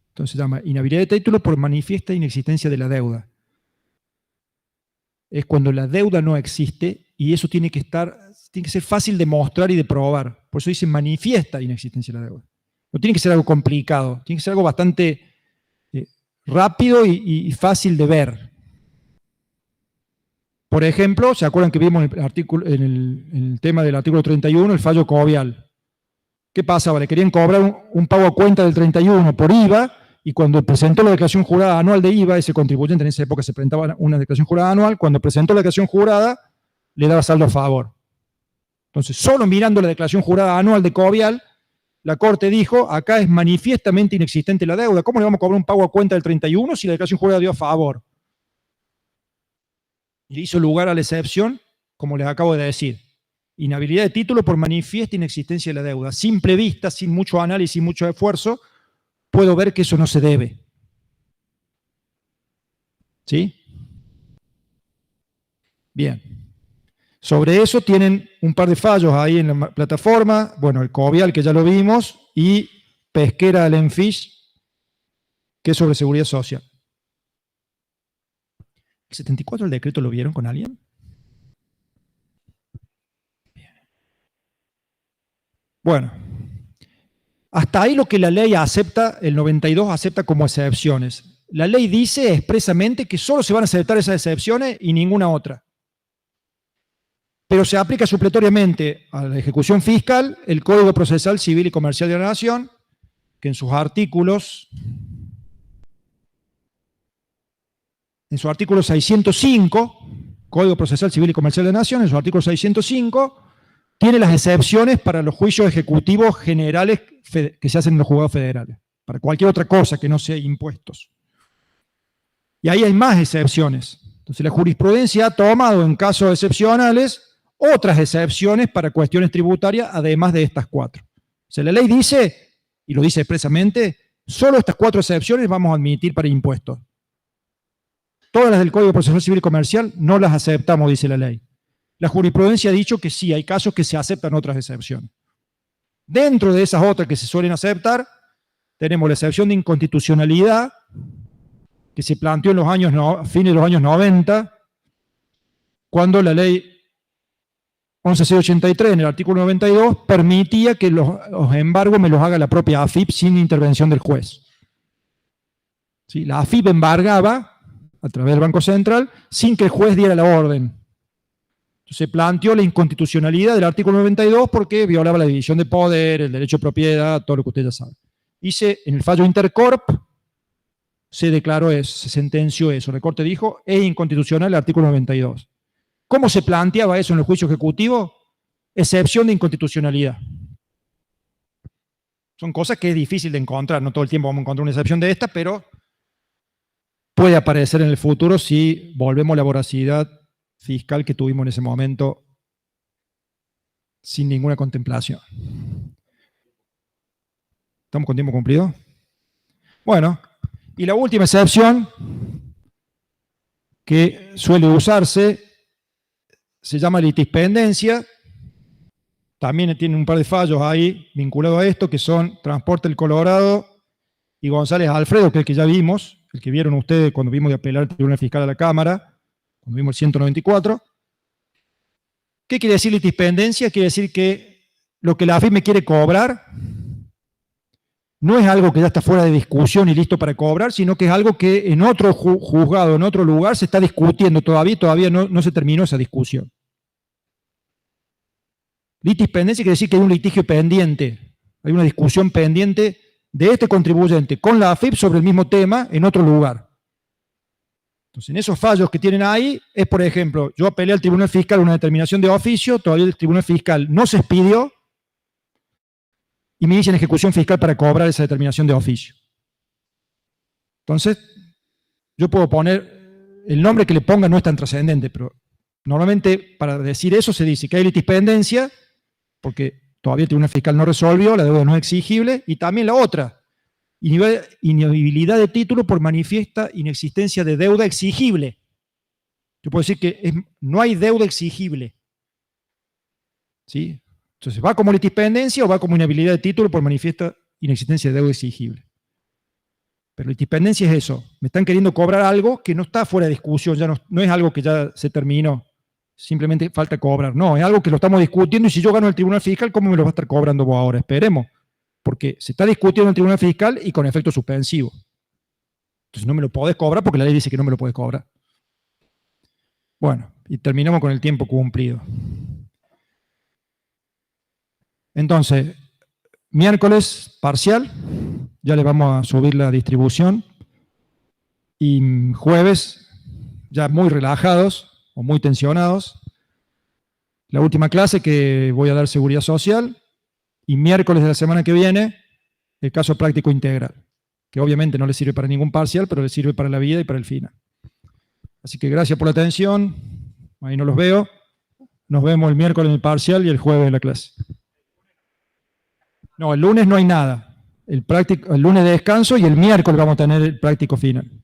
Entonces se llama inhabilidad de título por manifiesta inexistencia de la deuda. Es cuando la deuda no existe y eso tiene que ser fácil de mostrar y de probar. Por eso dice manifiesta inexistencia de la deuda. No tiene que ser algo complicado, tiene que ser algo bastante rápido y fácil de ver. Por ejemplo, ¿se acuerdan que vimos en el tema del artículo 31, el fallo Covial? ¿Qué pasaba? Le querían cobrar un pago a cuenta del 31 por IVA, y cuando presentó la declaración jurada anual de IVA, ese contribuyente en esa época se presentaba una declaración jurada anual, cuando presentó la declaración jurada, le daba saldo a favor. Entonces, solo mirando la declaración jurada anual de Covial, la Corte dijo, acá es manifiestamente inexistente la deuda. ¿Cómo le vamos a cobrar un pago a cuenta del 31 si la declaración jurada dio a favor? Y le hizo lugar a la excepción, como les acabo de decir. Inhabilidad de título por manifiesta inexistencia de la deuda. A simple vista, sin mucho análisis, sin mucho esfuerzo, puedo ver que eso no se debe. ¿Sí? Bien. Sobre eso tienen un par de fallos ahí en la plataforma. Bueno, el Covial, que ya lo vimos, y Pesquera Allenfish, que es sobre seguridad social. ¿El 74 el decreto lo vieron con alguien? Bien. Bueno, hasta ahí lo que la ley acepta, el 92 acepta como excepciones. La ley dice expresamente que solo se van a aceptar esas excepciones y ninguna otra. Pero se aplica supletoriamente a la ejecución fiscal el Código Procesal Civil y Comercial de la Nación, que en su artículo 605, Código Procesal Civil y Comercial de la Nación, en su artículo 605, tiene las excepciones para los juicios ejecutivos generales que se hacen en los juzgados federales, para cualquier otra cosa que no sea impuestos. Y ahí hay más excepciones. Entonces la jurisprudencia ha tomado en casos excepcionales otras excepciones para cuestiones tributarias, además de estas 4. O sea, la ley dice, y lo dice expresamente, solo estas 4 excepciones vamos a admitir para impuestos. Todas las del Código Procesal Civil y Comercial no las aceptamos, dice la ley. La jurisprudencia ha dicho que sí, hay casos que se aceptan otras excepciones. Dentro de esas otras que se suelen aceptar, tenemos la excepción de inconstitucionalidad, que se planteó en los fines de los años 90, cuando la ley 11.683, en el artículo 92, permitía que los embargos me los haga la propia AFIP sin intervención del juez. ¿Sí? La AFIP embargaba a través del Banco Central sin que el juez diera la orden. Entonces se planteó la inconstitucionalidad del artículo 92 porque violaba la división de poder, el derecho de propiedad, todo lo que usted ya sabe. En el fallo Intercorp se declaró eso, se sentenció eso. La Corte dijo, es inconstitucional el artículo 92. ¿Cómo se planteaba eso en el juicio ejecutivo? Excepción de inconstitucionalidad. Son cosas que es difícil de encontrar, no todo el tiempo vamos a encontrar una excepción de esta, pero puede aparecer en el futuro si volvemos a la voracidad fiscal que tuvimos en ese momento sin ninguna contemplación. ¿Estamos con tiempo cumplido? Bueno, y la última excepción que suele usarse se llama litispendencia. También tiene un par de fallos ahí vinculados a esto, que son Transporte El Colorado y González Alfredo, que es el que ya vimos, el que vieron ustedes cuando vimos de apelar al Tribunal Fiscal a la Cámara, cuando vimos el 194. ¿Qué quiere decir litispendencia? Quiere decir que lo que la AFIP me quiere cobrar no es algo que ya está fuera de discusión y listo para cobrar, sino que es algo que en otro juzgado, en otro lugar, se está discutiendo todavía no se terminó esa discusión. Litispendencia quiere decir que hay un litigio pendiente, hay una discusión pendiente de este contribuyente con la AFIP sobre el mismo tema en otro lugar. Entonces, en esos fallos que tienen ahí, es por ejemplo, yo apelé al Tribunal Fiscal una determinación de oficio, todavía el Tribunal Fiscal no se expidió, y me dicen ejecución fiscal para cobrar esa determinación de oficio. Entonces, yo puedo poner, el nombre que le ponga no es tan trascendente, pero normalmente para decir eso se dice que hay litispendencia, porque todavía el Tribunal Fiscal no resolvió, la deuda no es exigible, y también la otra, inhabilidad de título por manifiesta inexistencia de deuda exigible. Yo puedo decir que no hay deuda exigible. ¿Sí? Entonces, ¿va como litispendencia o va como inhabilidad de título por manifiesta inexistencia de deuda exigible? Pero litispendencia es eso. Me están queriendo cobrar algo que no está fuera de discusión, ya no es algo que ya se terminó. Simplemente falta cobrar. No, es algo que lo estamos discutiendo y si yo gano el Tribunal Fiscal, ¿cómo me lo va a estar cobrando vos ahora? Esperemos. Porque se está discutiendo en el Tribunal Fiscal y con efecto suspensivo. Entonces no me lo podés cobrar porque la ley dice que no me lo podés cobrar. Bueno, y terminamos con el tiempo cumplido. Entonces, miércoles parcial, ya le vamos a subir la distribución. Y jueves, ya muy relajados o muy tensionados. La última clase que voy a dar seguridad social. Y miércoles de la semana que viene, el caso práctico integral, que obviamente no le sirve para ningún parcial, pero le sirve para la vida y para el final. Así que gracias por la atención. Ahí no los veo. Nos vemos el miércoles en el parcial y el jueves en la clase. No, el lunes no hay nada. El lunes de descanso y el miércoles vamos a tener el práctico final.